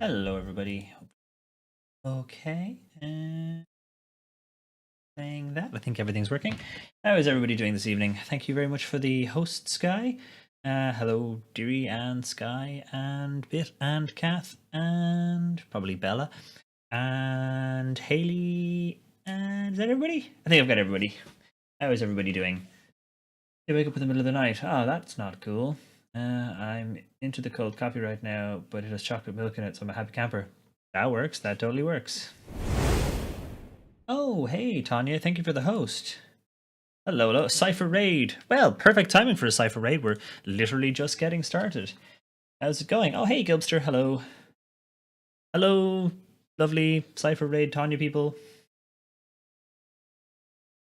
Hello, everybody. Okay, and saying that, I think everything's working. How is everybody doing this evening? Thank you very much for the host, Sky. Hello, Deary and Sky and Bit and Kath and probably Bella and Haley. And is that everybody? I think I've got everybody. How is everybody doing? They wake up in the middle of the night. Oh, that's not cool. I'm into the cold coffee right now, but it has chocolate milk in it, so I'm a happy camper. That works. That totally works. Oh, hey, Tanya. Thank you for the host. Hello, hello. Cypher Raid. Well, perfect timing for a Cypher Raid. We're literally just getting started. How's it going? Oh, hey, Gilbster. Hello. Hello, lovely Cypher Raid Tanya people.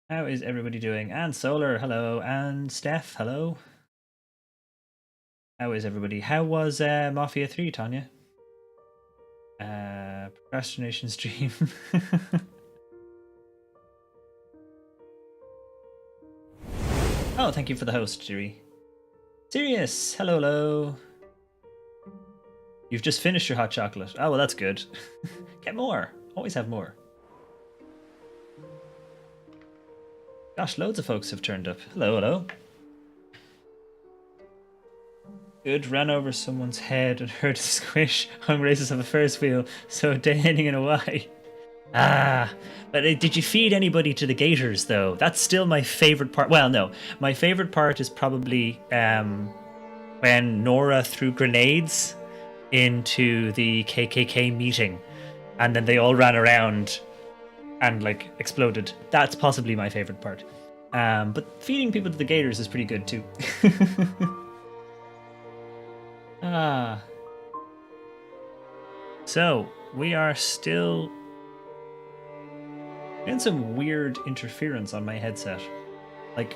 How is everybody doing? And Solar, hello. And Steph, hello. How is everybody? How was Mafia 3, Tanya? Procrastination stream. Oh, thank you for the host, Jiri. Sirius, hello, hello. You've just finished your hot chocolate. Oh, well, that's good. Get more. Always have more. Gosh, loads of folks have turned up. Hello, hello. Good, ran over someone's head and heard a squish. Hung races have a Ferris wheel, so day ending in a Y. Ah, but did you feed anybody to the gators, though? That's still my favorite part. Well, no. My favorite part is probably when Nora threw grenades into the KKK meeting, and then they all ran around and, like, exploded. That's possibly my favorite part. But feeding people to the gators is pretty good, too. Ah. So, we are still getting some weird interference on my headset. Like,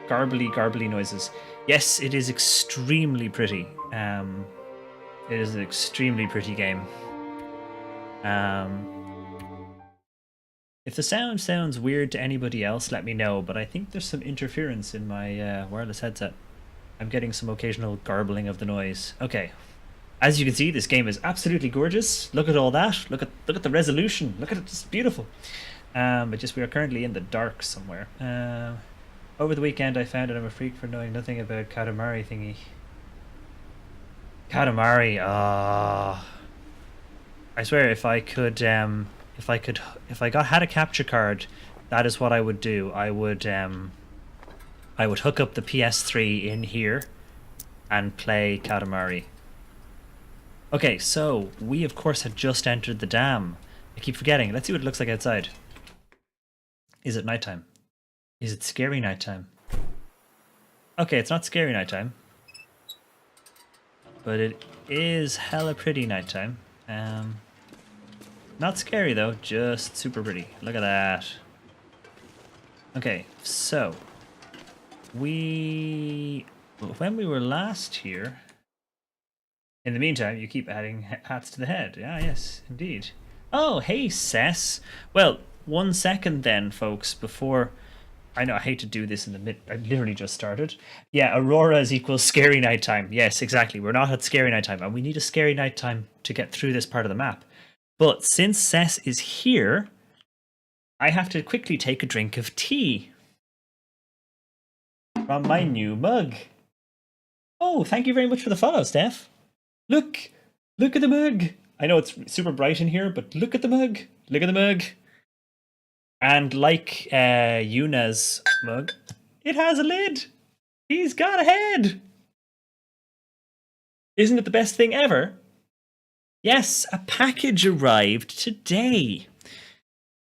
garbly noises. Yes, it is extremely pretty. It is an extremely pretty game. If the sound sounds weird to anybody else, let me know, but I think there's some interference in my wireless headset. I'm getting some occasional garbling of the noise. Okay. As you can see, this game is absolutely gorgeous. Look at all that. Look at the resolution. Look at it. It's beautiful. But just we are currently in the dark somewhere. Over the weekend, I found that I'm a freak for knowing nothing about Katamari thingy. Katamari. Ah. I swear, if I had a capture card, that is what I would do. I would hook up the PS3 in here and play Katamari. Okay, so we of course had just entered the dam. I keep forgetting. Let's see what it looks like outside. Is it nighttime? Is it scary nighttime? Okay, it's not scary nighttime. But it is hella pretty nighttime. Not scary though, just super pretty. Look at that. Okay, so when we were last here, in the meantime, you keep adding hats to the head. Yeah, yes, indeed. Oh, hey, Cess. Well, 1 second then, folks, before... I know, I hate to do this in the mid... I literally just started. Yeah, Aurora is equals scary nighttime. Yes, exactly. We're not at scary nighttime, and we need a scary nighttime to get through this part of the map. But since Cess is here, I have to quickly take a drink of tea from my new mug. Oh, thank you very much for the follow, Steph. Look at the mug. I know it's super bright in here, but look at the mug. Look at the mug. And like Yuna's mug, it has a lid. He's got a head. Isn't it the best thing ever? Yes, a package arrived today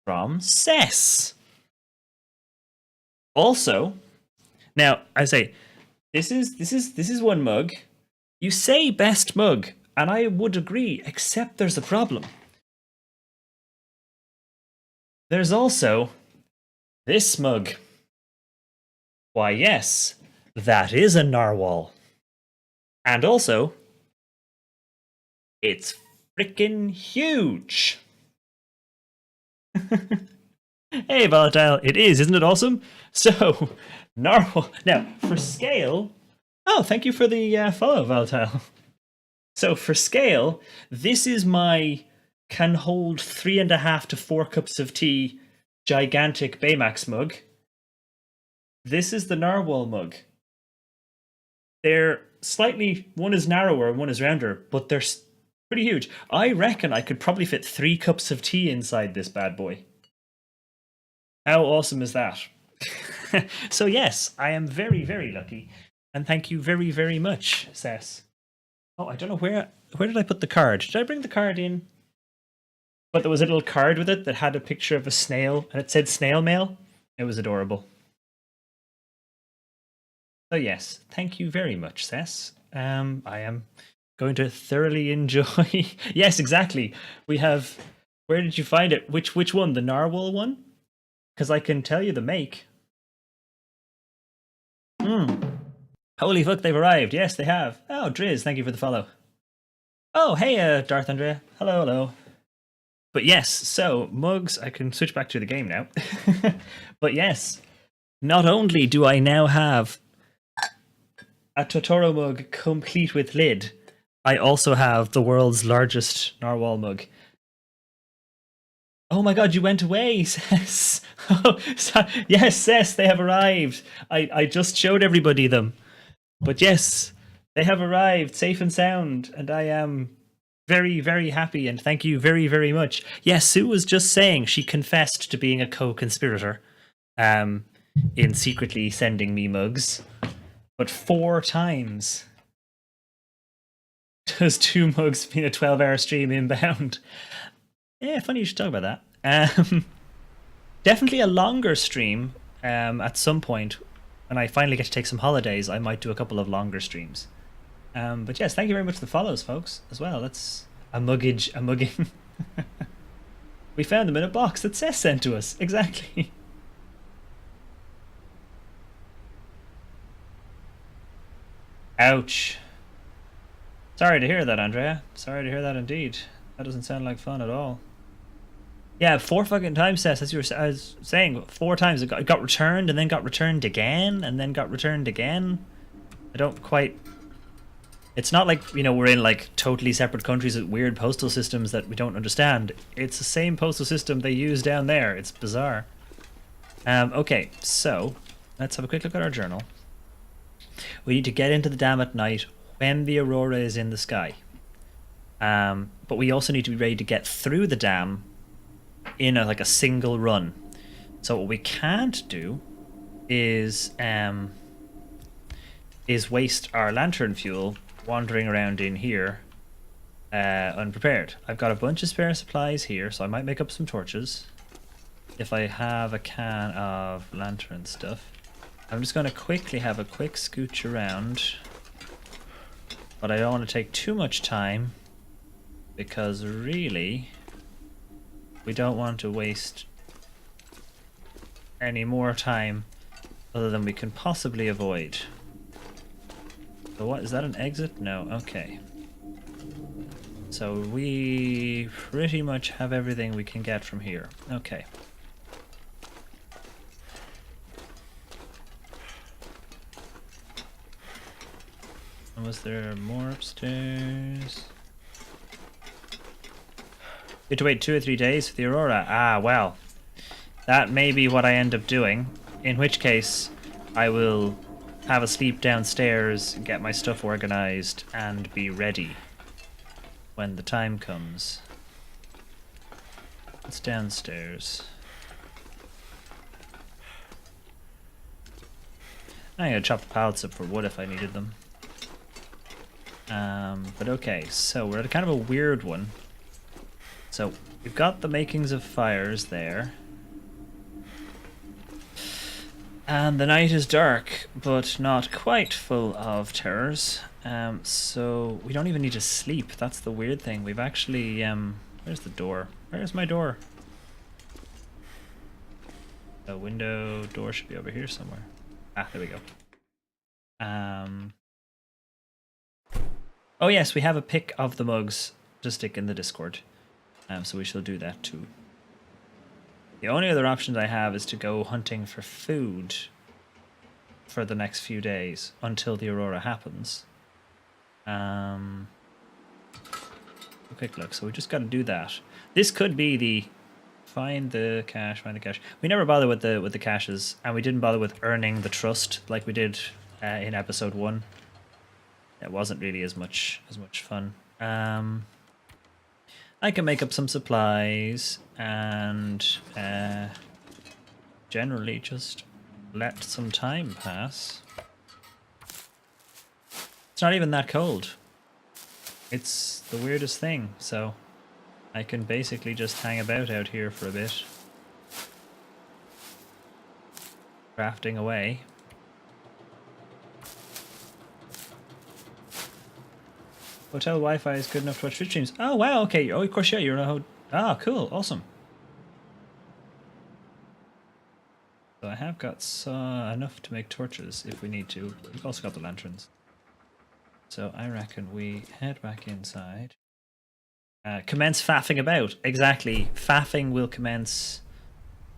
from Cess. Also, now I say this is one mug. You say best mug, and I would agree, except there's a problem. There's also this mug. Why, yes, that is a narwhal. And also, it's freaking huge. Hey, Volatile, it is, isn't it awesome? So, narwhal. Now, for scale... Oh, thank you for the follow, Volatile. So for scale, this is my can hold 3.5 to 4 cups of tea gigantic Baymax mug. This is the narwhal mug. They're slightly, one is narrower and one is rounder, but they're pretty huge. I reckon I could probably fit 3 cups of tea inside this bad boy. How awesome is that? So yes, I am very, very lucky. And thank you very, very much, Sess. Oh, I don't know where did I put the card? Did I bring the card in? But there was a little card with it that had a picture of a snail and it said snail mail. It was adorable. So yes, thank you very much, Sess. I am going to thoroughly enjoy. Yes, exactly. We have. Where did you find it? Which one? The narwhal one? Because I can tell you the make. Holy fuck, they've arrived. Yes, they have. Oh, Driz, thank you for the follow. Oh, hey, Darth Andrea. Hello, hello. But yes, so mugs. I can switch back to the game now. But yes, not only do I now have a Totoro mug complete with lid, I also have the world's largest narwhal mug. Oh my god, you went away, Cess. Oh, yes, Cess, they have arrived. I just showed everybody them. But yes, they have arrived safe and sound, and I am very, very happy, and thank you very, very much. Yes, Sue was just saying she confessed to being a co-conspirator in secretly sending me mugs. But 4 times. Does 2 mugs mean a 12-hour stream inbound? Yeah, funny you should talk about that. Definitely a longer stream at some point. When I finally get to take some holidays, I might do a couple of longer streams. But yes, thank you very much for the follows, folks, as well. That's a mugging. We found them in a box that Seth sent to us. Exactly. Ouch. Sorry to hear that, Andrea. Sorry to hear that indeed. That doesn't sound like fun at all. Yeah, 4 fucking times, Seth, as you were I was saying, 4 times. It got returned, and then got returned again, and then got returned again. I don't quite... It's not like, you know, we're in like totally separate countries with weird postal systems that we don't understand. It's the same postal system they use down there. It's bizarre. Okay, so let's have a quick look at our journal. We need to get into the dam at night when the aurora is in the sky. But we also need to be ready to get through the dam in like a single run. So what we can't do is waste our lantern fuel wandering around in here unprepared. I've got a bunch of spare supplies here, so I might make up some torches if I have a can of lantern stuff. I'm just going to quickly have a quick scooch around, but I don't want to take too much time because really we don't want to waste any more time other than we can possibly avoid. So what, is that an exit? No, okay. So we pretty much have everything we can get from here. Okay. And was there more upstairs? You have to wait 2 or 3 days for the aurora. Ah, well. That may be what I end up doing. In which case, I will have a sleep downstairs, get my stuff organized, and be ready when the time comes. It's downstairs. I'm gonna chop the pallets up for wood if I needed them. But okay, so we're at a kind of a weird one. So we've got the makings of fires there. And the night is dark, but not quite full of terrors. So we don't even need to sleep. That's the weird thing. We've actually... where's the door? Where's my door? The window door should be over here somewhere. Ah, there we go. Oh yes, we have a pic of the mugs to stick in the Discord. So we shall do that too. The only other options I have is to go hunting for food for the next few days until the aurora happens. A quick look. So we just got to do that. This could be the find the cache. We never bother with the caches, and we didn't bother with earning the trust like we did in episode 1. It wasn't really as much fun. I can make up some supplies and generally just let some time pass. It's not even that cold. It's the weirdest thing, so I can basically just hang about out here for a bit. Crafting away. Hotel Wi-Fi is good enough to watch Twitch streams. Oh wow, okay. Oh, of course, yeah, you're in a hotel. Ah, cool, awesome. So I have got enough to make torches if we need to. We've also got the lanterns. So I reckon we head back inside. Commence faffing about. Exactly. Faffing will commence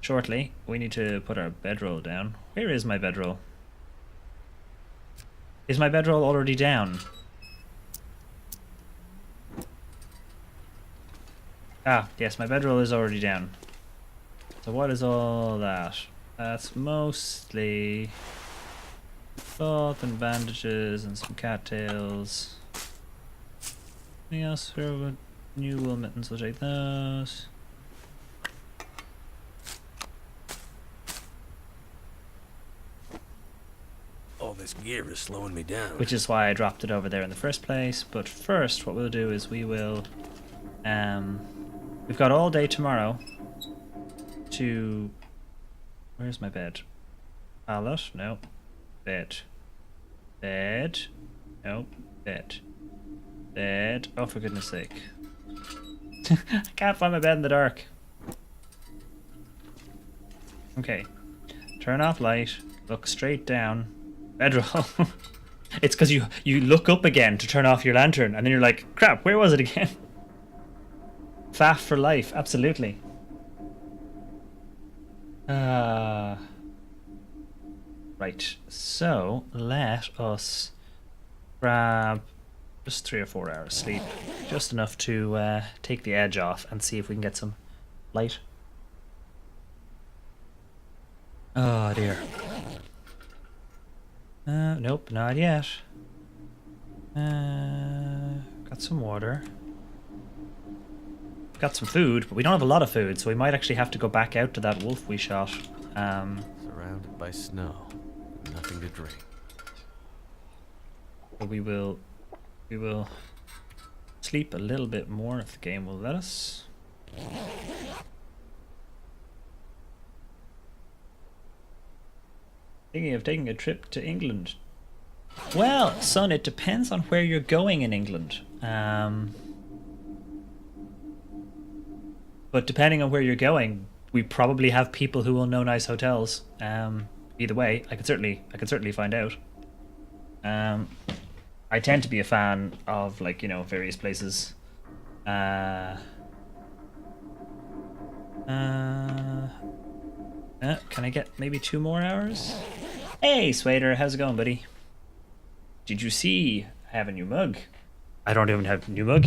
shortly. We need to put our bedroll down. Where is my bedroll? Is my bedroll already down? Ah, yes, my bedroll is already down. So what is all that? That's mostly cloth and bandages and some cattails. Anything else? New wool mittens, we'll take those. All this gear is slowing me down. Which is why I dropped it over there in the first place. But first, what we'll do is we will... we've got all day tomorrow to... Where's my bed? Pallet? No. Bed. Bed. No. Bed. Bed. Oh, for goodness sake. I can't find my bed in the dark. Okay. Turn off light. Look straight down. Bedroll. It's because you look up again to turn off your lantern and then you're like, crap, where was it again? Faff for life, absolutely. Right, so let us grab just 3 or 4 hours sleep. Just enough to take the edge off and see if we can get some light. Oh dear. Nope, not yet. Got some water. Got some food, but we don't have a lot of food, so we might actually have to go back out to that wolf we shot. Surrounded by snow, nothing to drink. But we will sleep a little bit more if the game will let us. Thinking of taking a trip to England. Well, son, it depends on where you're going in England. But depending on where you're going, we probably have people who will know nice hotels. Either way, I could certainly find out. I tend to be a fan of, like, you know, various places. Can I get maybe 2 more hours? Hey, Swader, how's it going, buddy? Did you see I have a new mug? I don't even have a new mug.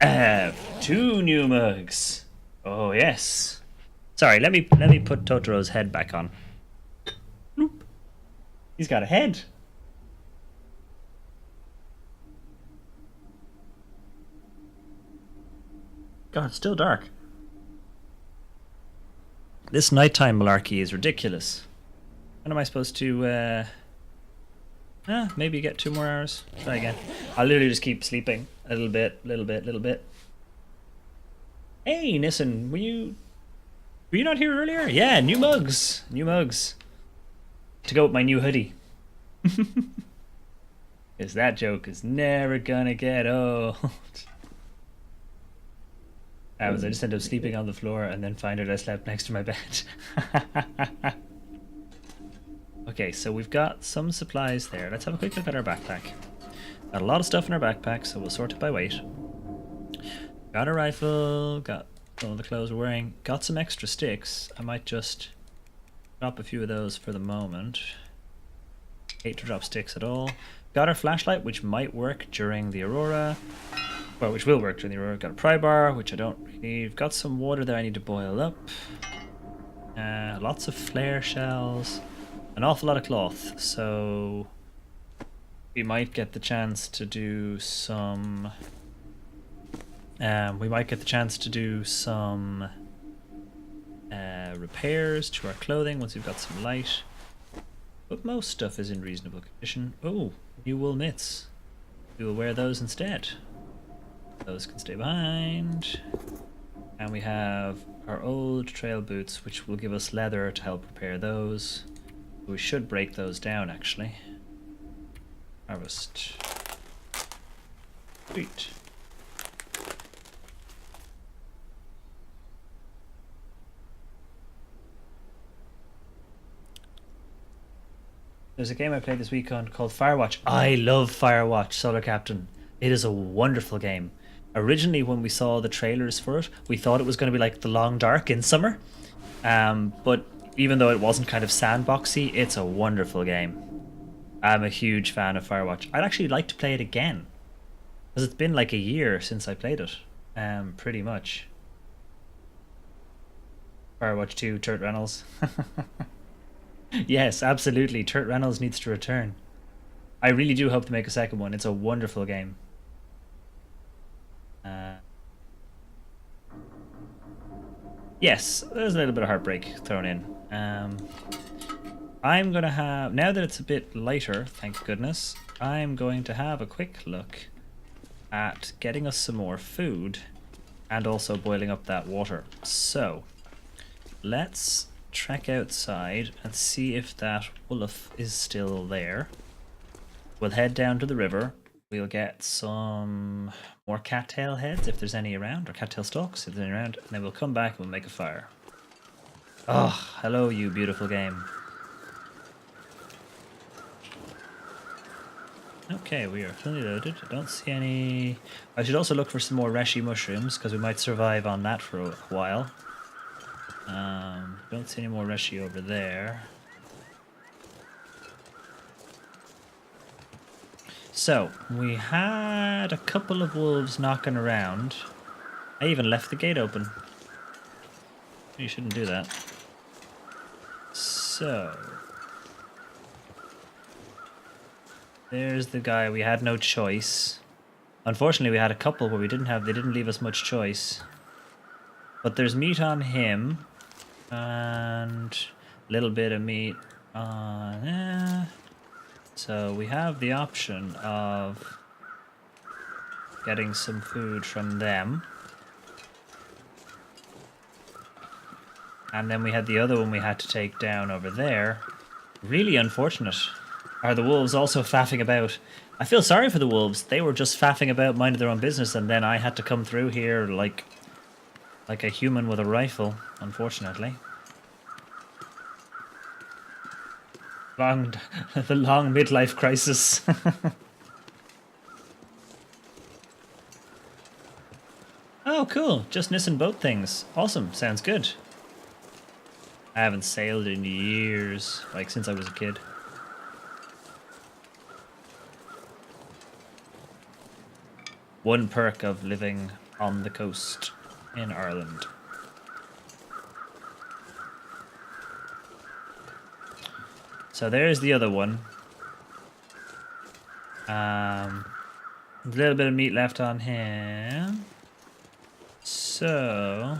I have 2 new mugs. Oh yes. Sorry, let me put Totoro's head back on. Bloop. He's got a head. God, it's still dark. This nighttime malarkey is ridiculous. When am I supposed to, maybe get 2 more hours? Try again. I'll literally just keep sleeping. A little bit. Hey, Nissan, were you not here earlier? Yeah, new mugs. To go with my new hoodie. Because that joke is never gonna get old. I just ended up sleeping on the floor and then find out I slept next to my bed. Okay, so we've got some supplies there. Let's have a quick look at our backpack. Got a lot of stuff in our backpack, so we'll sort it by weight. Got a rifle, got all the clothes we're wearing, got some extra sticks. I might just drop a few of those for the moment. Hate to drop sticks at all. Got our flashlight, which might work during the aurora. Well, which will work during the aurora. Got a pry bar, which I don't really need. Got some water there I need to boil up. Lots of flare shells. An awful lot of cloth. So we might get the chance to do some... repairs to our clothing once we've got some light. But most stuff is in reasonable condition. Oh, new wool mitts. We will wear those instead. Those can stay behind. And we have our old trail boots, which will give us leather to help repair those. We should break those down, actually. Harvest. Sweet. There's a game I played this weekend called Firewatch. I love Firewatch, Solar Captain. It is a wonderful game. Originally, when we saw the trailers for it, we thought it was going to be like The Long Dark in summer. But even though it wasn't kind of sandboxy, it's a wonderful game. I'm a huge fan of Firewatch. I'd actually like to play it again. Because it's been like a year since I played it. Pretty much. Firewatch 2, Turt Reynolds. Yes, absolutely. Turt Reynolds needs to return. I really do hope to make a second one. It's a wonderful game. Yes, there's a little bit of heartbreak thrown in. I'm going to have... Now that it's a bit lighter, thank goodness, I'm going to have a quick look at getting us some more food and also boiling up that water. So, let's trek outside and see if that wolf is still there. We'll head down to the river. We'll get some more cattail heads if there's any around, or cattail stalks if there's any around, and then we'll come back and we'll make a fire. Oh, hello you beautiful game. Okay, we are fully loaded. I don't see any... I should also look for some more reishi mushrooms, because we might survive on that for a while. Don't see any more reishi over there. So, we had a couple of wolves knocking around. I even left the gate open. You shouldn't do that. So... there's the guy. We had no choice. Unfortunately, we had a couple where they didn't leave us much choice. But there's meat on him. And a little bit of meat on... So we have the option of getting some food from them. And then we had the other one we had to take down over there. Really unfortunate. Are the wolves also faffing about? I feel sorry for the wolves. They were just faffing about, minding their own business, and then I had to come through here like a human with a rifle, unfortunately. The long midlife crisis. Oh, cool. Just missing boat things. Awesome. Sounds good. I haven't sailed in years, like since I was a kid. One perk of living on the coast in Ireland. So there's the other one. A little bit of meat left on him. So...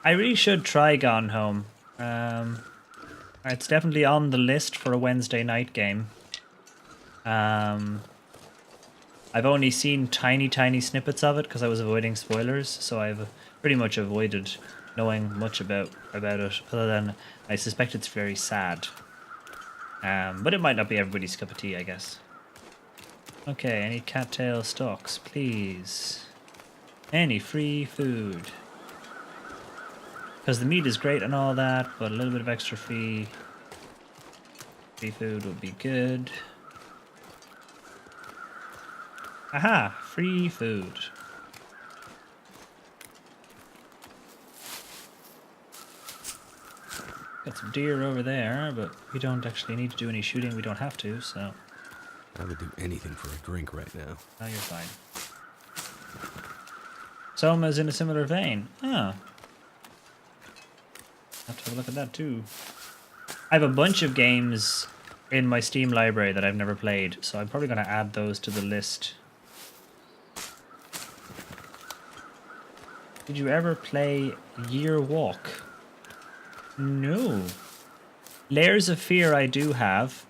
I really should try Gone Home. It's definitely on the list for a Wednesday night game. I've only seen tiny snippets of it because I was avoiding spoilers, so I've pretty much avoided knowing much about it, other than I suspect it's very sad. But it might not be everybody's cup of tea, I guess. Okay, any cattail stalks, please. Any free food. Because the meat is great and all that, but a little bit of extra free food would be good. Aha! Free food. Got some deer over there, but we don't actually need to do any shooting. We don't have to, so... I would do anything for a drink right now. Oh, you're fine. Soma's in a similar vein. Oh. Have to have a look at that too. I have a bunch of games in my Steam library that I've never played, so I'm probably going to add those to the list. Did you ever play Year Walk? No. Layers of Fear I do have.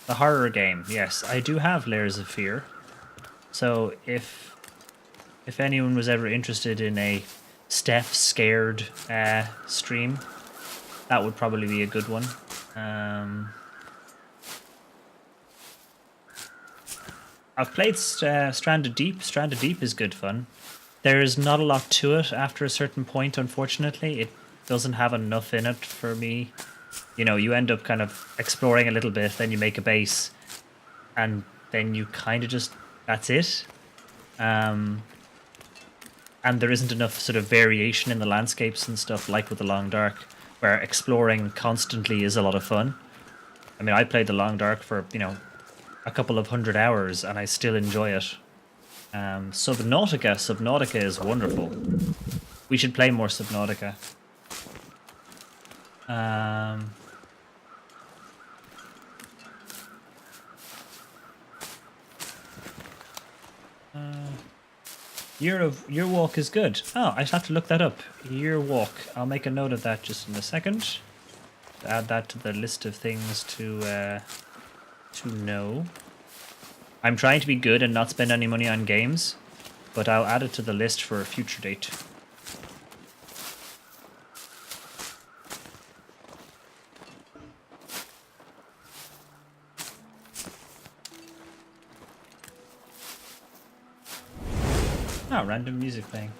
The horror game, yes, I do have Layers of Fear. So if anyone was ever interested in a Steph Scared stream, that would probably be a good one. I've played Stranded Deep. Stranded Deep is good fun. There's not a lot to it after a certain point, unfortunately. It doesn't have enough in it for me. You know, you end up kind of exploring a little bit, then you make a base, and then you kind of just, that's it. And there isn't enough sort of variation in the landscapes and stuff like with The Long Dark, where exploring constantly is a lot of fun. I mean, I played The Long Dark for, you know, a couple of 100 hours, and I still enjoy it. Subnautica is wonderful. We should play more Subnautica. Year Walk is good. Oh, I just have to look that up. Year Walk. I'll make a note of that just in a second. Add that to the list of things to know. I'm trying to be good and not spend any money on games, but I'll add it to the list for a future date. Oh, random music playing.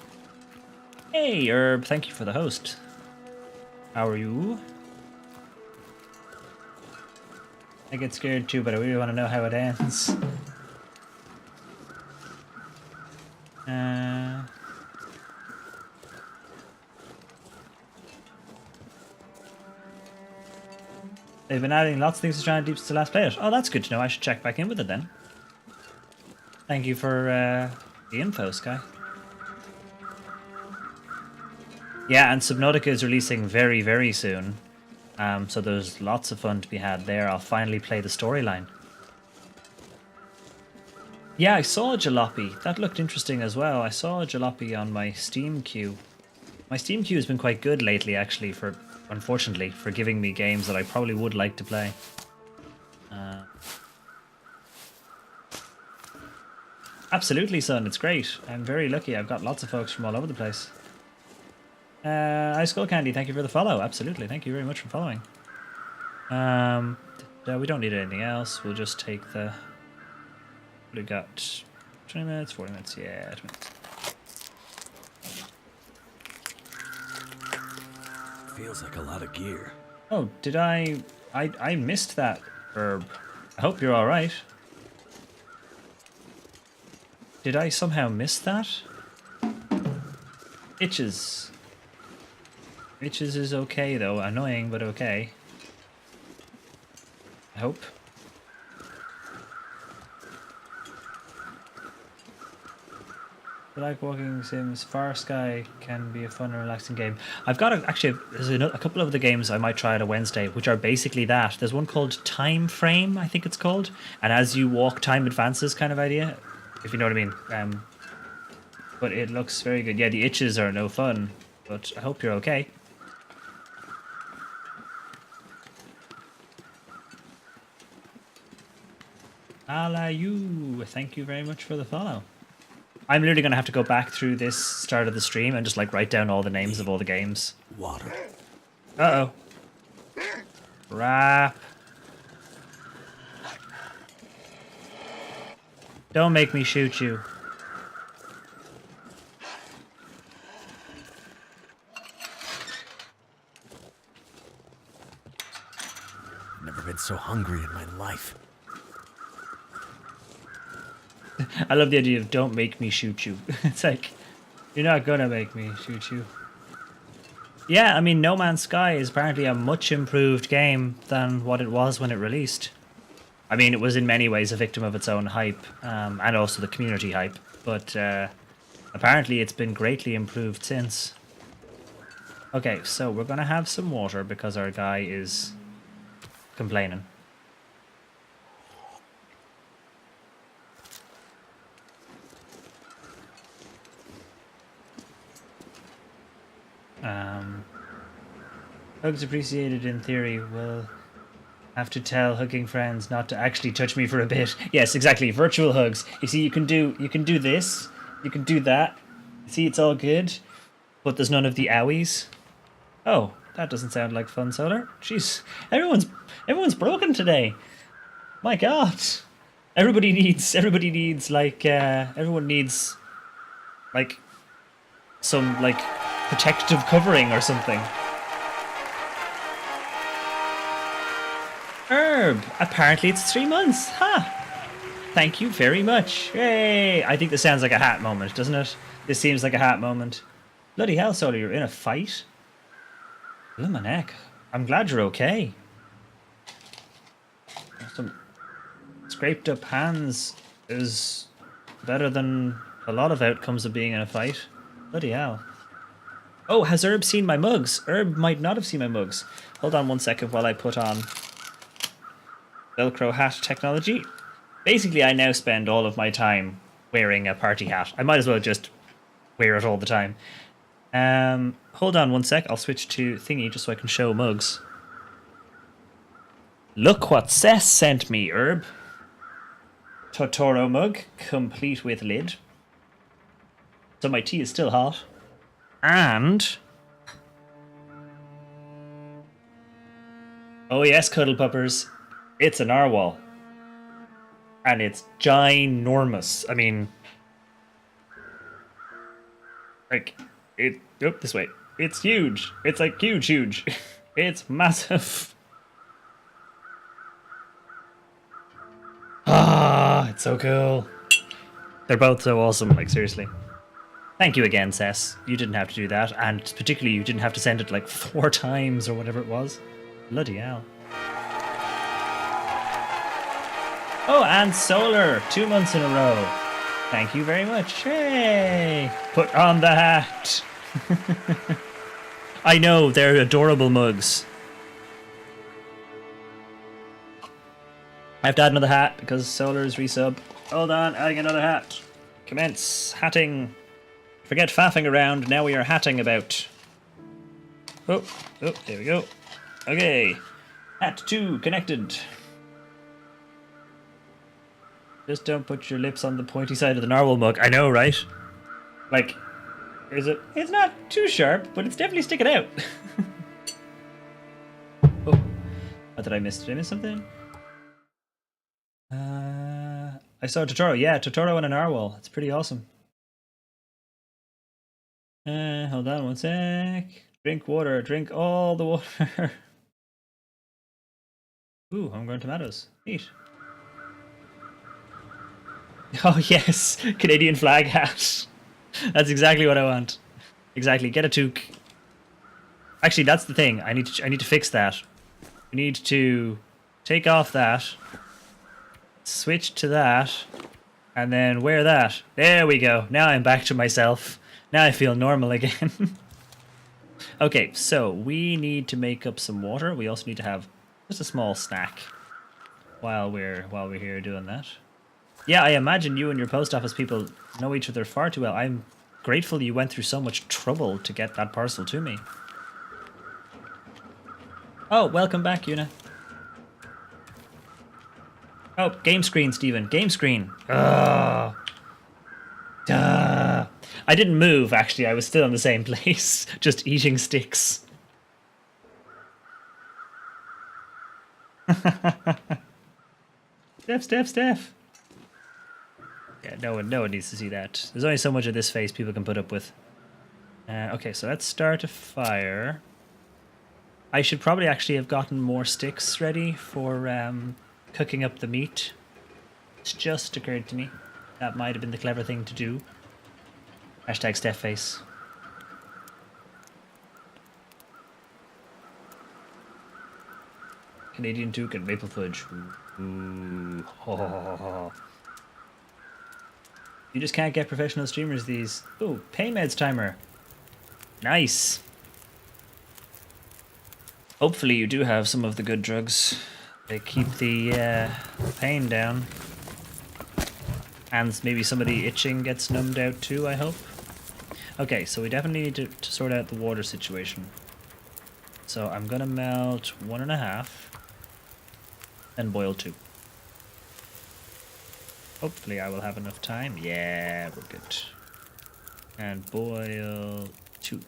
Hey, Herb, thank you for the host. How are you? I get scared too, but I really want to know how it ends. They've been adding lots of things to Stranded Deep since the last play it. Oh, that's good to know. I should check back in with it then. Thank you for the info, Sky. Yeah, and Subnautica is releasing very, very soon. So there's lots of fun to be had there. I'll finally play the storyline. Yeah, I saw a Jalopy. That looked interesting as well. I saw a Jalopy on my Steam queue. My Steam queue has been quite good lately, actually, unfortunately, for giving me games that I probably would like to play. Absolutely, son. It's great. I'm very lucky. I've got lots of folks from all over the place. Ice Skull Candy, thank you for the follow. Absolutely. Thank you very much for following. We don't need anything else. We'll just take the... We've got 20 minutes, 40 minutes. Yeah, 20 minutes. Feels like a lot of gear. Oh, did I missed that, Herb. I hope you're alright. Did I somehow miss that? Itches. Itches is okay though. Annoying, but okay. I hope. I like walking sims. Far Sky can be a fun and relaxing game. I've got there's a couple of the games I might try on a Wednesday, which are basically that. There's one called Time Frame, I think it's called, and as you walk, time advances kind of idea, if you know what I mean. But it looks very good. Yeah, the itches are no fun, but I hope you're okay. Ala you, thank you very much for the follow. I'm literally going to have to go back through this start of the stream and just like write down all the names of all the games. Water. Uh-oh. Crap. Don't make me shoot you. Never been so hungry in my life. I love the idea of don't make me shoot you. It's like, you're not gonna make me shoot you. Yeah, I mean, No Man's Sky is apparently a much improved game than what it was when it released. I mean, it was in many ways a victim of its own hype, and also the community hype. But apparently it's been greatly improved since. Okay, so we're going to have some water because our guy is complaining. Hugs appreciated in theory. Will have to tell hugging friends not to actually touch me for a bit. Yes, exactly. Virtual hugs. You see, you can do this, you can do that. See, it's all good, but there's none of the owies. Oh, that doesn't sound like fun, Solar. Jeez, everyone's broken today. My God, everyone needs like some like protective covering or something. Herb, apparently it's 3 months. Ha! Thank you very much. Yay! I think this sounds like a hat moment, doesn't it? This seems like a hat moment. Bloody hell, Solar, you're in a fight? Blow my neck. I'm glad you're okay. Some scraped up hands is better than a lot of outcomes of being in a fight. Bloody hell. Oh, has Herb seen my mugs? Herb might not have seen my mugs. Hold on 1 second while I put on Velcro hat technology. Basically, I now spend all of my time wearing a party hat. I might as well just wear it all the time. Hold on 1 sec. I'll switch to thingy just so I can show mugs. Look what Cess sent me, Herb. Totoro mug, complete with lid. So my tea is still hot. And... oh yes, Cuddle Puppers. It's a narwhal. And it's ginormous. I mean... like... it... oh, this way. It's huge. It's like huge. It's massive. Ah, it's so cool. They're both so awesome, like seriously. Thank you again, Cess. You didn't have to do that, and particularly you didn't have to send it like 4 times or whatever it was. Bloody hell. Oh, and Solar, 2 months in a row. Thank you very much. Hey! Put on the hat. I know, they're adorable mugs. I have to add another hat because Solar's resub. Hold on, adding another hat. Commence hatting. Forget faffing around, now we are hatting about. Oh, there we go. Okay. Hat 2 connected. Just don't put your lips on the pointy side of the narwhal mug. I know, right? Like, it's not too sharp, but it's definitely sticking out. Oh, what did I miss? Did I miss something? I saw Totoro. Yeah, Totoro and a narwhal. It's pretty awesome. Hold on 1 sec. Drink water. Drink all the water. Ooh, homegrown tomatoes. Neat. Oh yes, Canadian flag hat. That's exactly what I want. Exactly. Get a toque. Actually, that's the thing. I need to fix that. We need to take off that, switch to that, and then wear that. There we go. Now I'm back to myself. Now I feel normal again. Okay, so we need to make up some water. We also need to have just a small snack while we're here doing that. Yeah, I imagine you and your post office people know each other far too well. I'm grateful you went through so much trouble to get that parcel to me. Oh, welcome back, Una. Oh, game screen, Stephen. Game screen. Ugh. Duh. I didn't move, actually. I was still in the same place, just eating sticks. Steph. Yeah, no one needs to see that. There's only so much of this face people can put up with. Okay, so let's start a fire. I should probably actually have gotten more sticks ready for cooking up the meat. It's just occurred to me. That might have been the clever thing to do. Hashtag Stephface. Canadian toucan, maple fudge. Ooh. Oh. You just can't get professional streamers these. Ooh, pain meds timer. Nice. Hopefully you do have some of the good drugs. They keep the pain down. And maybe some of the itching gets numbed out too, I hope. Okay, so we definitely need to sort out the water situation. So I'm gonna melt 1.5 and boil 2. Hopefully I will have enough time. Yeah, we're good. And boil 2.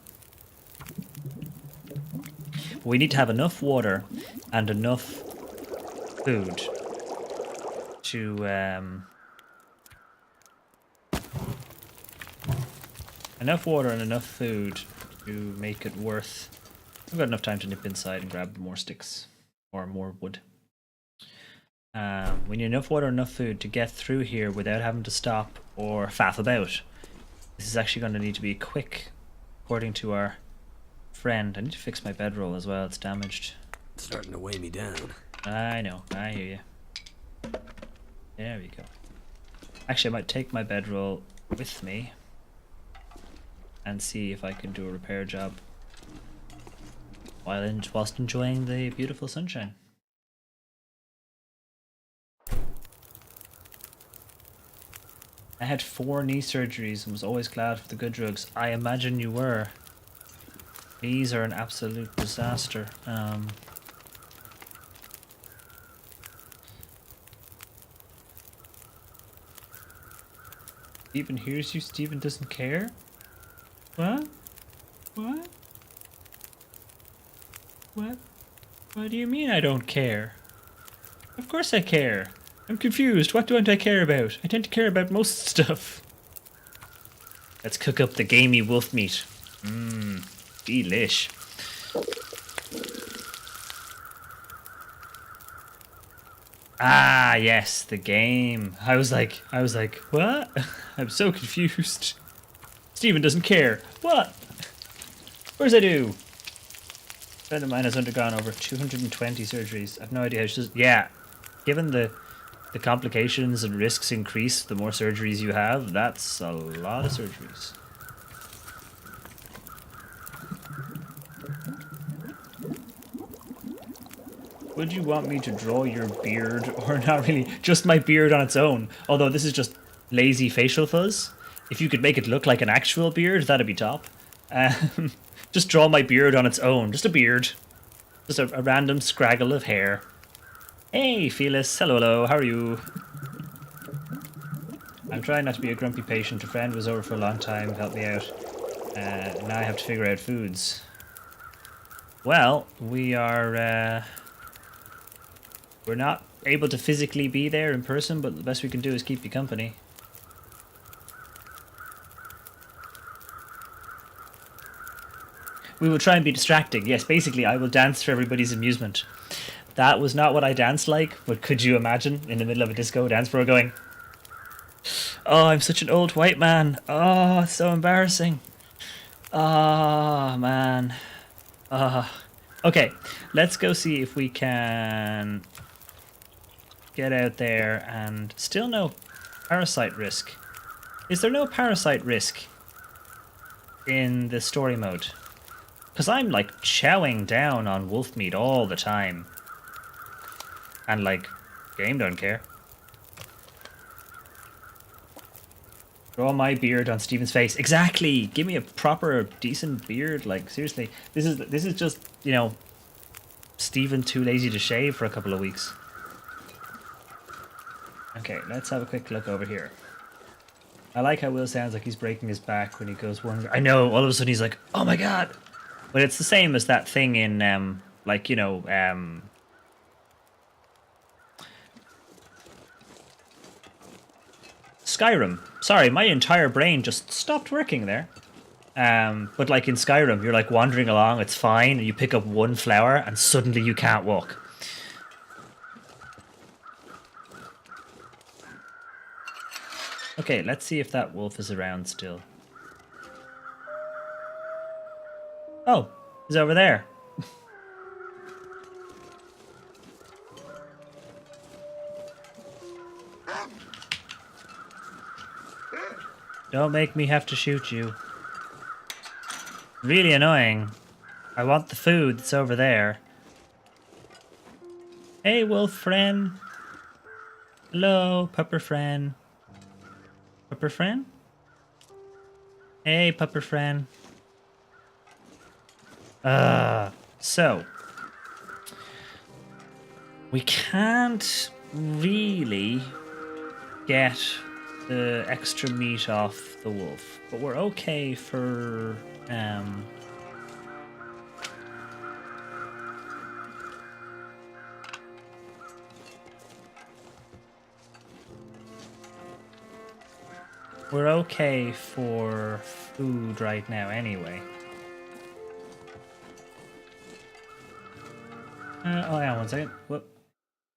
We need to have enough water and enough food to enough water and enough food to make it worth. I've got enough time to nip inside and grab more sticks or more wood. We need enough water and enough food to get through here without having to stop or faff about. This is actually going to need to be quick, according to our friend. I need to fix my bedroll as well, it's damaged. It's starting to weigh me down. I know, I hear you. There we go. Actually, I might take my bedroll with me and see if I can do a repair job whilst enjoying the beautiful sunshine. I had 4 knee surgeries and was always glad for the good drugs. I imagine you were. Knees are an absolute disaster. Stephen hears you, Stephen doesn't care? What? What? What? What do you mean I don't care? Of course I care. I'm confused. What don't I care about? I tend to care about most stuff. Let's cook up the gamey wolf meat. Mmm, delish. Ah, yes, the game. I was like, what? I'm so confused. Stephen doesn't care. What? Where's I do? A friend of mine has undergone over 220 surgeries. I've no idea how she does. Yeah, given the complications and risks increase the more surgeries you have, that's a lot of surgeries. Would you want me to draw your beard, or not really, just my beard on its own? Although this is just lazy facial fuzz. If you could make it look like an actual beard, that'd be top. Just draw my beard on its own, just a beard. Just a random scraggle of hair. Hey, Felis, hello, how are you? I'm trying not to be a grumpy patient. A friend was over for a long time, helped me out. Now I have to figure out foods. Well, we're not able to physically be there in person, but the best we can do is keep you company. We will try and be distracting. Yes, basically, I will dance for everybody's amusement. That was not what I danced like, but could you imagine in the middle of a disco dance floor going, "Oh, I'm such an old white man. Oh, it's so embarrassing. Oh, man. Okay, let's go see if we can get out there and still no parasite risk. Is there no parasite risk in the story mode? Because I'm like chowing down on wolf meat all the time. And like, game don't care. Draw my beard on Steven's face. Exactly! Give me a proper, decent beard. Like, seriously. This is just, you know, Steven too lazy to shave for a couple of weeks. Okay, let's have a quick look over here. I like how Will sounds like he's breaking his back when he goes one. I know, all of a sudden he's like, oh my god! But it's the same as that thing in, like, you know, Skyrim. Sorry, my entire brain just stopped working there. But like in Skyrim, you're like wandering along, it's fine, and you pick up one flower, and suddenly you can't walk. Okay, let's see if that wolf is around still. Oh, he's over there. Don't make me have to shoot you. Really annoying. I want the food that's over there. Hey, wolf friend. Hello, pupper friend. Pupper friend? Hey, pupper friend. So we can't really get the extra meat off the wolf, but we're okay for we're okay for food right now anyway. Oh yeah, one second. Whoop.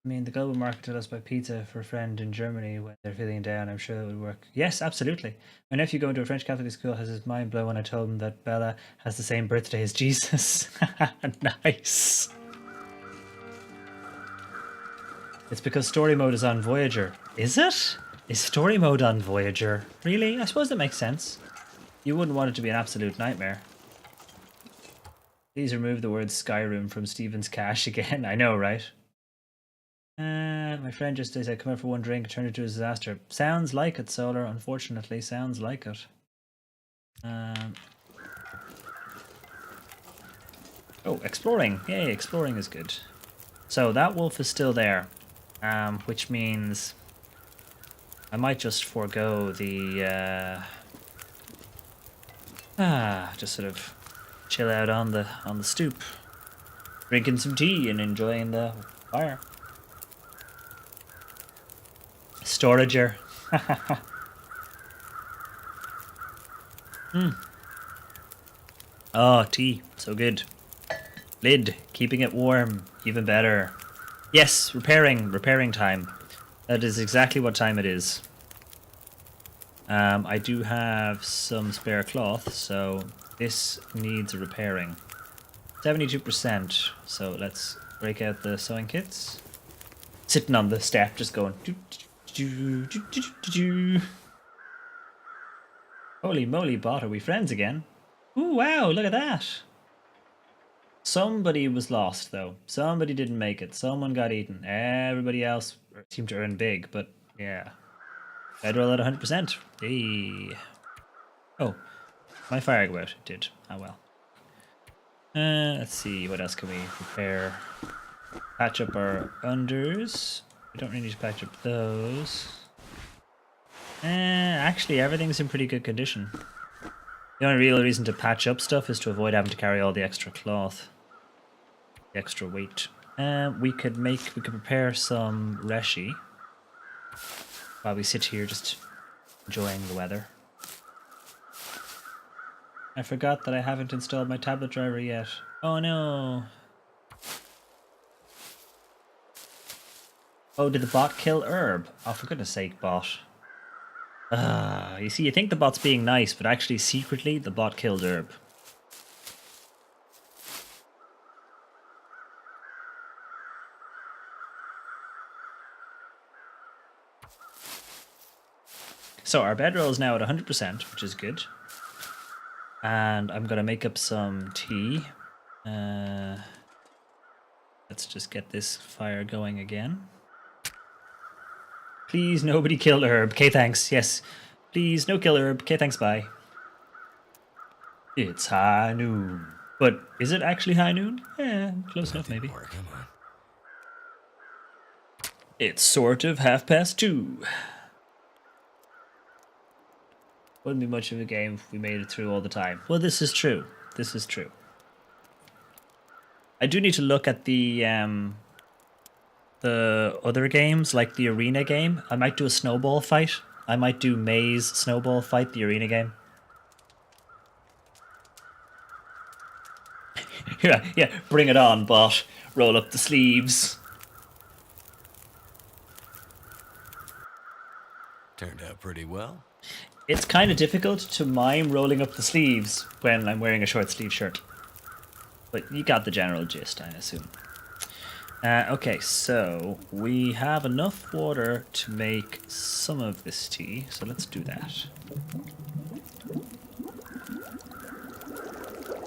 I mean, the global market told us buy pizza for a friend in Germany when they're feeling down. I'm sure that would work. Yes, absolutely. My nephew going to a French Catholic school has his mind blown when I told him that Bella has the same birthday as Jesus. Nice. It's because story mode is on Voyager. Is it? Is story mode on Voyager? Really? I suppose that makes sense. You wouldn't want it to be an absolute nightmare. Please remove the word Skyrim from Steven's cache again. I know, right? My friend just said, come out for one drink, turned it into a disaster. Sounds like it, Solar, unfortunately. Sounds like it. Oh, exploring. Yay, exploring is good. So that wolf is still there. Which means I might just forego the just sort of chill out on the stoop. Drinking some tea and enjoying the fire. Storager. Oh, tea. So good. Lid. Keeping it warm. Even better. Yes, repairing time. That is exactly what time it is. I do have some spare cloth, so this needs repairing. 72%. So let's break out the sewing kits. Sitting on the step, just going. Holy moly, bot, are we friends again? Ooh, wow, look at that. Somebody was lost, though. Somebody didn't make it. Someone got eaten. Everybody else seemed to earn big, but yeah. I'd roll at 100%. Hey. Oh, my fire go out. It did. Oh well. Let's see, what else can we repair? Patch up our unders. We don't really need to patch up those. Actually, everything's in pretty good condition. The only real reason to patch up stuff is to avoid having to carry all the extra cloth. The extra weight. We could prepare some reshi while we sit here just enjoying the weather. I forgot that I haven't installed my tablet driver yet. Oh no. Oh, did the bot kill Herb? Oh, for goodness sake, bot. You see, you think the bot's being nice, but actually secretly the bot killed Herb. So our bedroll is now at 100%, which is good. And I'm gonna make up some tea. Let's just get this fire going again. Please, nobody kill Herb. Okay, thanks. Yes. Please, no kill Herb. Okay, thanks, bye. It's high noon. But is it actually high noon? Yeah, close enough, maybe. Come on. It's sort of 2:30. Wouldn't be much of a game if we made it through all the time. Well, this is true. This is true. I do need to look at the other games, like the arena game. I might do a snowball fight. I might do Maze Snowball Fight, the arena game. yeah, bring it on, bot. Roll up the sleeves. Turned out pretty well. It's kind of difficult to mime rolling up the sleeves when I'm wearing a short sleeve shirt. But you got the general gist, I assume. Okay, so we have enough water to make some of this tea, so let's do that.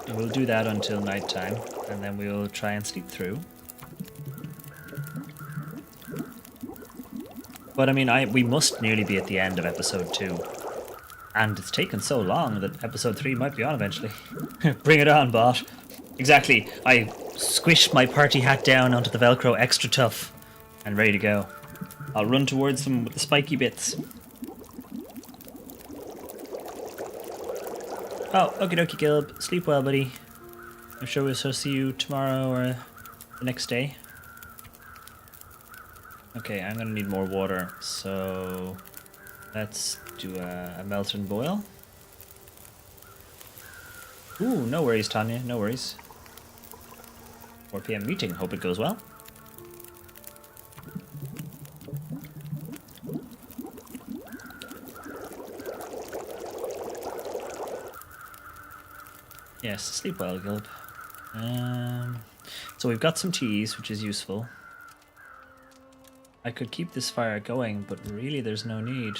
And we'll do that until nighttime, and then we'll try and sleep through. But I mean, we must nearly be at the end of episode 2. And it's taken so long that episode 3 might be on eventually. Bring it on, bot. Exactly. I squished my party hat down onto the Velcro extra tough and ready to go. I'll run towards them with the spiky bits. Oh, okie dokie, Gilb. Sleep well, buddy. I'm sure we'll see you tomorrow or the next day. Okay, I'm gonna need more water, so let's do a melt and boil. Ooh, no worries, Tanya, no worries. 4 p.m. meeting, hope it goes well. Yes, sleep well, Gilb. So we've got some teas, which is useful. I could keep this fire going, but really there's no need.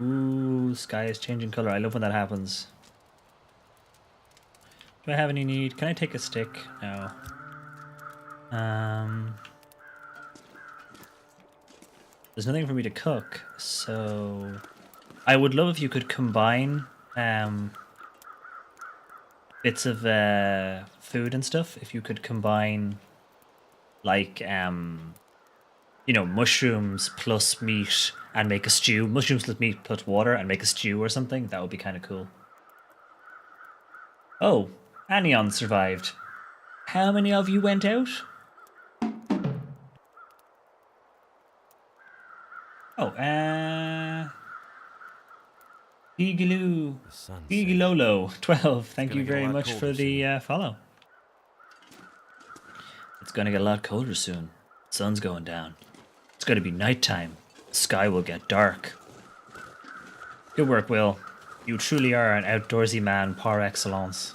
Ooh, sky is changing color. I love when that happens. Do I have any need? Can I take a stick? No. There's nothing for me to cook, so I would love if you could combine bits of food and stuff. If you could combine like you know, mushrooms plus meat and make a stew. Mushrooms plus meat plus water and make a stew or something. That would be kind of cool. Oh, Anion survived. How many of you went out? Oh, Bigaloo. Bigalolo 12. Thank you very much for the follow. It's gonna get a lot colder soon. Sun's going down. It's gonna be nighttime. The sky will get dark. Good work, Will. You truly are an outdoorsy man par excellence.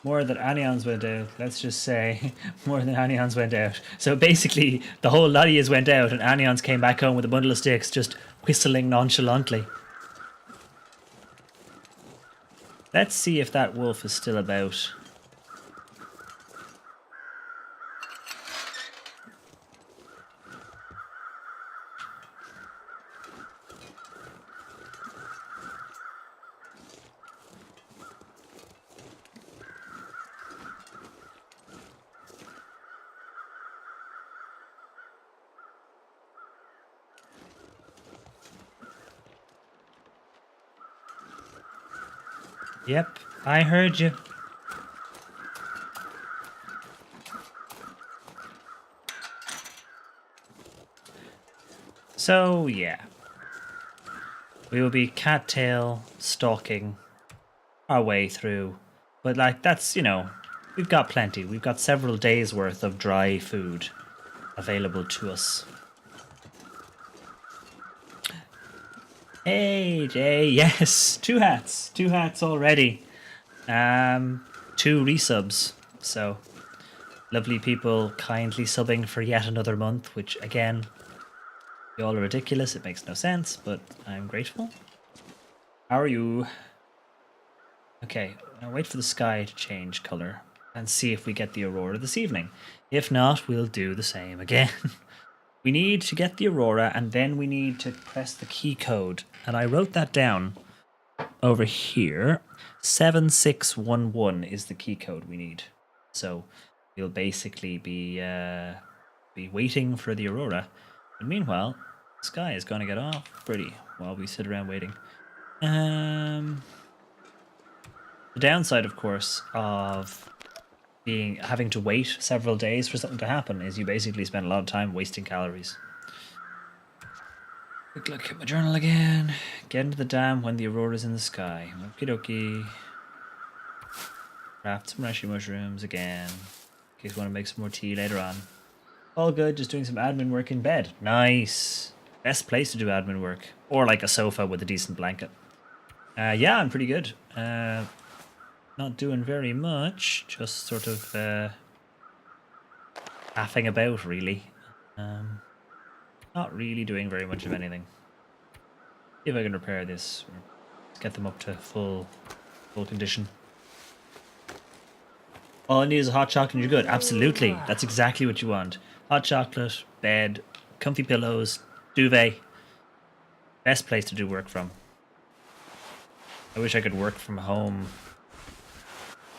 More than Anions went out. Let's just say more than Anions went out. So basically, the whole lot of yous went out and Anions came back home with a bundle of sticks just whistling nonchalantly. Let's see if that wolf is still about. Yep, I heard you. So, yeah. We will be cattail stalking our way through. But, like, that's, you know, we've got plenty. We've got several days' worth of dry food available to us. Hey, Jay, yes, 2 hats. 2 hats already. 2 resubs. So, lovely people kindly subbing for yet another month, which, again, you all are ridiculous. It makes no sense, but I'm grateful. How are you? Okay, now wait for the sky to change color and see if we get the aurora this evening. If not, we'll do the same again. We need to get the aurora, and then we need to press the key code. And I wrote that down over here. 7611 is the key code we need. So we'll basically be waiting for the aurora. And meanwhile, the sky is going to get off pretty while we sit around waiting. The downside, of course, of having to wait several days for something to happen is you basically spend a lot of time wasting calories. Quick look at my journal again. Get into the dam when the aurora's in the sky. Okie dokie. Craft some reishi mushrooms again. In case we want to make some more tea later on. All good, just doing some admin work in bed. Nice. Best place to do admin work. Or like a sofa with a decent blanket. Yeah, I'm pretty good. Not doing very much, just sort of faffing about, really. Not really doing very much of anything. See if I can repair this, or get them up to full condition. All I need is a hot chocolate and you're good. Absolutely. That's exactly what you want. Hot chocolate, bed, comfy pillows, duvet. Best place to do work from. I wish I could work from home.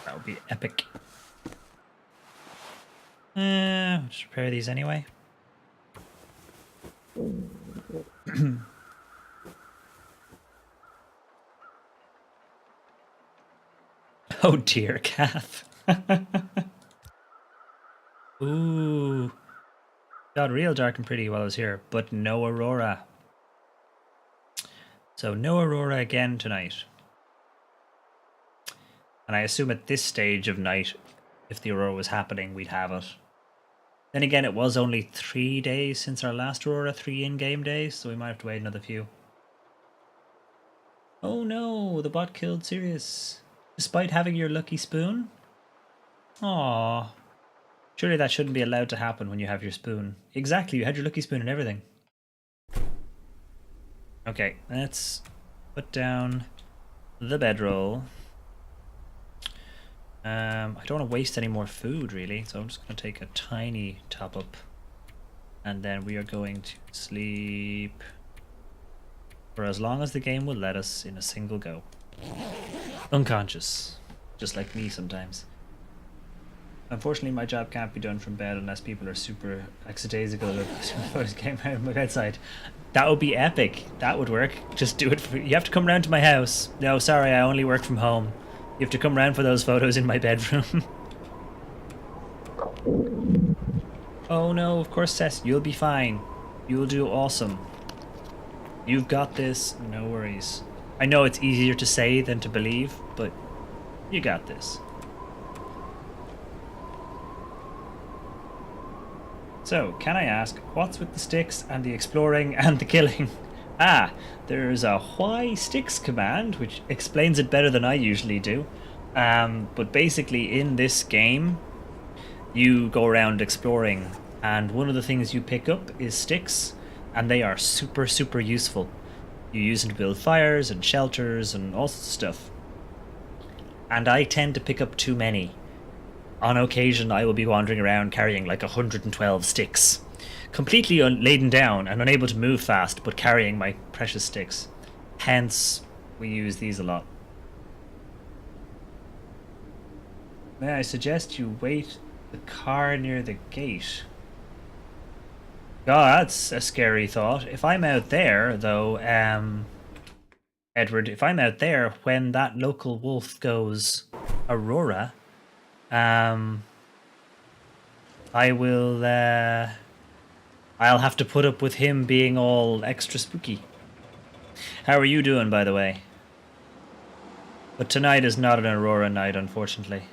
That would be epic. Just repair these anyway. Oh dear, Kath. Ooh. Got real dark and pretty while I was here, but no aurora. So no aurora again tonight. And I assume at this stage of night, if the aurora was happening, we'd have it. Then again, it was only 3 days since our last aurora, 3 in-game days, so we might have to wait another few. Oh no, the bot killed Sirius. Despite having your lucky spoon? Aww. Surely that shouldn't be allowed to happen when you have your spoon. Exactly, you had your lucky spoon and everything. Okay, let's put down the bedroll. I don't want to waste any more food, really, so I'm just going to take a tiny top up. And then we are going to sleep for as long as the game will let us in a single go. Unconscious. Just like me sometimes. Unfortunately, my job can't be done from bed unless people are super lackadaisical about this game out of my bedside. That would be epic. That would work. Just do it. You have to come round to my house. No, sorry, I only work from home. You have to come round for those photos in my bedroom. Oh no, of course, Cess, you'll be fine. You'll do awesome. You've got this, no worries. I know it's easier to say than to believe, but you got this. So, can I ask, what's with the sticks and the exploring and the killing? Ah, there's a why sticks command, which explains it better than I usually do. But basically in this game, you go around exploring, and one of the things you pick up is sticks, and they are super, super useful. You use them to build fires and shelters and all sorts of stuff. And I tend to pick up too many. On occasion, I will be wandering around carrying like 112 sticks. Completely laden down and unable to move fast, but carrying my precious sticks. Hence, we use these a lot. May I suggest you wait the car near the gate? God, that's a scary thought. If I'm out there, though, Edward, if I'm out there when that local wolf goes Aurora, I will, I'll have to put up with him being all extra spooky. How are you doing, by the way? But tonight is not an Aurora night, unfortunately.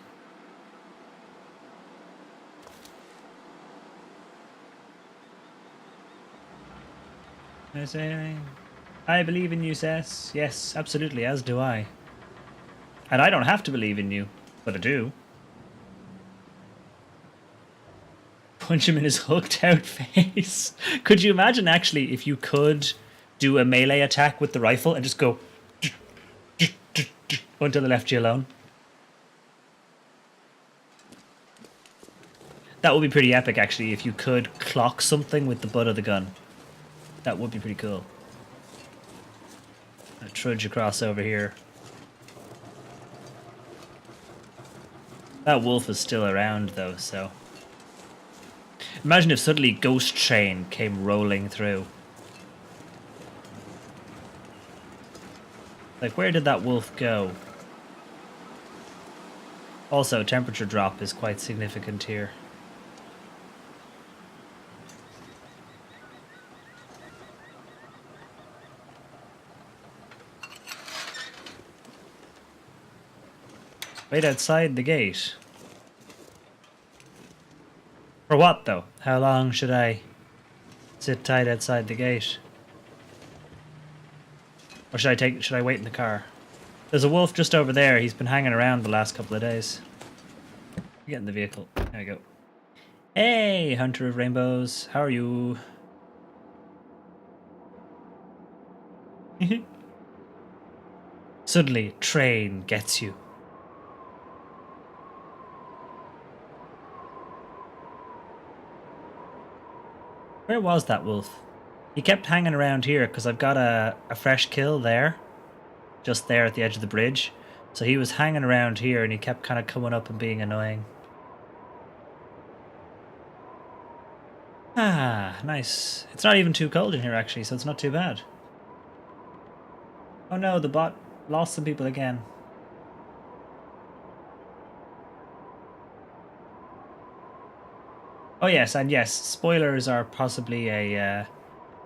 I believe in you, Cess. Yes, absolutely, as do I. And I don't have to believe in you, but I do. Punch him in his hooked out face. Could you imagine actually if you could do a melee attack with the rifle and just go until they left you alone? That would be pretty epic actually if you could clock something with the butt of the gun. That would be pretty cool. I'll trudge across over here. That wolf is still around though, so... Imagine if suddenly Ghost Train came rolling through. Like, where did that wolf go? Also, temperature drop is quite significant here. Right outside the gate. For what, though? How long should I sit tight outside the gate? Or should I wait in the car? There's a wolf just over there. He's been hanging around the last couple of days. Get in the vehicle. There we go. Hey, Hunter of Rainbows. How are you? Suddenly, train gets you. Where was that wolf? He kept hanging around here because I've got a fresh kill there. Just there at the edge of the bridge. So he was hanging around here and he kept kind of coming up and being annoying. Ah, nice. It's not even too cold in here actually, so it's not too bad. Oh no, the bot lost some people again. Oh yes, and yes, spoilers are possibly a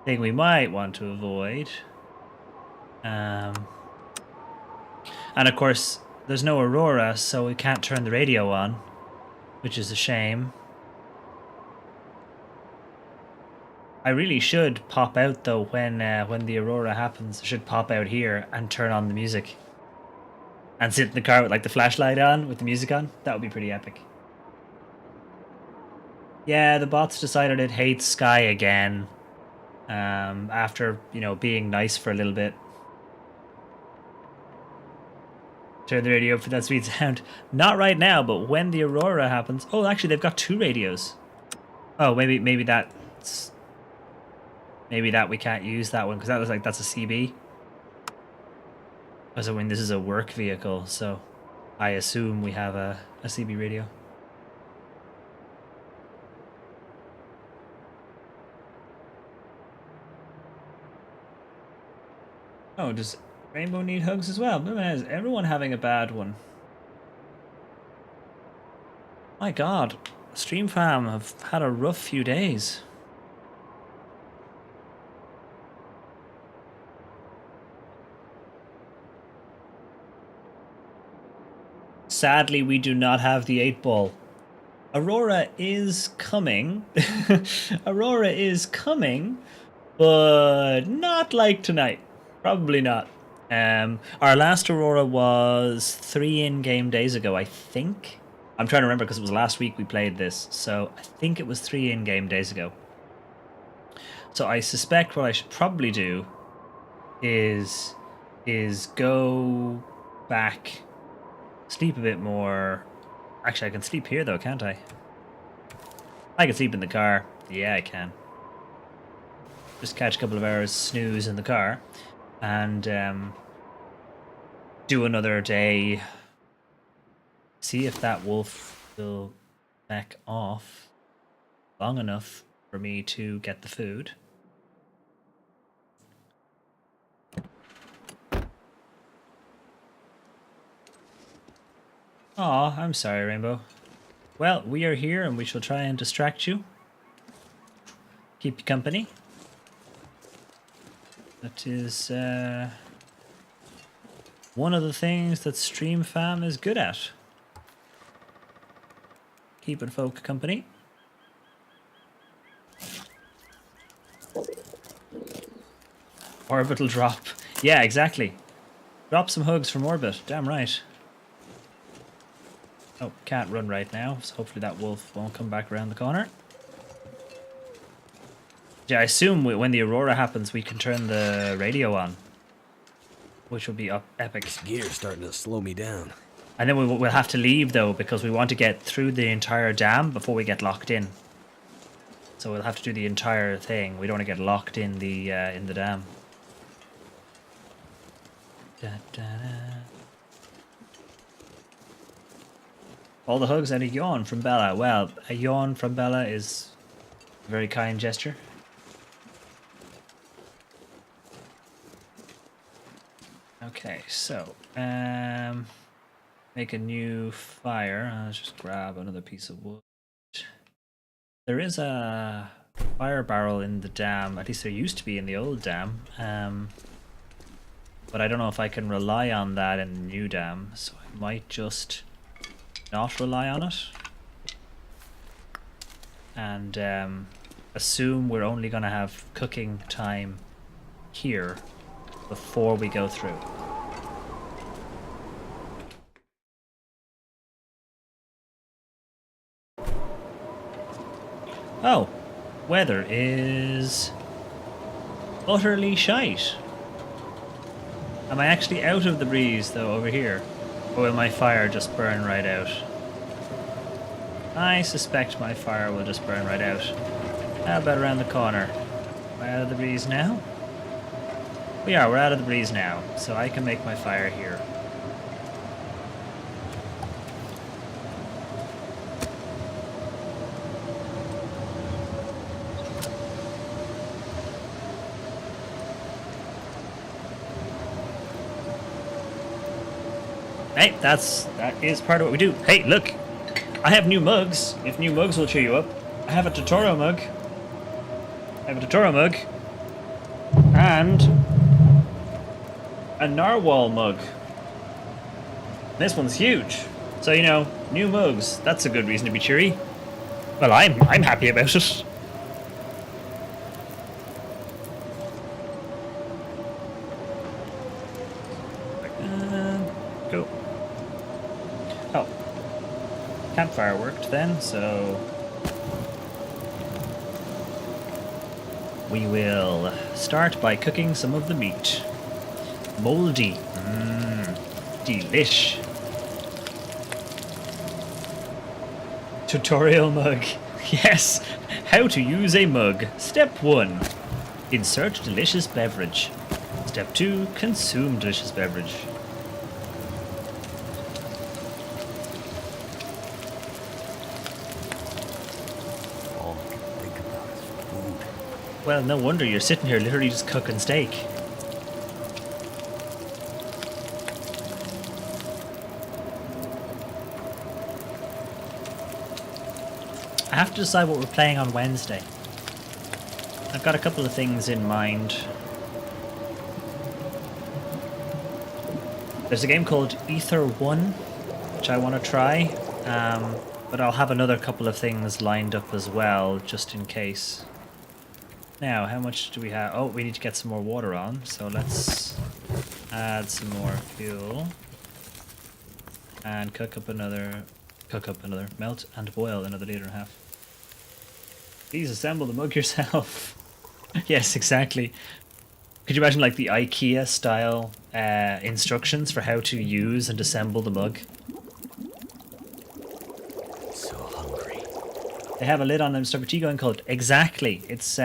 thing we might want to avoid. And of course, there's no Aurora, so we can't turn the radio on, which is a shame. I really should pop out though when the Aurora happens. I should pop out here and turn on the music. And sit in the car with like the flashlight on, with the music on. That would be pretty epic. Yeah, the bots decided it hates Sky again. After, you know, being nice for a little bit. Turn the radio up for that sweet sound. Not right now, but when the Aurora happens... Oh, actually, they've got 2 radios. Oh, maybe that's... Maybe that we can't use that one, because that looks like that's a CB. As I mean, this is a work vehicle, so I assume we have a CB radio. Oh, does Rainbow need hugs as well? Is everyone having a bad one? My god, Stream Fam have had a rough few days. Sadly, we do not have the 8-ball. Aurora is coming. Aurora is coming, but not like tonight. Probably not. Our last Aurora was 3 in-game days ago, I think. I'm trying to remember because it was last week we played this, so I think it was 3 in-game days ago. So I suspect what I should probably do is go back, sleep a bit more. Actually, I can sleep here though, can't I? I can sleep in the car. Yeah, I can. Just catch a couple of hours snooze in the car. And do another day. See if that wolf will back off long enough for me to get the food. Aw, I'm sorry, Rainbow. Well, we are here and we shall try and distract you. Keep you company. That is one of the things that Stream Fam is good at. Keeping folk company. Orbital drop. Yeah, exactly. Drop some hugs from orbit. Damn right. Oh, can't run right now, so hopefully that wolf won't come back around the corner. Yeah, I assume when the Aurora happens, we can turn the radio on, which will be epic. This gear's starting to slow me down. And then we'll have to leave though, because we want to get through the entire dam before we get locked in. So we'll have to do the entire thing. We don't want to get locked in the dam. Da, da, da. All the hugs and a yawn from Bella. Well, a yawn from Bella is a very kind gesture. Okay, so make a new fire. Let's just grab another piece of wood. There is a fire barrel in the dam. At least there used to be in the old dam. But I don't know if I can rely on that in the new dam, so I might just not rely on it. And assume we're only going to have cooking time here before we go through. Oh, weather is utterly shite. Am I actually out of the breeze though over here? Or will my fire just burn right out? I suspect my fire will just burn right out. How about around the corner? Am I out of the breeze now? We are, we're out of the breeze now, so I can make my fire here. Hey, that is part of what we do. Hey, look! I have new mugs, if new mugs will cheer you up. I have a tutorial mug. And a narwhal mug. This one's huge. So, you know, new mugs, that's a good reason to be cheery. Well, I'm happy about it. Go. Oh. Campfire worked then, so we will start by cooking some of the meat. Moldy. Delish. Tutorial mug. Yes. How to use a mug. Step 1. Insert delicious beverage. Step 2. Consume delicious beverage. All I can think about is food. Well, no wonder you're sitting here literally just cooking steak. I have to decide what we're playing on Wednesday. I've got a couple of things in mind. There's a game called Ether 1, which I want to try, but I'll have another couple of things lined up as well, just in case. Now, how much do we have? Oh, we need to get some more water on, so let's add some more fuel. And melt and boil another 1.5 liters. Please assemble the mug yourself. Yes, exactly. Could you imagine like the IKEA style instructions for how to use and assemble the mug? So hungry. They have a lid on them, stop a tea going cold. Exactly. It's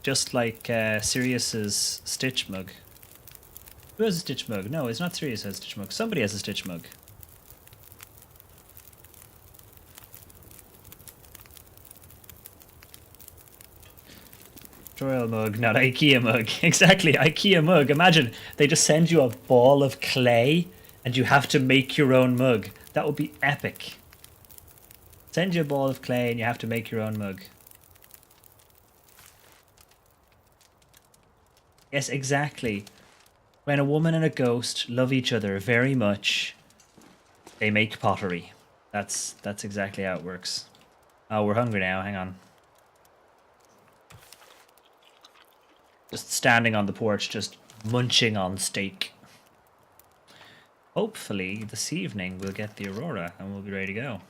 just like Sirius's Stitch mug. Who has a Stitch mug? No, it's not Sirius who has a Stitch mug. Somebody has a Stitch mug. Tutorial mug, not IKEA mug. Exactly, IKEA mug. Imagine they just send you a ball of clay and you have to make your own mug. That would be epic. Send you a ball of clay and you have to make your own mug. Yes, exactly. When a woman and a ghost love each other very much, they make pottery. That's exactly how it works. Oh, we're hungry now. Hang on. Just standing on the porch, just munching on steak. Hopefully, this evening we'll get the aurora and we'll be ready to go.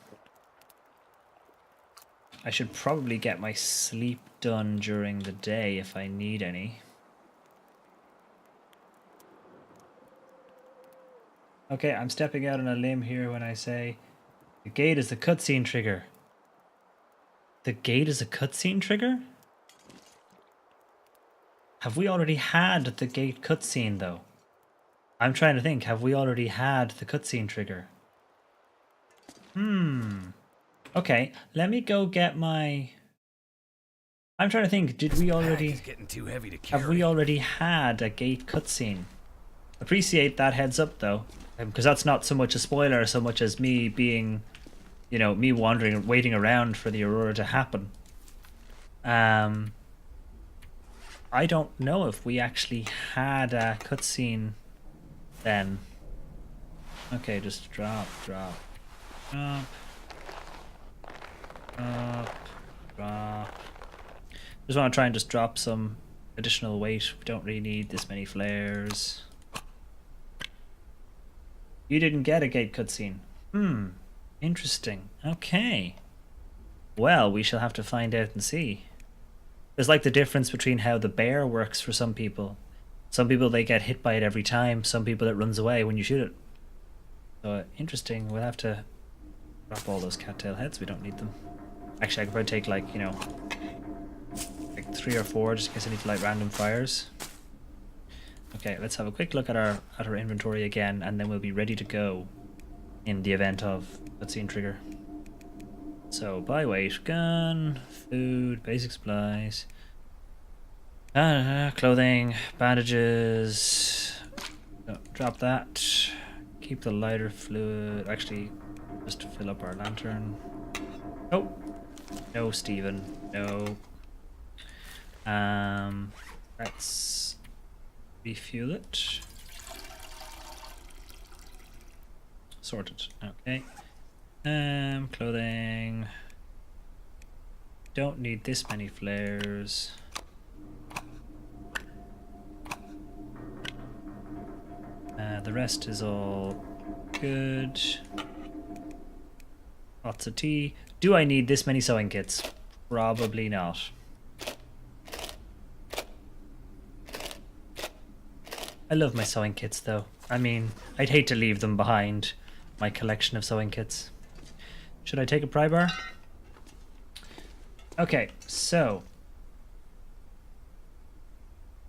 I should probably get my sleep done during the day if I need any. Okay, I'm stepping out on a limb here when I say the gate is the cutscene trigger. The gate is a cutscene trigger? Have we already had the gate cutscene though? I'm trying to think, have we already had the cutscene trigger? Okay, let me go get my... I'm trying to think, did we already... It's getting too heavy to carry. Have we already had a gate cutscene? Appreciate that heads up though, because that's not so much a spoiler so much as me being, you know, me wandering, waiting around for the aurora to happen. I don't know if we actually had a cutscene then. Okay, just drop. Just want to try and just drop some additional weight. We don't really need this many flares. You didn't get a gate cutscene. Interesting. Okay. Well, we shall have to find out and see. There's like the difference between how the bear works for some people. Some people, they get hit by it every time. Some people, it runs away when you shoot it. So interesting. We'll have to drop all those cattail heads. We don't need them. Actually, I could probably take like, you know, like 3 or 4 just in case I need to light random fires. Okay, let's have a quick look at our inventory again, and then we'll be ready to go in the event of cutscene trigger. So, buy weight, gun, food, basic supplies, clothing, bandages. No, drop that. Keep the lighter fluid. Actually, just to fill up our lantern. Oh, no, Stephen. No. Let's refuel it. Sorted. Okay. Clothing. Don't need this many flares. The rest is all good. Lots of tea. Do I need this many sewing kits? Probably not. I love my sewing kits though. I mean, I'd hate to leave them behind, my collection of sewing kits. Should I take a pry bar? Okay, so.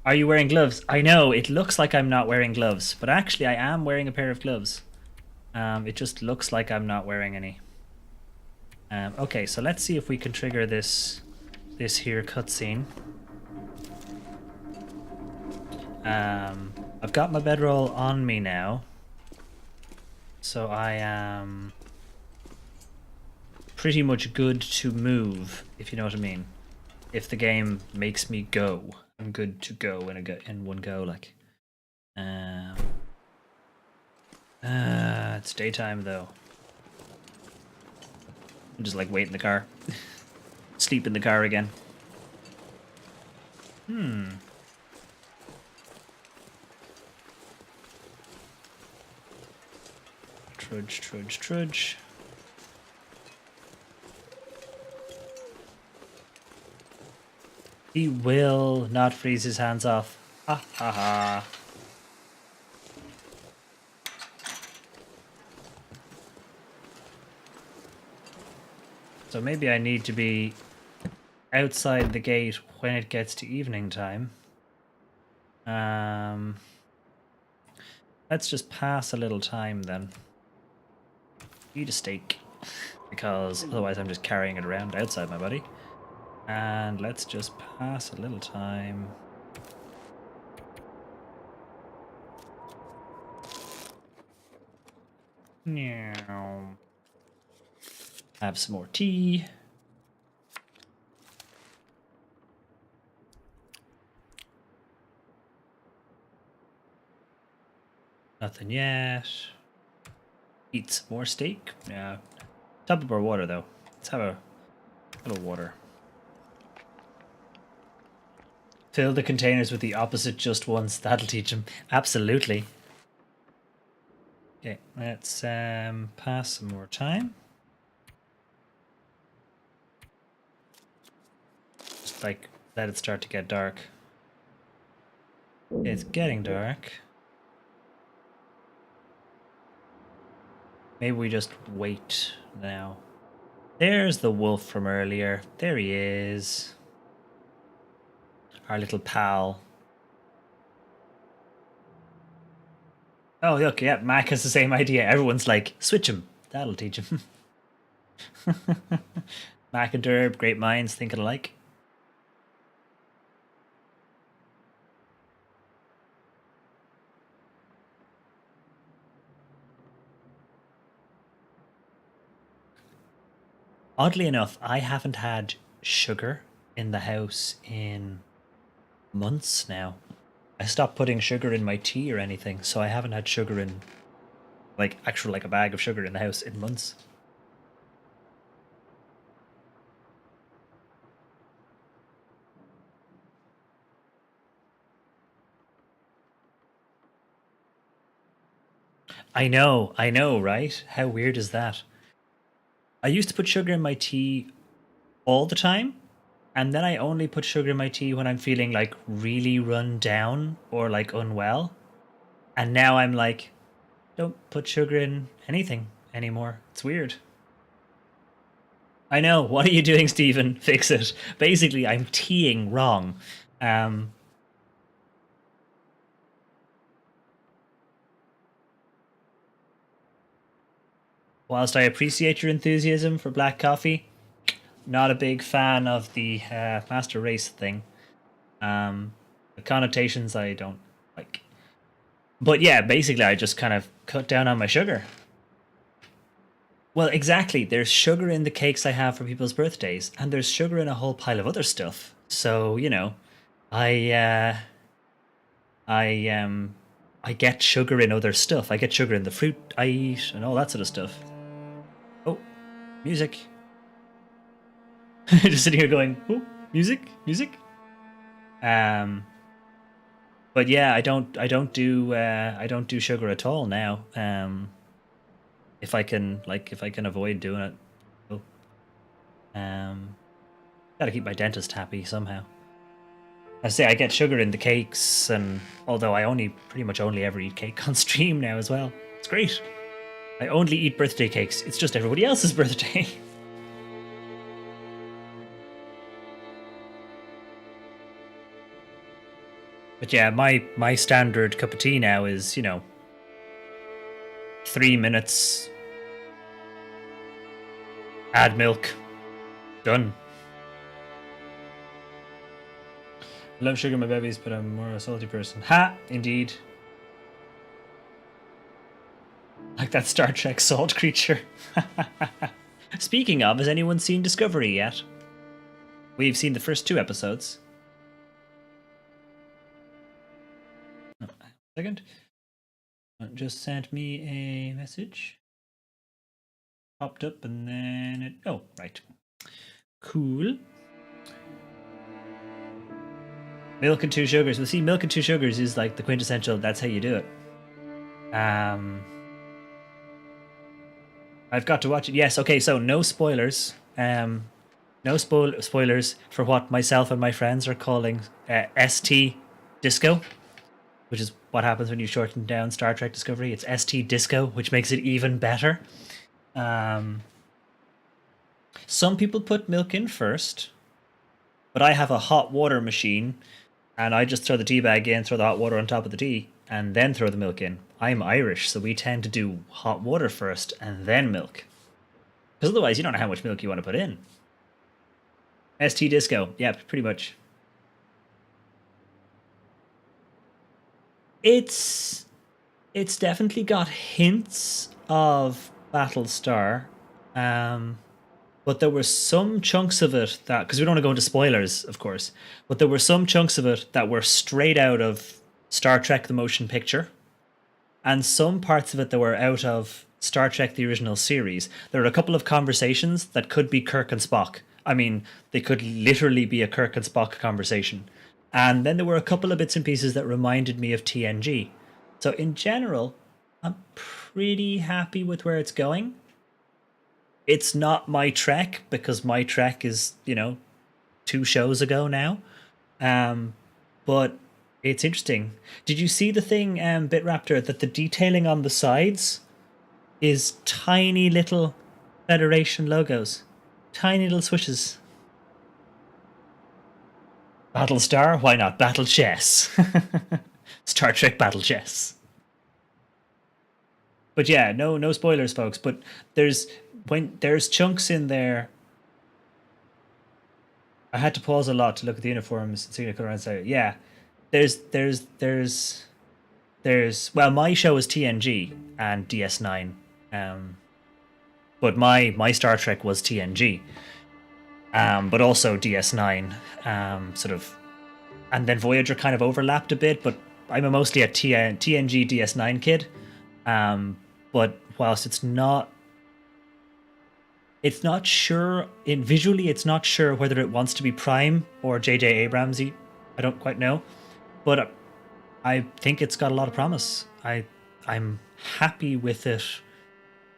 Are you wearing gloves? I know, it looks like I'm not wearing gloves, but actually I am wearing a pair of gloves. It just looks like I'm not wearing any. Okay, so let's see if we can trigger this here cutscene. I've got my bedroll on me now, so I am pretty much good to move, if you know what I mean. If the game makes me go, I'm good to go in one go. Like, it's daytime though. I'm just like wait in the car, sleep in the car again. Trudge, trudge, trudge. He will not freeze his hands off. Ha ha ha. So maybe I need to be outside the gate when it gets to evening time. Let's just pass a little time then. Eat a steak, because otherwise I'm just carrying it around outside my body. And let's just pass a little time. Meow. Have some more tea. Nothing yet. Eat some more steak. Yeah. Top of our water though. Let's have a little water. Fill the containers with the opposite just once. That'll teach him. Absolutely. Okay, let's pass some more time. Just like let it start to get dark. It's getting dark. Maybe we just wait now. There's the wolf from earlier. There he is. Our little pal. Oh, look, yeah, Mac has the same idea. Everyone's like, switch him. That'll teach him. Mac and Derb, great minds, thinking alike. Oddly enough, I haven't had sugar in the house in months now. I stopped putting sugar in my tea or anything, so I haven't had sugar in, like, actual, like a bag of sugar in the house in months. I know, right? How weird is that? I used to put sugar in my tea all the time. And then I only put sugar in my tea when I'm feeling like really run down or like unwell. And now I'm like, don't put sugar in anything anymore. It's weird. I know. What are you doing, Stephen? Fix it. Basically, I'm teeing wrong. Um, whilst I appreciate your enthusiasm for black coffee, not a big fan of the master race thing. The connotations I don't like. But yeah, basically, I just kind of cut down on my sugar. Well, exactly. There's sugar in the cakes I have for people's birthdays, and there's sugar in a whole pile of other stuff. So, I I I get sugar in other stuff. I get sugar in the fruit I eat and all that sort of stuff. Oh, music. Just sitting here going, "Oh, music, music." Um but yeah, I don't do sugar at all now. If I can avoid doing it. Oh. Got to keep my dentist happy somehow. I say I get sugar in the cakes, and although I pretty much only ever eat cake on stream now as well. It's great. I only eat birthday cakes. It's just everybody else's birthday. But yeah, my standard cup of tea now is 3 minutes. Add milk. Done. I love sugar, my babies, but I'm more a salty person. Ha! Indeed. Like that Star Trek salt creature. Speaking of, has anyone seen Discovery yet? We've seen the first 2 episodes. Oh, second. Just sent me a message. Popped up and then it... Oh, right. Cool. Milk and 2 sugars. Well, see, milk and 2 sugars is like the quintessential, that's how you do it. I've got to watch it. Yes, okay, so no spoilers. No spoilers for what myself and my friends are calling ST Disco, which is what happens when you shorten down Star Trek Discovery. It's ST Disco, which makes it even better. Some people put milk in first, but I have a hot water machine, and I just throw the tea bag in, throw the hot water on top of the tea, and then throw the milk in. I'm Irish, so we tend to do hot water first and then milk. Because otherwise, you don't know how much milk you want to put in. ST Disco, yeah, pretty much. It's definitely got hints of Battlestar, but there were some chunks of it that, because we don't want to go into spoilers, of course, but there were some chunks of it that were straight out of Star Trek: The Motion Picture, and some parts of it that were out of Star Trek: The Original Series. There are a couple of conversations that could be Kirk and Spock. I mean, they could literally be a Kirk and Spock conversation. And then there were a couple of bits and pieces that reminded me of TNG. So in general, I'm pretty happy with where it's going. It's not my Trek, because my Trek is, 2 shows ago now. But it's interesting. Did you see the thing, Bitraptor, that the detailing on the sides is tiny little Federation logos? Tiny little swishes. Battlestar? Why not Battle Chess? Star Trek Battle Chess. But yeah, no spoilers, folks. But there's chunks in there. I had to pause a lot to look at the uniforms and see what I could around say. Yeah, there's well, my show is TNG and DS9, but my Star Trek was TNG, but also DS9, sort of, and then Voyager kind of overlapped a bit. But I'm a mostly a TNG DS9 kid. But whilst it's not sure visually, it's not sure whether it wants to be Prime or J.J. Abramsy. I don't quite know, but I think it's got a lot of promise. I'm happy with it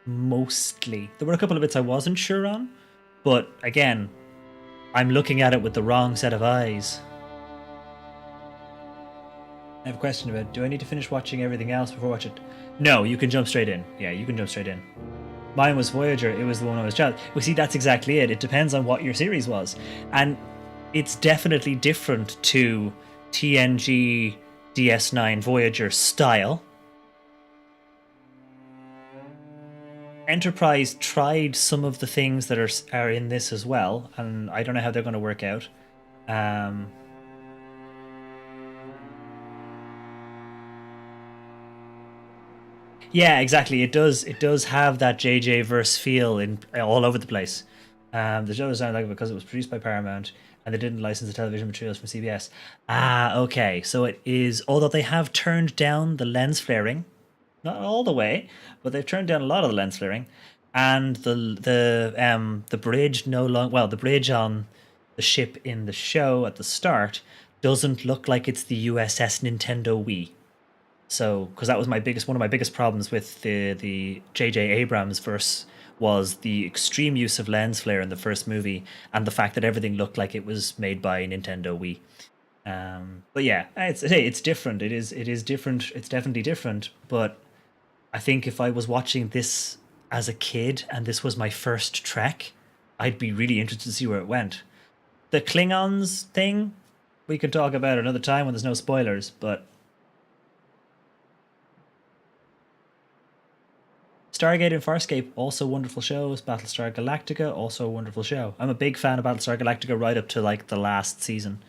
mostly. There were a couple of bits I wasn't sure on, but again, I'm looking at it with the wrong set of eyes. I have a question about, do I need to finish watching everything else before I watch it? No, you can jump straight in. Yeah, you can jump straight in. Mine was Voyager. It was the one I was child. Well, see, that's exactly it. It depends on what your series was. And it's definitely different to TNG DS9 Voyager style. Enterprise tried some of the things that are in this as well, and I don't know how they're going to work out. Yeah, exactly. It does have that JJ verse feel in all over the place. The show sounded like because it was produced by Paramount and they didn't license the television materials from CBS. Ah, okay. So it is. Although they have turned down the lens flaring, not all the way, but they've turned down a lot of the lens flaring, and the bridge no longer. Well, the bridge on the ship in the show at the start doesn't look like it's the USS Nintendo Wii. So, because that was one of my biggest problems with the J.J. Abrams verse was the extreme use of lens flare in the first movie and the fact that everything looked like it was made by Nintendo Wii. But yeah, it's different. It is different. It's definitely different. But I think if I was watching this as a kid and this was my first Trek, I'd be really interested to see where it went. The Klingons thing, we could talk about another time when there's no spoilers. But Stargate and Farscape, also wonderful shows. Battlestar Galactica, also a wonderful show. I'm a big fan of Battlestar Galactica right up to like the last season.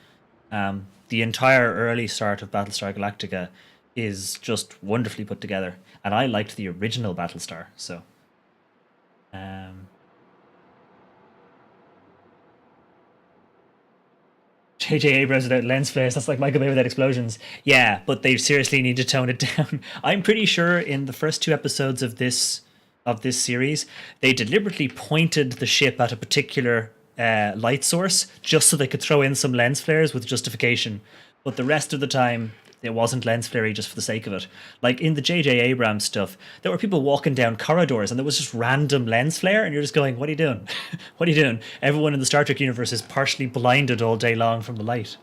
The entire early start of Battlestar Galactica is just wonderfully put together, and I liked the original Battlestar. So, um, J.J. Abrams without lens flares, that's like Michael Bay without explosions. Yeah, but they seriously need to tone it down. I'm pretty sure in the first two episodes of this series, they deliberately pointed the ship at a particular light source just so they could throw in some lens flares with justification. But the rest of the time, it wasn't lens flary just for the sake of it. Like in the J.J. Abrams stuff, there were people walking down corridors and there was just random lens flare, and you're just going, "What are you doing? What are you doing?" Everyone in the Star Trek universe is partially blinded all day long from the light.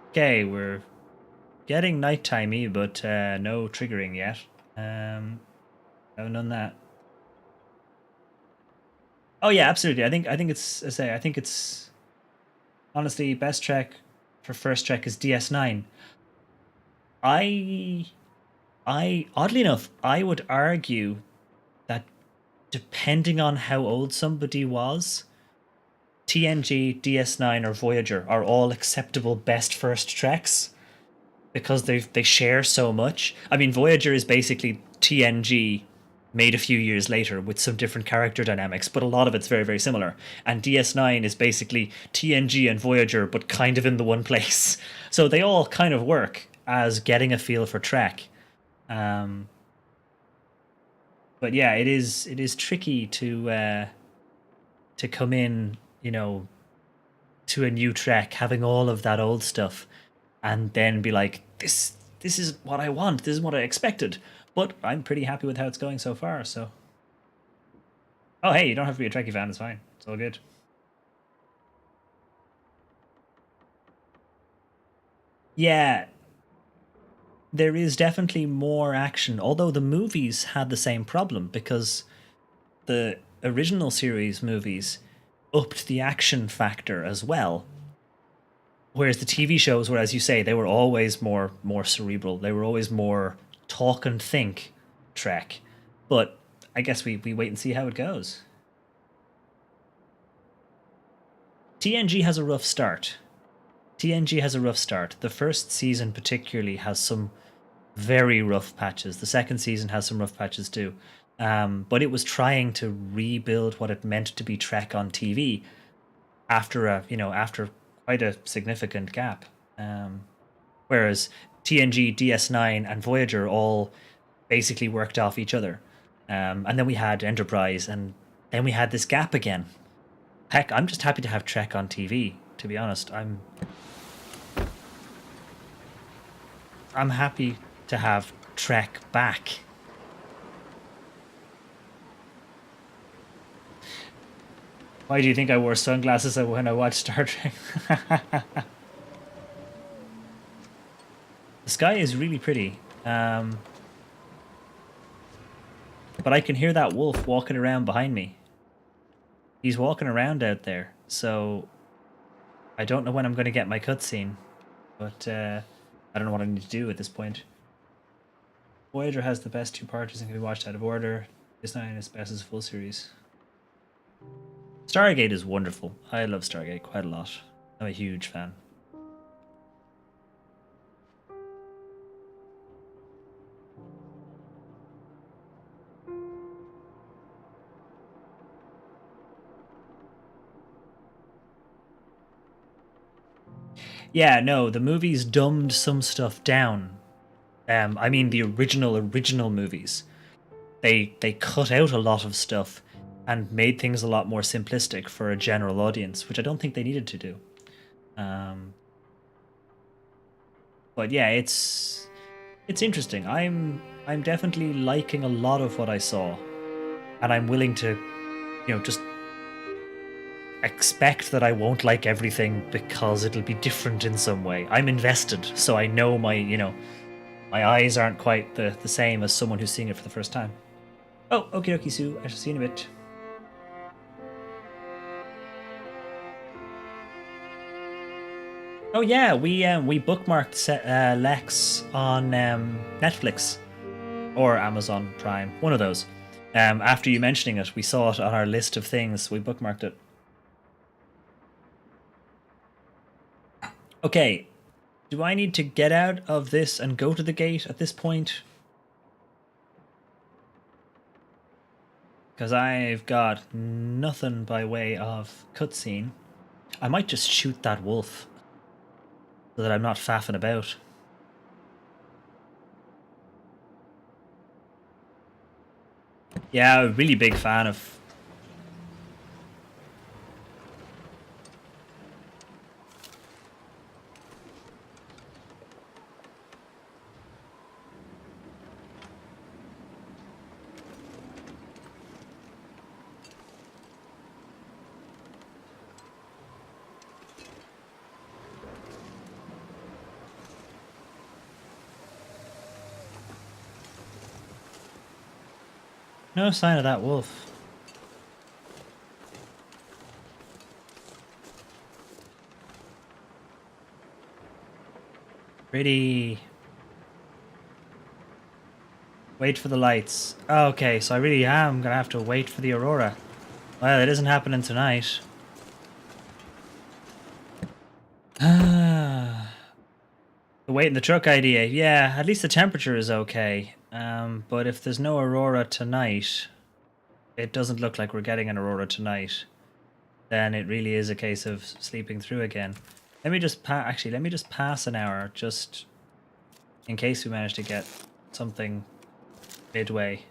Okay, we're getting nighttimey, but no triggering yet. Haven't done that. Oh yeah, absolutely. I think it's I think it's honestly best Trek for first Trek is DS9. I I oddly enough, I would argue that depending on how old somebody was, TNG, DS9, or Voyager are all acceptable best first treks because they share so much. I mean, Voyager is basically TNG made a few years later with some different character dynamics, but a lot of it's very, very similar. And DS9 is basically TNG and Voyager, but kind of in the one place. So they all kind of work as getting a feel for Trek. Um, but yeah, it is tricky to come in, to a new Trek having all of that old stuff, and then be like, this is what I want. This is what I expected. But I'm pretty happy with how it's going so far. So, oh hey, you don't have to be a Trekkie fan. It's fine. It's all good. Yeah, there is definitely more action. Although the movies had the same problem because the original series movies upped the action factor as well. Whereas the TV shows were, as you say, they were always more cerebral. They were always more talk and think Trek. But I guess we wait and see how it goes. TNG has a rough start. TNG has a rough start. The first season particularly has some very rough patches. The second season has some rough patches too. But it was trying to rebuild what it meant to be Trek on TV after quite a significant gap. Whereas TNG, DS9, and Voyager all basically worked off each other. And then we had Enterprise, and then we had this gap again. Heck, I'm just happy to have Trek on TV. To be honest, I'm happy to have Trek back. Why do you think I wore sunglasses when I watched Star Trek? The sky is really pretty. But I can hear that wolf walking around behind me. He's walking around out there, so I don't know when I'm going to get my cutscene, but I don't know what I need to do at this point. Voyager has the best two parts and can be watched out of order. It's not as best as a full series. Stargate is wonderful. I love Stargate quite a lot. I'm a huge fan. Yeah, no, the movies dumbed some stuff down. I mean the original movies. They cut out a lot of stuff and made things a lot more simplistic for a general audience, which I don't think they needed to do. But yeah, it's interesting. I'm definitely liking a lot of what I saw, and I'm willing to, just expect that I won't like everything because it'll be different in some way. I'm invested, so I know my eyes aren't quite the same as someone who's seeing it for the first time. Oh, okie dokie, Sue. I shall see you in a bit. Oh yeah, we bookmarked Lex on Netflix or Amazon Prime, one of those. After you mentioning it, we saw it on our list of things. We bookmarked it. Okay, do I need to get out of this and go to the gate at this point? Because I've got nothing by way of cutscene. I might just shoot that wolf so that I'm not faffing about. Yeah, a really big fan of... No sign of that wolf. Pretty... Wait for the lights. Okay, so I really am gonna have to wait for the aurora. Well, it isn't happening tonight. The wait in the truck idea. Yeah, at least the temperature is okay. But if there's no aurora tonight, it doesn't look like we're getting an aurora tonight. Then it really is a case of sleeping through again. Let me just actually, let me just pass an hour, just in case we manage to get something midway.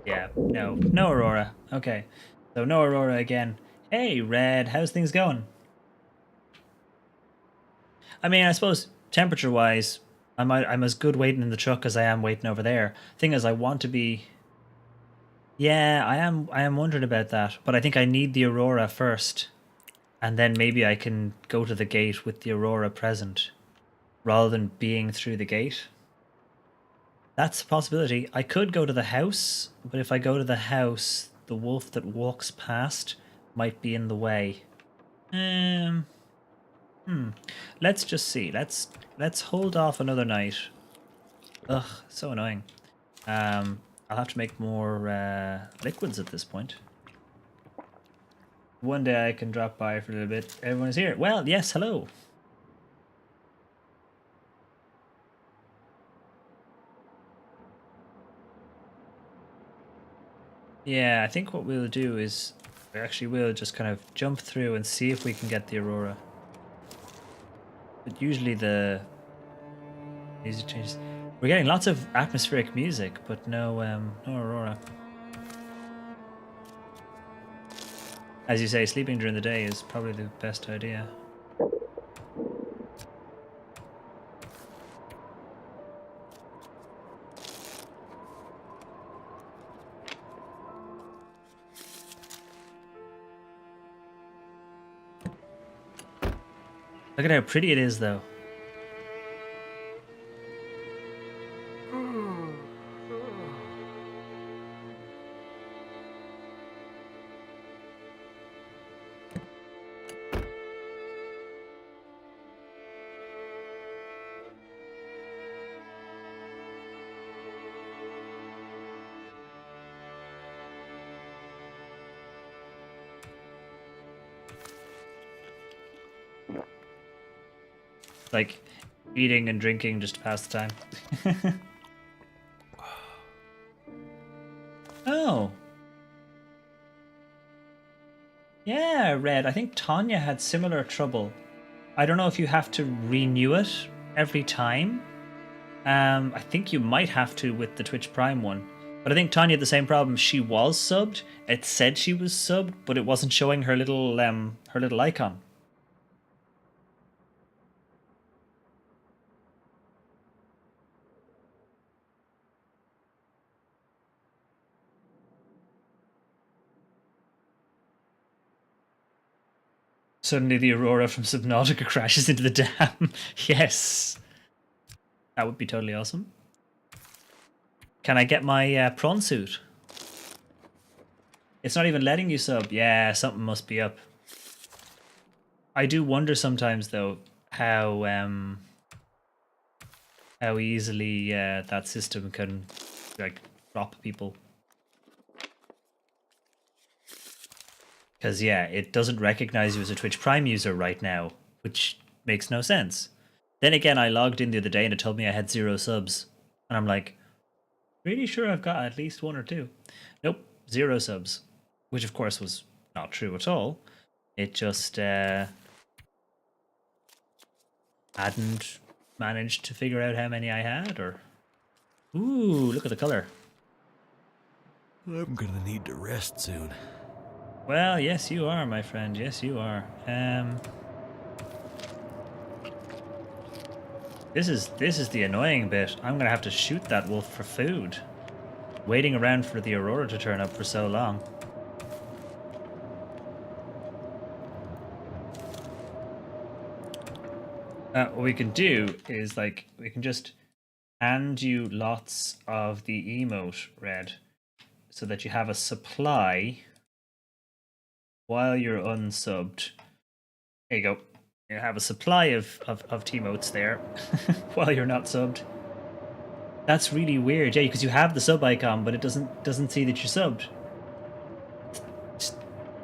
Yeah, no aurora. Okay, so no aurora again. Hey, Red, how's things going? I mean, I suppose temperature-wise, I'm as good waiting in the truck as I am waiting over there. Thing is, I want to be... Yeah, I am wondering about that, but I think I need the aurora first, and then maybe I can go to the gate with the aurora present, rather than being through the gate. That's a possibility. I could go to the house, but if I go to the house, the wolf that walks past might be in the way. Let's just see. Let's hold off another night. Ugh, so annoying. I'll have to make more liquids at this point. One day I can drop by for a little bit. Everyone is here. Well, yes, hello. Yeah, I think what we'll do is we actually will just kind of jump through and see if we can get the aurora. But usually the music changes. We're getting lots of atmospheric music, but no aurora. As you say, sleeping during the day is probably the best idea. Look at how pretty it is, though. Like eating and drinking just to pass the time. Oh. Yeah, Red. I think Tanya had similar trouble. I don't know if you have to renew it every time. I think you might have to with the Twitch Prime one. But I think Tanya had the same problem. She was subbed. It said she was subbed, but it wasn't showing her little icon. Suddenly the Aurora from Subnautica crashes into the dam. Yes. That would be totally awesome. Can I get my prawn suit? It's not even letting you sub. Yeah, something must be up. I do wonder sometimes, though, how easily that system can like drop people. Because, yeah, it doesn't recognize you as a Twitch Prime user right now, which makes no sense. Then again, I logged in the other day and it told me I had 0 subs. And I'm like, really sure I've got at least 1 or 2. Nope, 0 subs. Which, of course, was not true at all. It just hadn't managed to figure out how many I had, or... Ooh, look at the color. I'm gonna need to rest soon. Well, yes, you are, my friend. Yes, you are. This is the annoying bit. I'm gonna have to shoot that wolf for food. Waiting around for the Aurora to turn up for so long. What we can do is, like, we can just hand you lots of the emote, Red, so that you have a supply while you're unsubbed. There you go. You have a supply of T-motes there while you're not subbed. That's really weird, yeah, because you have the sub icon, but it doesn't see that you're subbed.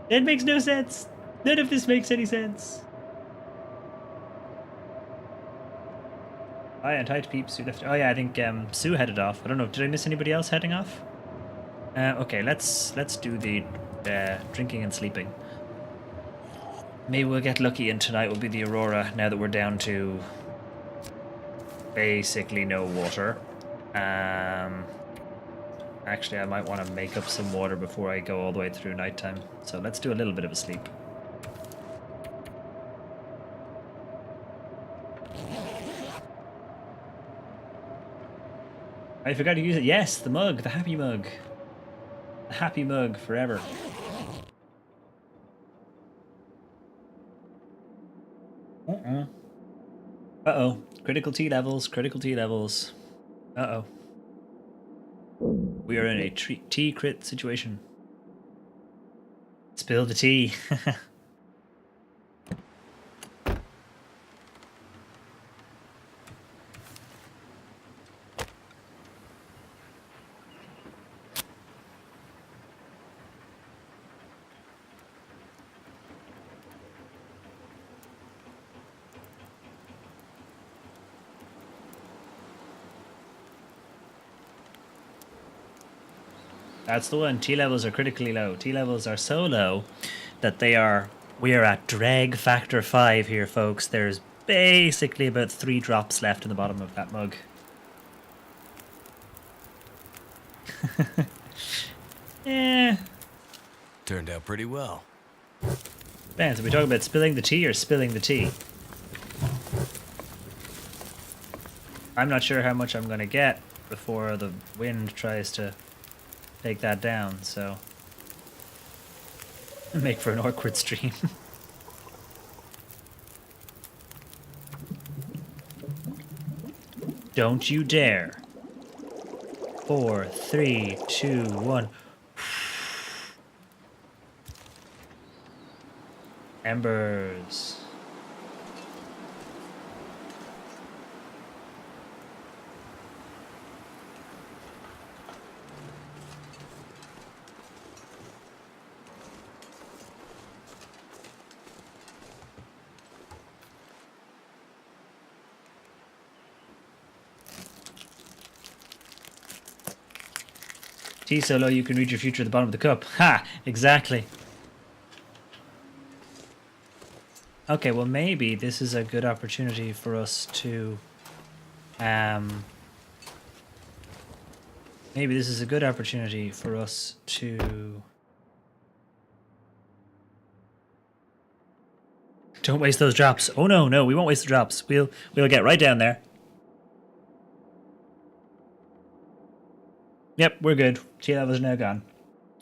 It makes no sense. None of this makes any sense. Hi, and hi to peeps who left. Oh yeah, I think Sue headed off. I don't know. Did I miss anybody else heading off? Okay, let's do the drinking and sleeping. Maybe we'll get lucky and tonight will be the Aurora now that we're down to basically no water. Actually, I might want to make up some water before I go all the way through nighttime. So let's do a little bit of a sleep. I forgot to use it. Yes, the mug, the happy mug. The happy mug forever. Uh-oh. Critical T levels, critical T levels. Uh-oh. We are in a T crit situation. Spill the tea. That's the one. T levels are critically low. T levels are so low that we are at drag factor 5 here, folks. There's basically about 3 drops left in the bottom of that mug. Yeah. Turned out pretty well. Man, so we talking about spilling the tea or spilling the tea? I'm not sure how much I'm going to get before the wind tries to take that down, so make for an awkward stream. Don't you dare. 4, 3, 2, 1. Embers. Tea so low you can read your future at the bottom of the cup. Ha! Exactly. Okay, well maybe this is a good opportunity for us to... maybe this is a good opportunity for us to... Don't waste those drops. Oh no, no, we won't waste the drops. We'll get right down there. Yep, we're good. Tea levels are now gone.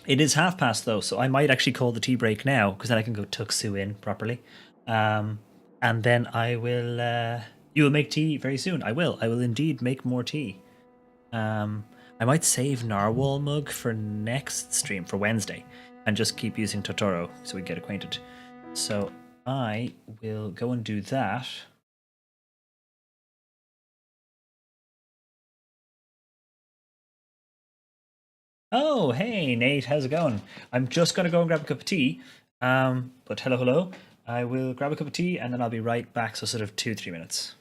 It is past though, so I might actually call the tea break now because then I can go tuck Sue in properly, and then I will. You will make tea very soon. I will. I will indeed make more tea. I might save Narwhal mug for next stream for Wednesday, and just keep using Totoro so we get acquainted. So I will go and do that. Oh, hey, Nate, how's it going? I'm just going to go and grab a cup of tea. But hello, hello. I will grab a cup of tea and then I'll be right back. So, sort of 2-3 minutes.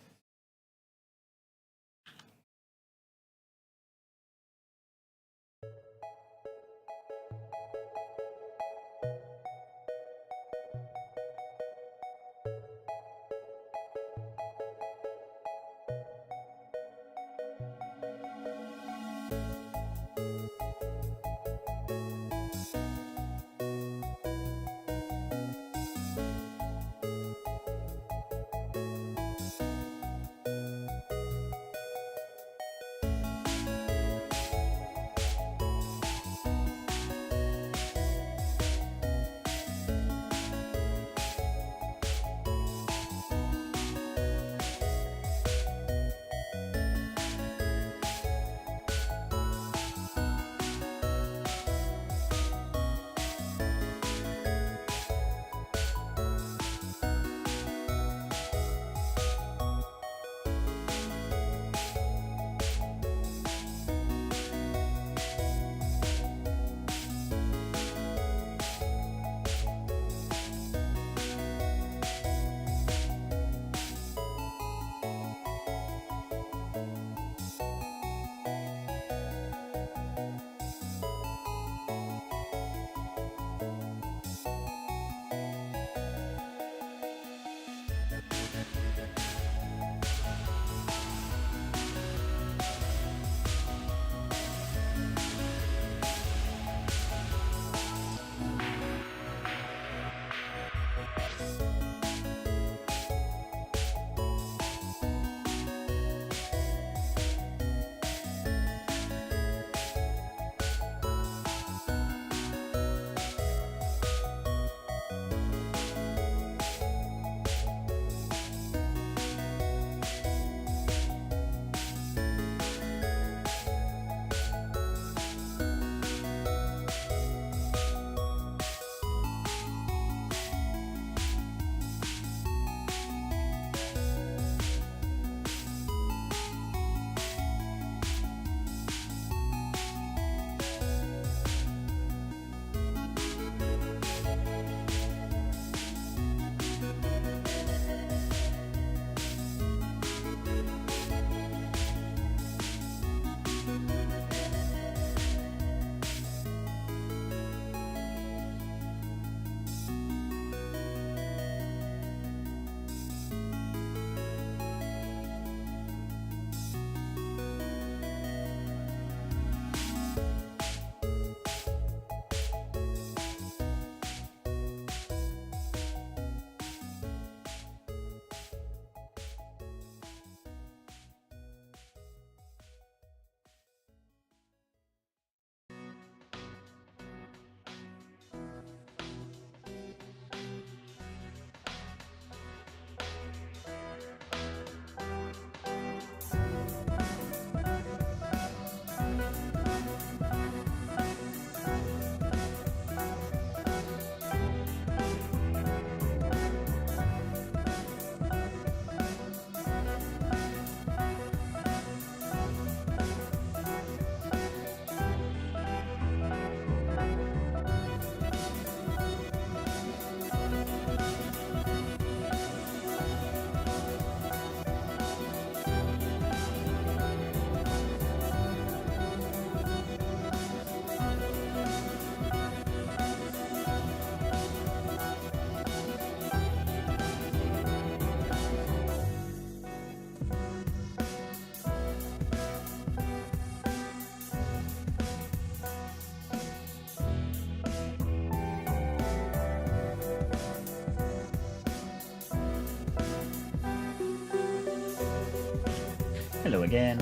Hello again.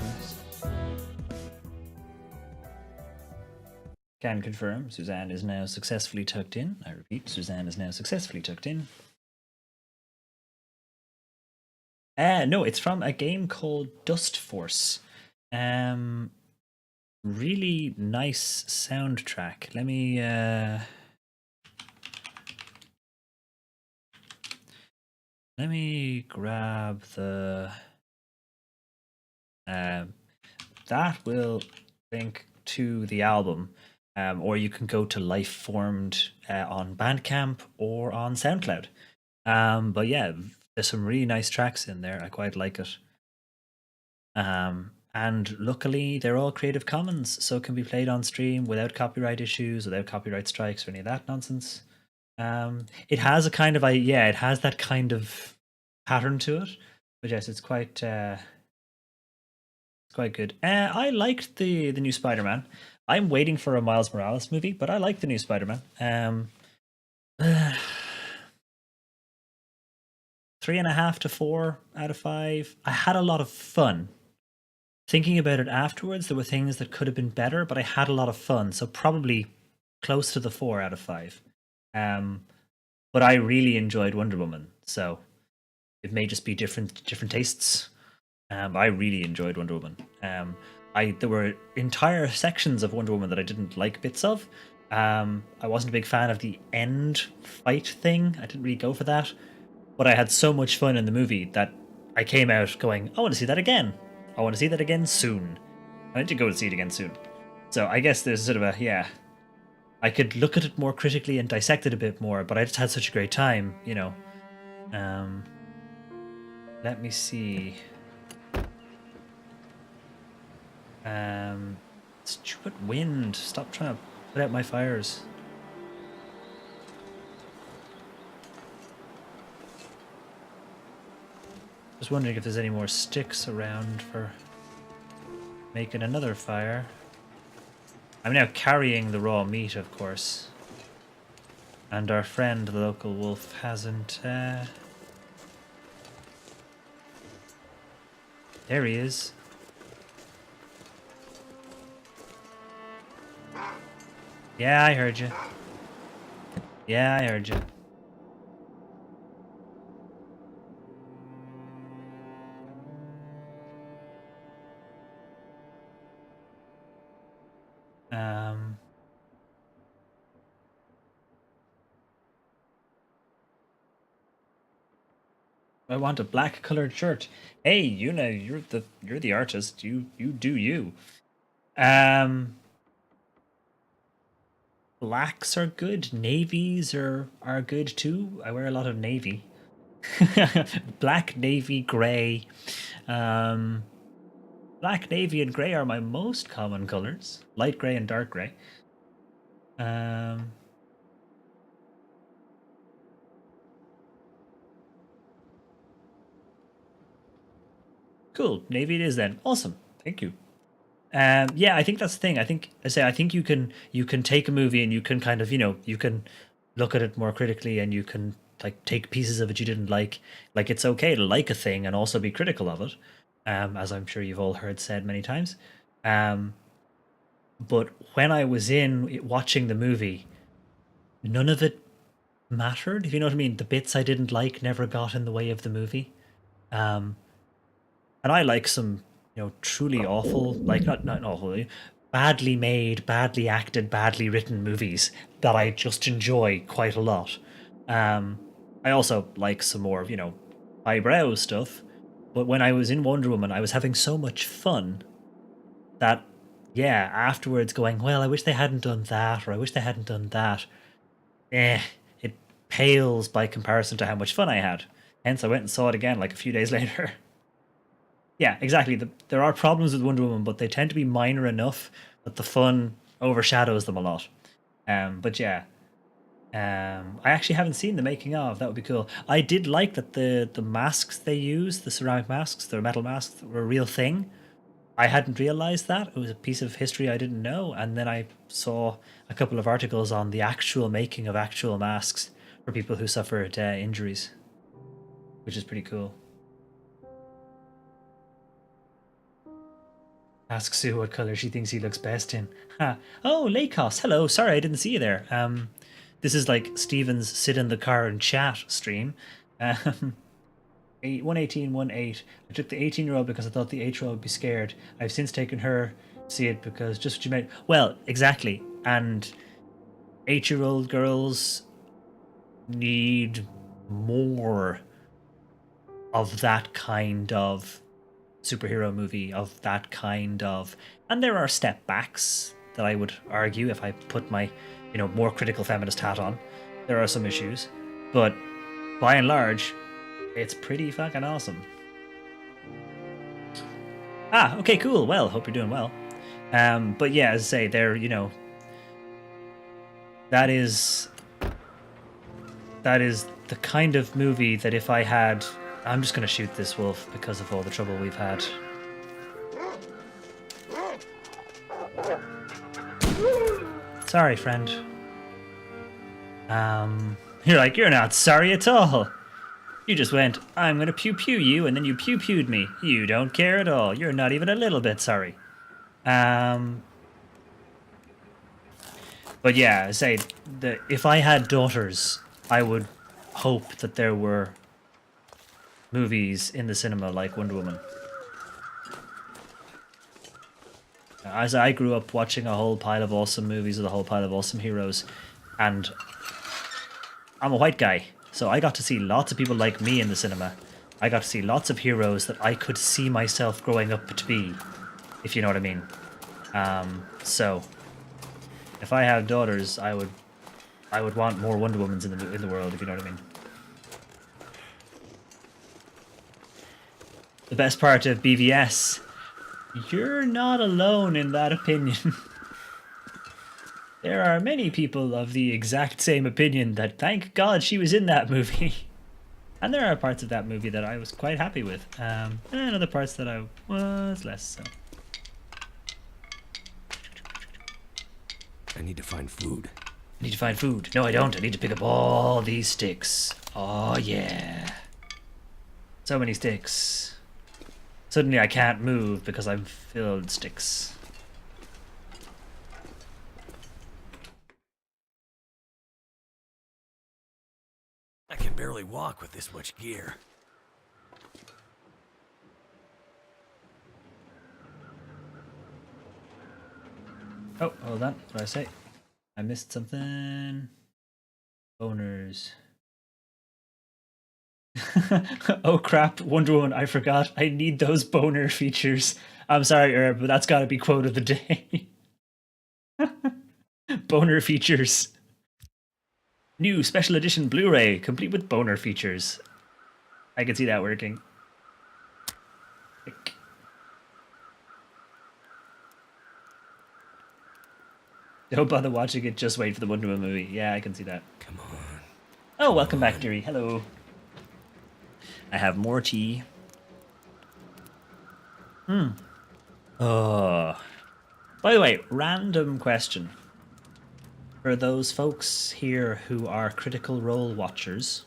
Can confirm Suzanne is now successfully tucked in. I repeat, Suzanne is now successfully tucked in. No, it's from a game called Dust Force. Really nice soundtrack. Let me grab the that will link to the album, or you can go to Life Formed on Bandcamp or on SoundCloud. But yeah, there's some really nice tracks in there. I quite like it. And luckily, they're all Creative Commons, so it can be played on stream without copyright issues, without copyright strikes, or any of that nonsense. It has a kind of it has that kind of pattern to it, but yes, it's quite good. I liked the new Spider-Man. I'm waiting for a Miles Morales movie, but I like the new Spider-Man. 3.5 to 4 out of 5. I had a lot of fun. Thinking about it afterwards, there were things that could have been better, but I had a lot of fun, so probably close to the 4 out of 5. But I really enjoyed Wonder Woman, so it may just be different tastes. I really enjoyed Wonder Woman. There were entire sections of Wonder Woman that I didn't like bits of. I wasn't a big fan of the end fight thing. I didn't really go for that. But I had so much fun in the movie that I came out going, I want to see that again. I want to see that again soon. I need to go to see it again soon. So I guess there's sort of I could look at it more critically and dissect it a bit more, but I just had such a great time, you know. Let me see. Stupid wind. Stop trying to put out my fires. Just wondering if there's any more sticks around for making another fire. I'm now carrying the raw meat, of course. And our friend, the local wolf, hasn't... There he is. Yeah, I heard you. Yeah, I heard you. I want a black colored shirt. Hey, Yuna, you're the artist. You do you. Blacks are good. Navies are good too. I wear a lot of navy. Black, navy, grey. Black, navy, and grey are my most common colors. Light grey and dark grey. Cool. Navy it is then. Awesome. Thank you. Yeah, I think that's the thing. I think you can take a movie and you can kind of, you can look at it more critically and you can like take pieces of it you didn't like. Like it's okay to like a thing and also be critical of it, as I'm sure you've all heard said many times. But when I was watching the movie, none of it mattered. If you know what I mean, the bits I didn't like never got in the way of the movie. And I like some, truly awful, like not awful, badly made, badly acted, badly written movies that I just enjoy quite a lot. I also like some more, highbrow stuff. But when I was in Wonder Woman, I was having so much fun that, yeah, afterwards going, well, I wish they hadn't done that, or I wish they hadn't done that. It pales by comparison to how much fun I had. Hence, I went and saw it again like a few days later. Yeah, exactly. There are problems with Wonder Woman, but they tend to be minor enough that the fun overshadows them a lot. But yeah, I actually haven't seen the making of. That would be cool. I did like that the masks they used, the ceramic masks, the metal masks, were a real thing. I hadn't realized that. It was a piece of history I didn't know, and then I saw a couple of articles on the actual making of actual masks for people who suffered injuries, which is pretty cool. Ask Sue what color she thinks he looks best in. Ha. Oh, Lakos. Hello. Sorry, I didn't see you there. This is like Steven's sit in the car and chat stream. 118, 18. I took the 18-year-old because I thought the 8-year-old would be scared. I've since taken her to see it because just what you meant. Well, exactly. And 8-year-old girls need more of that kind of superhero movie, of that kind of, and there are step backs that I would argue if I put my, more critical feminist hat on. There are some issues, but by and large, it's pretty fucking awesome. Ah, okay, cool. Well, hope you're doing well. But yeah, as I say, that is the kind of movie that if I had, I'm just going to shoot this wolf because of all the trouble we've had. Sorry, friend. You're like, you're not sorry at all. You just went, I'm going to pew-pew you, and then you pew-pewed me. You don't care at all. You're not even a little bit sorry. But yeah, I say, if I had daughters, I would hope that there were movies in the cinema like Wonder Woman. As I grew up watching a whole pile of awesome movies with a whole pile of awesome heroes, and I'm a white guy, so I got to see lots of people like me in the cinema. I got to see lots of heroes that I could see myself growing up to be, if you know what I mean. So if I had daughters, I would want more Wonder Womans in the world, if you know what I mean. The best part of BVS, you're not alone in that opinion. There are many people of the exact same opinion that thank God she was in that movie. And there are parts of that movie that I was quite happy with, and other parts that I was less so. I need to find food. I need to find food. No, I don't. I need to pick up all these sticks. Oh, yeah. So many sticks. Suddenly I can't move because I'm filled with sticks. I can barely walk with this much gear. Oh, hold on. What did I say? I missed something. Boners. Oh crap, Wonder Woman, I forgot. I need those boner features. I'm sorry, Herb, but that's gotta be quote of the day. Boner features. New special edition Blu-ray, complete with boner features. I can see that working. Don't bother watching it, just wait for the Wonder Woman movie. Yeah, I can see that. Come on. Oh, welcome back, dearie. Hello. I have more tea. Oh. By the way, random question. For those folks here who are Critical Role watchers,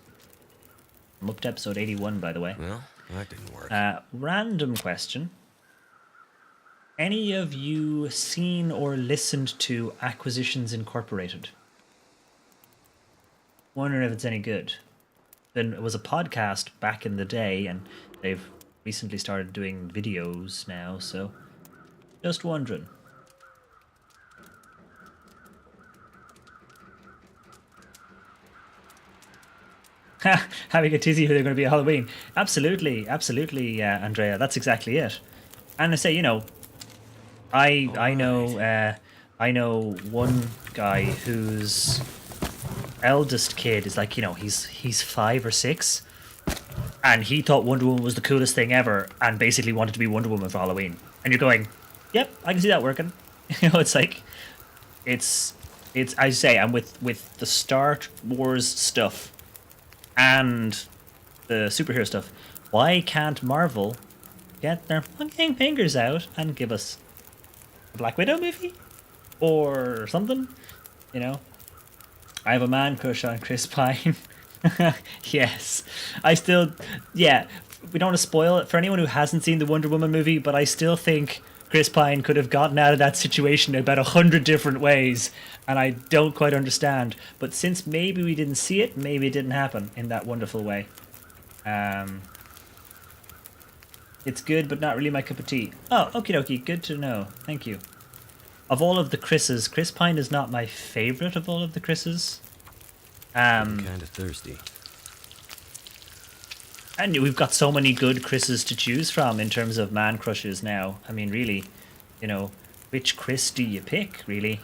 I'm up to episode 81, by the way. Well, that didn't work. Random question. Any of you seen or listened to Acquisitions Incorporated? Wondering if it's any good. Then it was a podcast back in the day, and they've recently started doing videos now, so just wondering. Having a tizzy who they're going to be at Halloween. Absolutely, absolutely, Andrea. That's exactly it. And I say, I know one guy whose eldest kid is like, he's 5 or 6, and he thought Wonder Woman was the coolest thing ever, and basically wanted to be Wonder Woman for Halloween. And you're going, yep, I can see that working. It's like, it's I say, and with the Star Wars stuff and the superhero stuff, why can't Marvel get their fucking fingers out and give us a Black Widow movie or something? I have a man crush on Chris Pine. Yes, we don't want to spoil it for anyone who hasn't seen the Wonder Woman movie, but I still think Chris Pine could have gotten out of that situation about 100 different ways, and I don't quite understand. But since maybe we didn't see it, maybe it didn't happen in that wonderful way. It's good, but not really my cup of tea. Oh, okie dokie, good to know. Thank you. Of all of the Chris's, Chris Pine is not my favorite of all of the Chris's. Kind of thirsty. And we've got so many good Chris's to choose from in terms of man crushes now. I mean, really, you know, which Chris do you pick, really?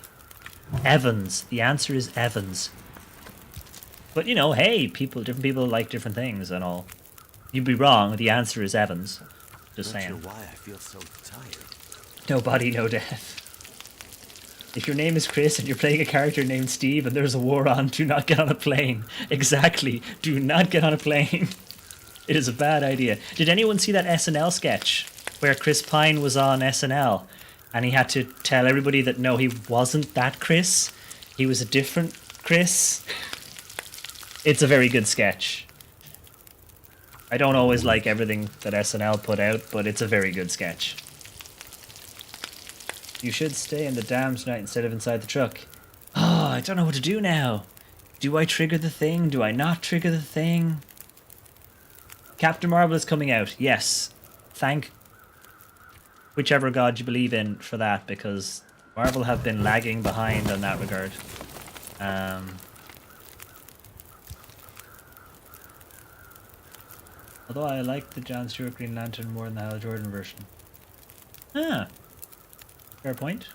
Evans. The answer is Evans. But, you know, hey, different people like different things and all. You'd be wrong. The answer is Evans. Just saying. Not sure why I feel so tired. No body, no death. If your name is Chris and you're playing a character named Steve and there's a war on, do not get on a plane. Exactly. Do not get on a plane. It is a bad idea. Did anyone see that SNL sketch where Chris Pine was on SNL and he had to tell everybody that no, he wasn't that Chris. He was a different Chris. It's a very good sketch. I don't always like everything that SNL put out, but it's a very good sketch. You should stay in the dam tonight instead of inside the truck. Oh, I don't know what to do now. Do I trigger the thing? Do I not trigger the thing? Captain Marvel is coming out. Yes. Thank whichever god you believe in for that, because Marvel have been lagging behind in that regard. Although I like the John Stewart Green Lantern more than the Hal Jordan version. Ah. Fair point.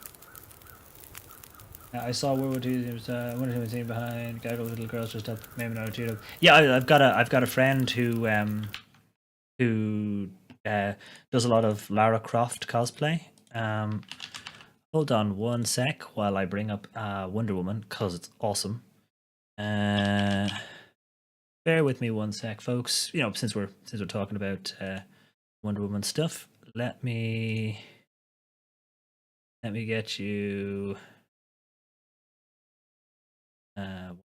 I saw World War II. There was one of them sitting behind. Guy with little girls dressed up. Maybe not a two. Yeah, I've got a friend who does a lot of Lara Croft cosplay. Hold on one sec while I bring up Wonder Woman because it's awesome. Bear with me one sec, folks. You know, since we're talking about Wonder Woman stuff, let me get you. Because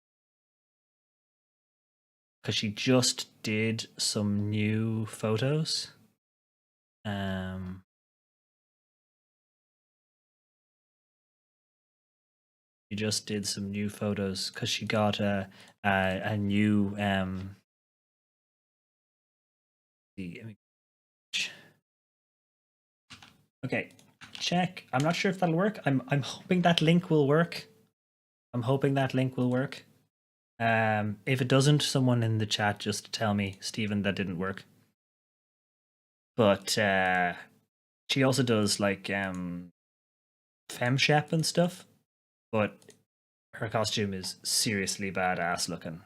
she just did some new photos. She just did some new photos because she got a new okay, check. I'm not sure if that'll work. I'm hoping that link will work. If it doesn't, someone in the chat just tell me, Stephen, that didn't work. But she also does like femshep and stuff. But her costume is seriously badass looking.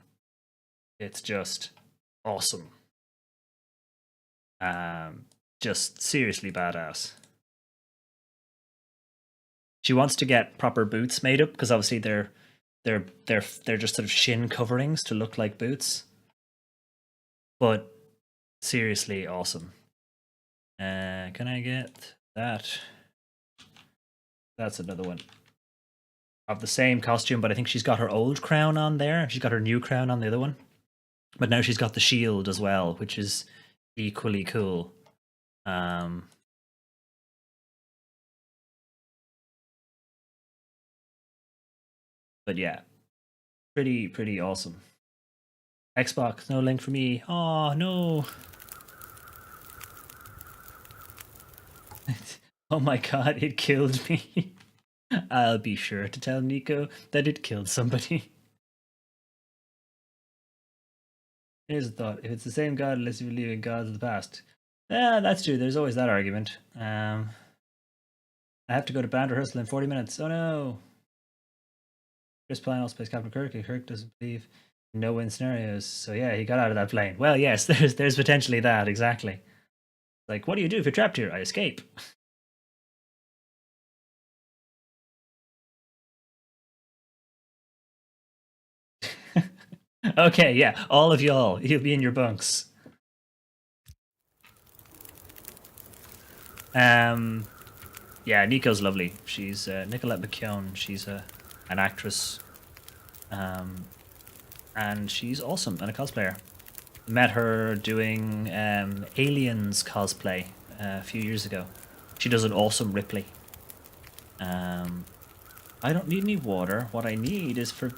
It's just awesome. Just seriously badass. She wants to get proper boots made up because obviously they're just sort of shin coverings to look like boots. But seriously awesome. Can I get that? That's another one of the same costume, but I think she's got her old crown on there. She's got her new crown on the other one. But now she's got the shield as well, which is equally cool. But yeah, pretty awesome. Xbox, no link for me. Oh no. Oh my god, it killed me. I'll be sure to tell Nico that it killed somebody. Here's a thought. If it's the same god, unless you believe in gods of the past. Yeah, that's true. There's always that argument. I have to go to band rehearsal in 40 minutes. Oh no. Chris Pine also plays Captain Kirk. Kirk doesn't believe in no-win scenarios. So yeah, he got out of that plane. Well, yes, there's potentially that, exactly. Like, what do you do if you're trapped here? I escape. Okay, yeah, all of y'all, you'll be in your bunks. Yeah, Nico's lovely. She's Nicolette McKeown. She's an actress, and she's awesome and a cosplayer. Met her doing Aliens cosplay a few years ago. She does an awesome Ripley. I don't need any water. What I need is for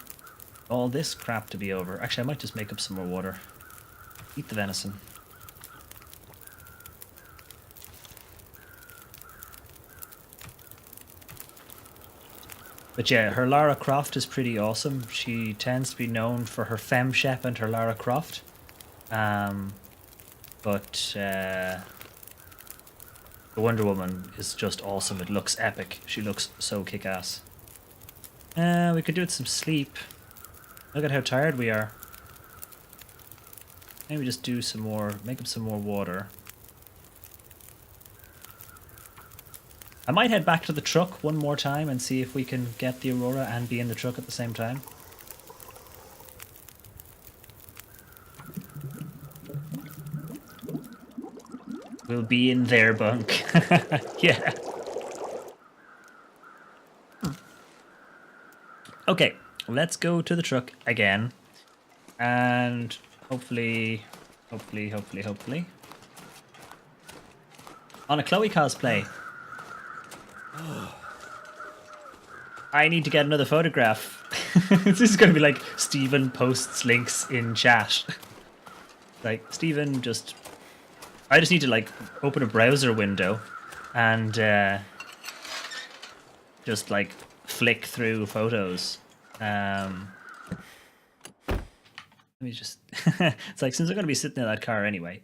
all this crap to be over. Actually, I might just make up some more water. Eat the venison. But yeah, her Lara Croft is pretty awesome. She tends to be known for her Femme Shep and her Lara Croft. But the Wonder Woman is just awesome. It looks epic. She looks so kick-ass. We could do it some sleep. Look at how tired we are. Maybe just do some more, make up some more water. I might head back to the truck one more time and see if we can get the Aurora and be in the truck at the same time. We'll be in their bunk. Yeah. Okay, let's go to the truck again. And hopefully... on a Chloe cosplay. I need to get another photograph. This is going to be like Stephen posts links in chat. Like, Stephen just... I just need to like open a browser window and just like flick through photos. Let me just... It's like, since I'm going to be sitting in that car anyway.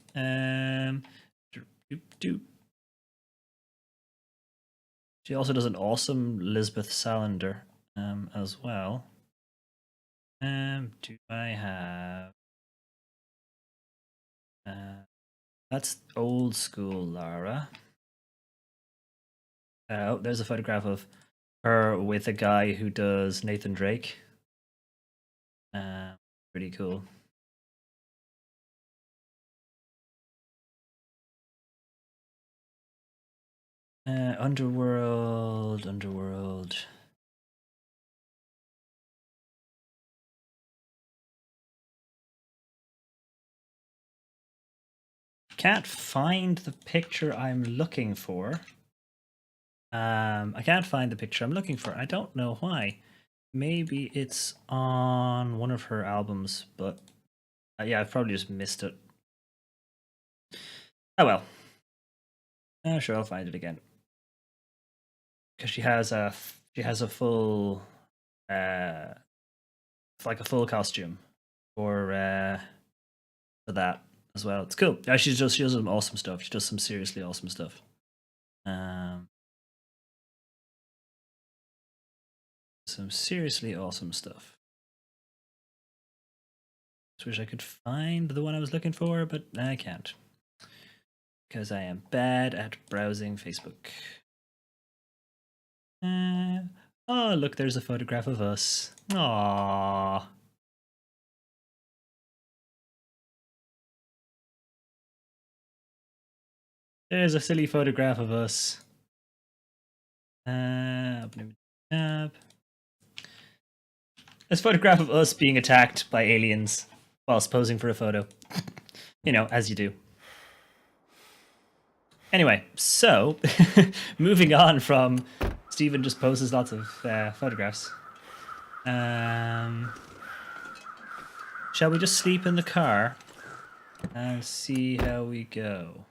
She also does an awesome Lisbeth Salander as well. Do I have... that's old school Lara. Oh, there's a photograph of her with a guy who does Nathan Drake. Pretty cool. Underworld. Can't find the picture I'm looking for. I can't find the picture I'm looking for. I don't know why. Maybe it's on one of her albums, but yeah, I've probably just missed it. Oh well. Sure, I'll find it again. Because she has a full like a full costume for that as well. It's cool. She does some awesome stuff. She does some seriously awesome stuff. Some seriously awesome stuff. Just wish I could find the one I was looking for, but I can't. Because I am bad at browsing Facebook. Oh, look, there's a photograph of us. Aww. There's a silly photograph of us. Opening the tab. There's a photograph of us being attacked by aliens whilst posing for a photo. You know, as you do. Anyway, so moving on from Stephen just poses lots of photographs. Shall we just sleep in the car and see how we go?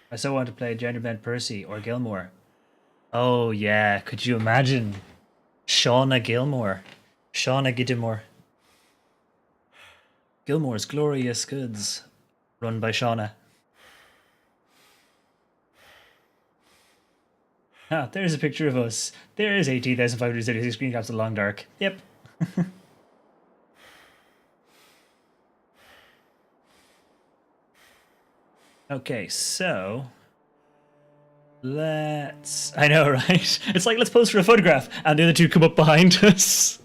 I so want to play Genderbend Percy or Gilmore. Oh yeah, could you imagine? Shauna Gilmore. Shauna Gidimore. Gilmore's Glorious Goods. Run by Shauna. Ah, there's a picture of us. There is 18,576 screen caps of Long Dark. Yep. Okay, so let's... I know, right? It's like, let's pose for a photograph, and the other two come up behind us.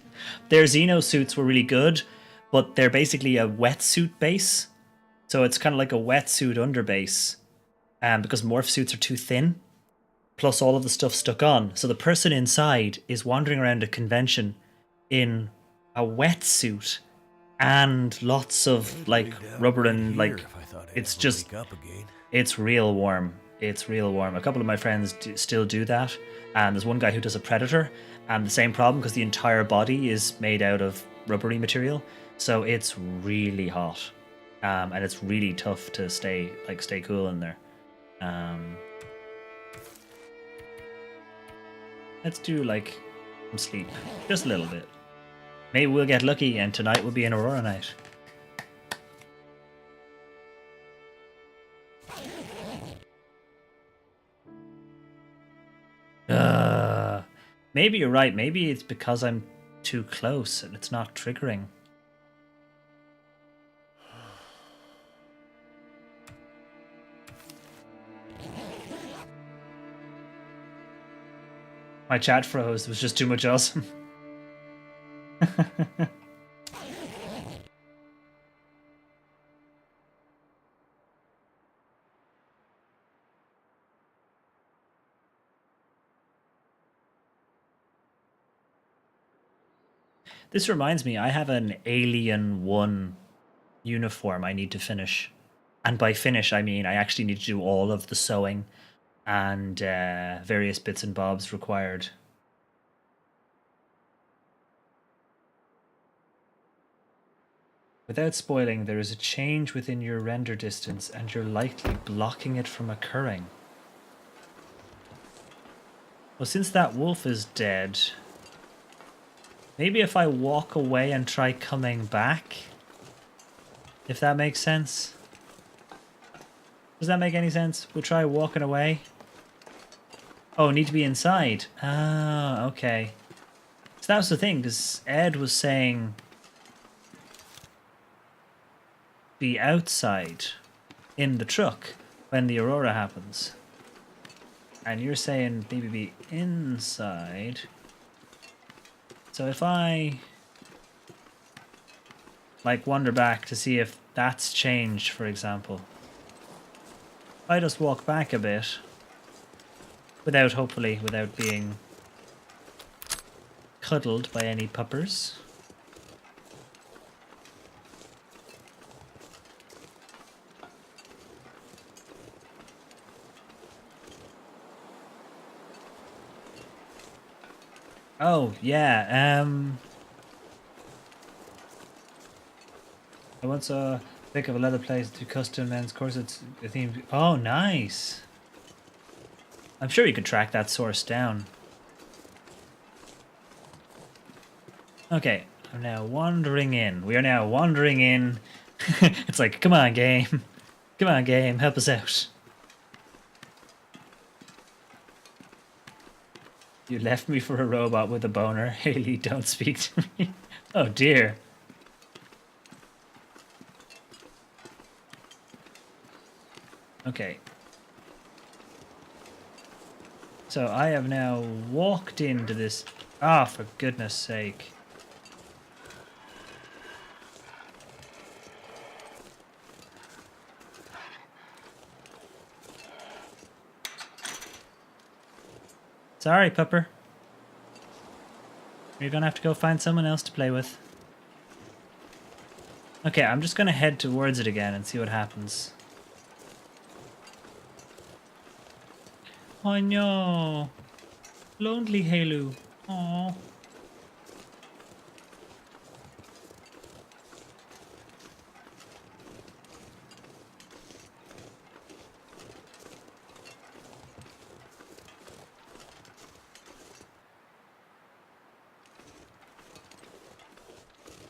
Their Xeno suits were really good, but they're basically a wetsuit base. So it's kind of like a wetsuit underbase, because morph suits are too thin, plus all of the stuff stuck on. So the person inside is wandering around a convention in a wetsuit and lots of like rubber and like it's just Wake up again. it's real warm. It's real warm. A couple of my friends still do that, and there's one guy who does a predator, and the same problem because the entire body is made out of rubbery material, so it's really hot, and it's really tough to stay cool in there. Um, let's do like some sleep, just a little bit. Maybe we'll get lucky, and tonight will be an Aurora night. Maybe you're right. Maybe it's because I'm too close and it's not triggering. My chat froze. It was just too much awesome. This reminds me, I have an Alien 1 uniform I need to finish. And by finish, I mean I actually need to do all of the sewing and various bits and bobs required. Without spoiling, there is a change within your render distance and you're likely blocking it from occurring. Well, since that wolf is dead, maybe if I walk away and try coming back, if that makes sense. Does that make any sense? We'll try walking away. Oh, need to be inside. Ah, okay. So that was the thing, because Ed was saying be outside in the truck when the Aurora happens. And you're saying maybe be inside. So if I like wander back to see if that's changed, for example. I just walk back a bit hopefully without being cuddled by any puppers. Oh, yeah, I once saw a pic of a leather place to custom men's corsets theme. Oh, nice. I'm sure you could track that source down. Okay, I'm now wandering in. We are now wandering in. It's like, come on, game. Come on, game, help us out. You left me for a robot with a boner. Haley, don't speak to me. Oh, dear. Okay. So I have now walked into this. Ah, for goodness sake. Sorry, pupper. You're gonna have to go find someone else to play with. Okay, I'm just gonna head towards it again and see what happens. Oh no! Lonely Halo. Aww.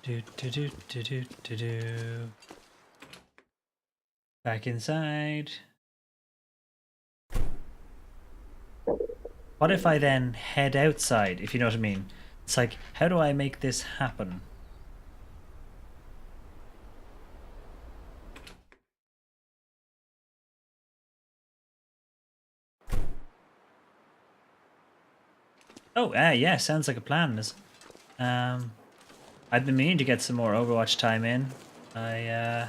Do do do do do do do. Back inside. What if I then head outside, if you know what I mean? It's like, how do I make this happen? Oh, yeah, sounds like a plan. I've been meaning to get some more Overwatch time in. I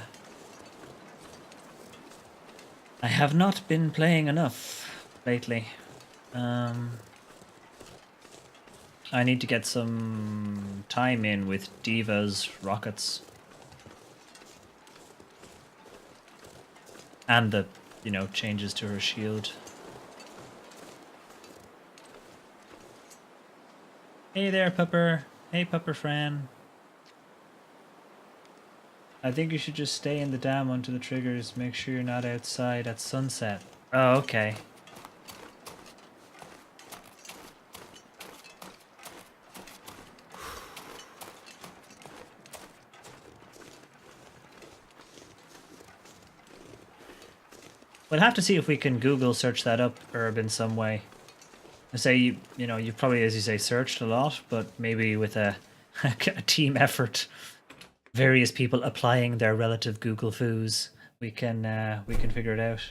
have not been playing enough lately. I need to get some time in with Diva's rockets. And the, you know, changes to her shield. Hey there, Pupper. Hey, Pupper Fran. I think you should just stay in the dam until the triggers. Make sure you're not outside at sunset. Oh, okay. We'll have to see if we can Google search that up, Herb, in some way. I say you know, you've probably, as you say, searched a lot, but maybe with a team effort, various people applying their relative Google foos, we can figure it out.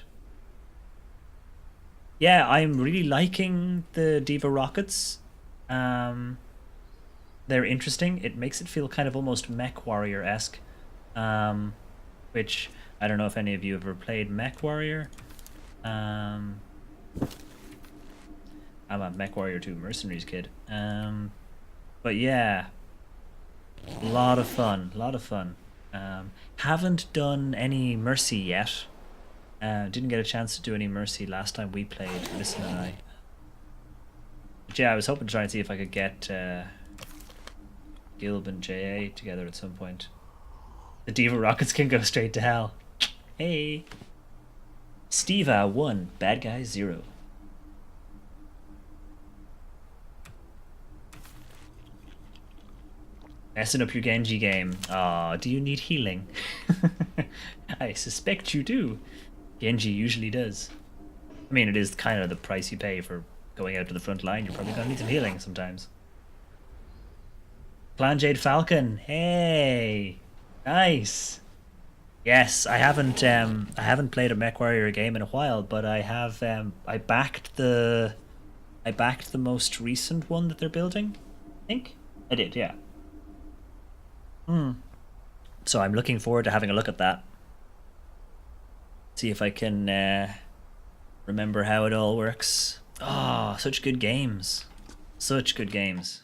Yeah, I'm really liking the Diva rockets. They're interesting. It makes it feel kind of almost Mech Warrior-esque, which I don't know if any of you have ever played Mech Warrior. I'm a Mech Warrior 2 Mercenaries kid. But yeah, a lot of fun, a lot of fun. Haven't done any Mercy yet. Didn't get a chance to do any Mercy last time we played, Listen and I. But yeah, I was hoping to try and see if I could get Gilb and JA together at some point. The Diva rockets can go straight to hell. Hey! Steva 1, Bad Guy 0. Messing up your Genji game. Aw, do you need healing? I suspect you do. Genji usually does. I mean, it is kind of the price you pay for going out to the front line. You're probably gonna need some healing sometimes. Clan Jade Falcon. Hey! Nice! Yes, I haven't played a Mech Warrior game in a while, but I have I backed the most recent one that they're building. I think I did, yeah. So I'm looking forward to having a look at that. See if I can remember how it all works. Oh, such good games. Such good games.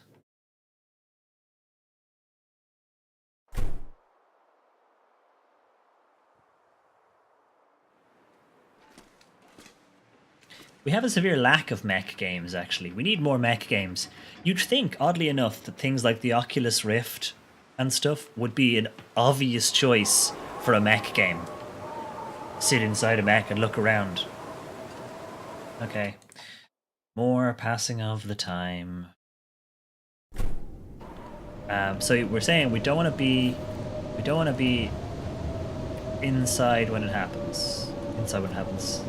We have a severe lack of mech games, actually. We need more mech games. You'd think, oddly enough, that things like the Oculus Rift and stuff would be an obvious choice for a mech game. Sit inside a mech and look around. Okay. More passing of the time. So we're saying we don't want to be inside when it happens. Inside when it happens.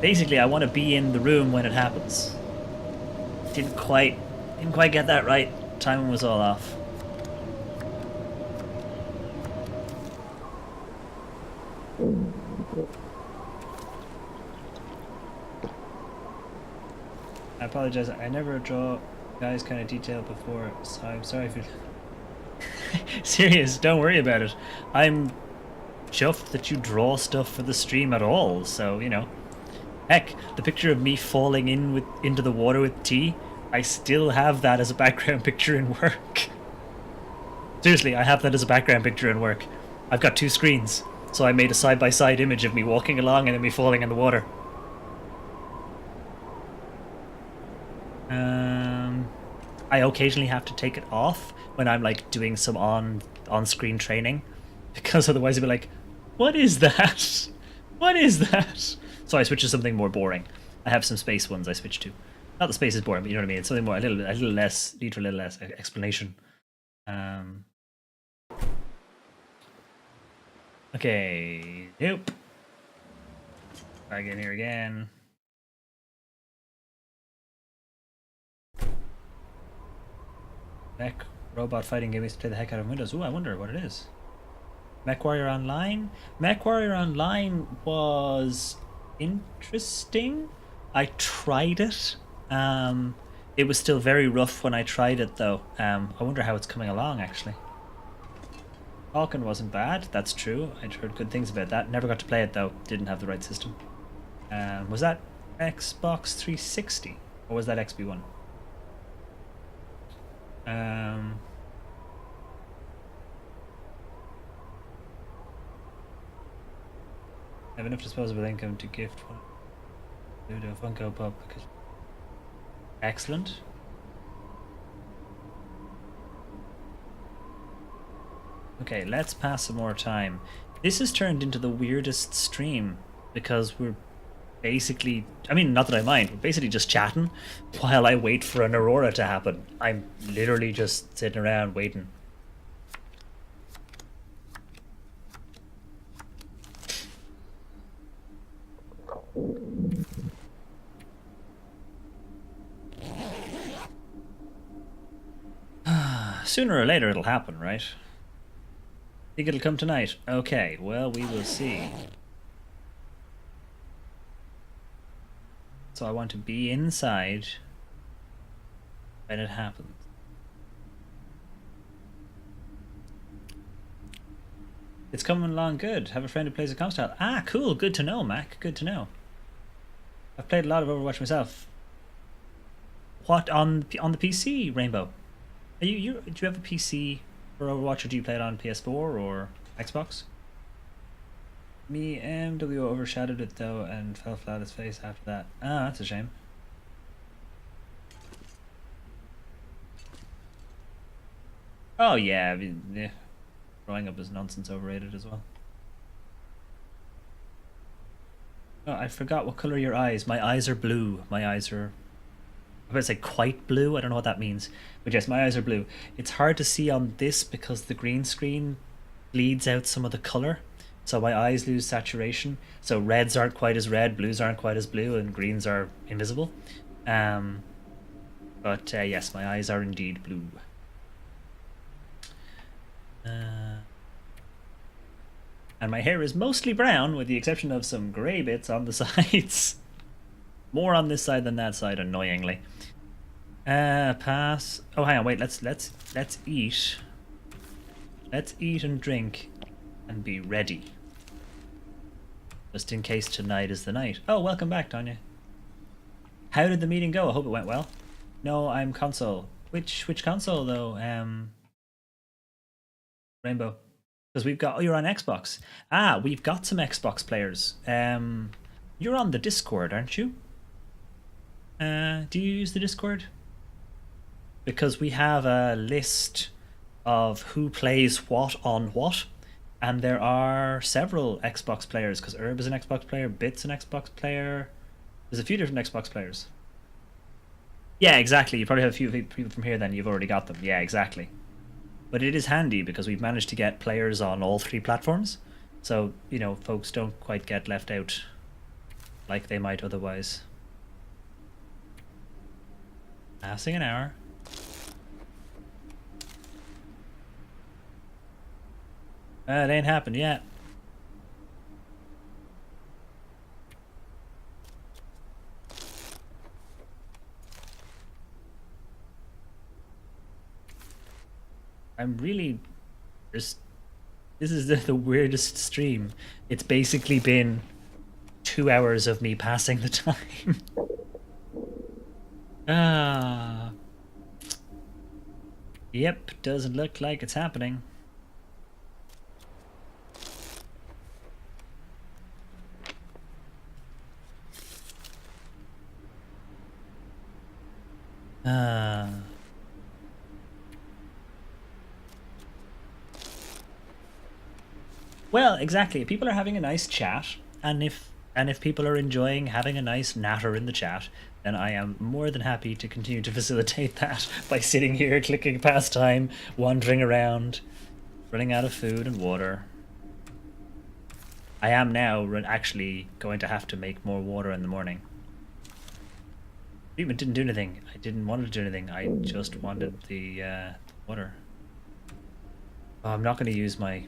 Basically, I want to be in the room when it happens. Didn't quite get that right. Timing was all off. I apologize. I never draw guys kind of detailed before, so I'm sorry if you're serious. Don't worry about it. I'm chuffed that you draw stuff for the stream at all. So you know. Heck, the picture of me falling into the water with tea, I still have that as a background picture in work. Seriously, I have that as a background picture in work. I've got 2 screens, so I made a side-by-side image of me walking along and then me falling in the water. I occasionally have to take it off when I'm like doing some on-screen training, because otherwise it'd be like, what is that? What is that? So I switch to something more boring. I have some space ones I switch to. Not the space is boring, but you know what I mean. It's something more, a little less, need a little less explanation. Okay, nope. Back in here again. Mech robot fighting game used to play the heck out of Windows. Ooh, I wonder what it is. Mech Warrior Online? Mech Warrior Online was interesting. I tried it. It was still very rough when I tried it though. I wonder how it's coming along actually. Falcon wasn't bad, that's true. I'd heard good things about that. Never got to play it though. Didn't have the right system. Was that Xbox 360? Or was that XB1? have enough disposable income to gift one Ludo Funko Pop. Excellent. Okay, let's pass some more time. This has turned into the weirdest stream because we're basically, I mean, not that I mind, we're basically just chatting while I wait for an aurora to happen. I'm literally just sitting around waiting. Sooner or later it'll happen, right? Think it'll come tonight? Okay, well, we will see. So I want to be inside when it happens. It's coming along good. Have a friend who plays a comp style. Ah, cool. Good to know, Mac. Good to know. I've played a lot of Overwatch myself. What on the PC, Rainbow? Do you have a PC for Overwatch, or do you play it on PS4 or Xbox? Me, MW overshadowed it though and fell flat his face after that. Ah, that's a shame. Oh yeah, I mean, yeah. Growing up is nonsense overrated as well. Oh, I forgot what color are your eyes. My eyes are blue. My eyes are, I'm going to say quite blue. I don't know what that means. But yes, my eyes are blue. It's hard to see on this because the green screen bleeds out some of the color. So my eyes lose saturation. So reds aren't quite as red, blues aren't quite as blue, and greens are invisible. But yes, my eyes are indeed blue. And my hair is mostly brown, with the exception of some grey bits on the sides. More on this side than that side, annoyingly. Pass. Oh, hang on, wait. Let's eat. Let's eat and drink, and be ready. Just in case tonight is the night. Oh, welcome back, Tanya. How did the meeting go? I hope it went well. No, I'm console. Which console though? Rainbow. Because we've got, oh, you're on Xbox. Ah, we've got some Xbox players. You're on the Discord, aren't you? Do you use the Discord? Because we have a list of who plays what on what, and there are several Xbox players, because Herb is an Xbox player, Bit's an Xbox player. There's a few different Xbox players. Yeah, exactly. You probably have a few people from here then, you've already got them. Yeah, exactly. But it is handy because we've managed to get players on all three platforms. So, you know, folks don't quite get left out like they might otherwise. Passing an hour. It ain't happened yet. I'm really just, this is the weirdest stream. It's basically been 2 hours of me passing the time. Ah. Yep, doesn't look like it's happening. Well, exactly. People are having a nice chat, and if people are enjoying having a nice natter in the chat, then I am more than happy to continue to facilitate that by sitting here, clicking past time, wandering around, running out of food and water. I am now actually going to have to make more water in the morning. Treatment didn't do anything. I didn't want to do anything. I just wanted the water. Oh, I'm not going to use my...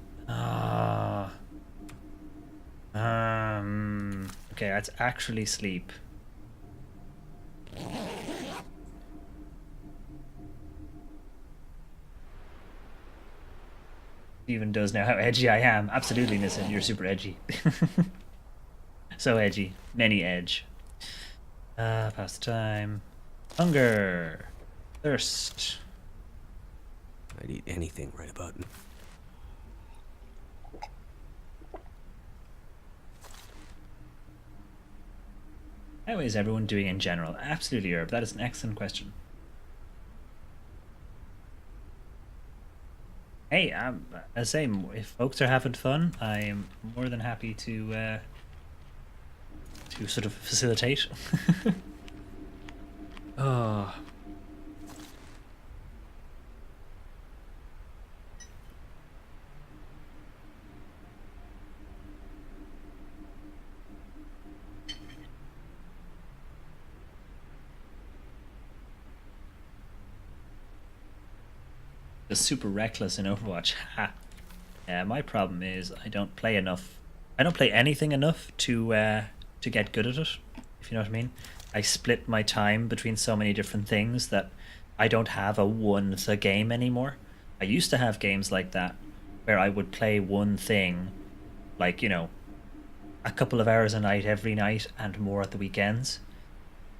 Okay, that's actually sleep. Steven does know how edgy I am. Absolutely, Nissan, you're super edgy. So edgy. Many edge. Past time. Hunger. Thirst. I'd eat anything right about now. How is everyone doing in general? Absolutely, Herb. That is an excellent question. Hey, as I say, if folks are having fun, I am more than happy to sort of facilitate. Oh. Just super reckless in Overwatch. Ha. Yeah, my problem is I don't play enough. I don't play anything enough to get good at it, if you know what I mean. I split my time between so many different things that I don't have a one the game anymore. I used to have games like that where I would play one thing, like, you know, a couple of hours a night every night and more at the weekends.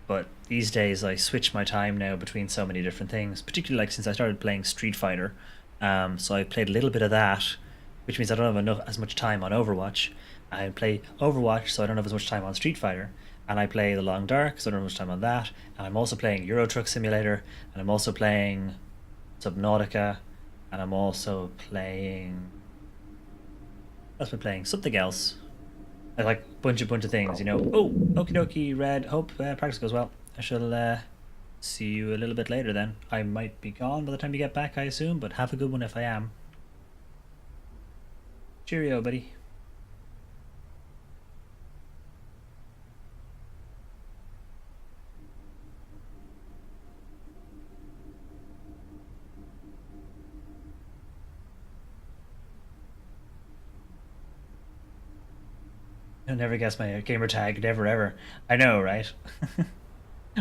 But these days I switch my time now between so many different things, particularly like since I started playing Street Fighter. So I played a little bit of that, which means I don't have as much time on Overwatch. I play Overwatch, so I don't have as much time on Street Fighter. And I play The Long Dark, so I don't have much time on that. And I'm also playing Euro Truck Simulator, and I'm also playing Subnautica, and I'm also playing... I've been playing something else. I like bunch of things, you know. Oh, okie dokie, Red. Hope practice goes well. I shall see you a little bit later then. I might be gone by the time you get back, I assume, but have a good one if I am. Cheerio, buddy. You'll never guess my gamer tag, never ever. I know, right?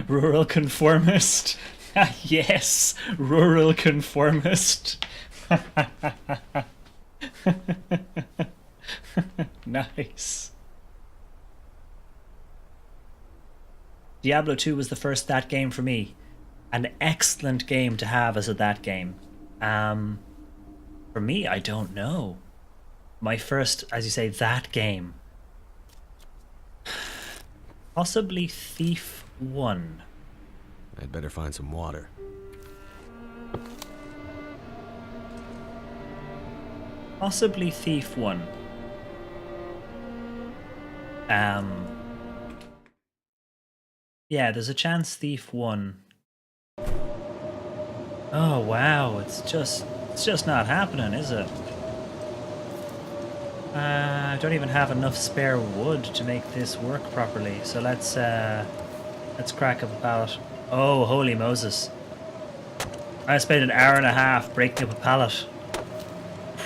Rural conformist. Yes, rural conformist. Nice. Diablo 2 was the first that game for me. An excellent game to have as a that game. For me, I don't know. My first, as you say, that game. Possibly Thief 1. I'd better find some water. Possibly Thief 1. Yeah, there's a chance Thief 1. Oh wow, it's just not happening, is it? I don't even have enough spare wood to make this work properly. So let's crack up a pallet. Oh, holy Moses. I spent an hour and a half breaking up a pallet.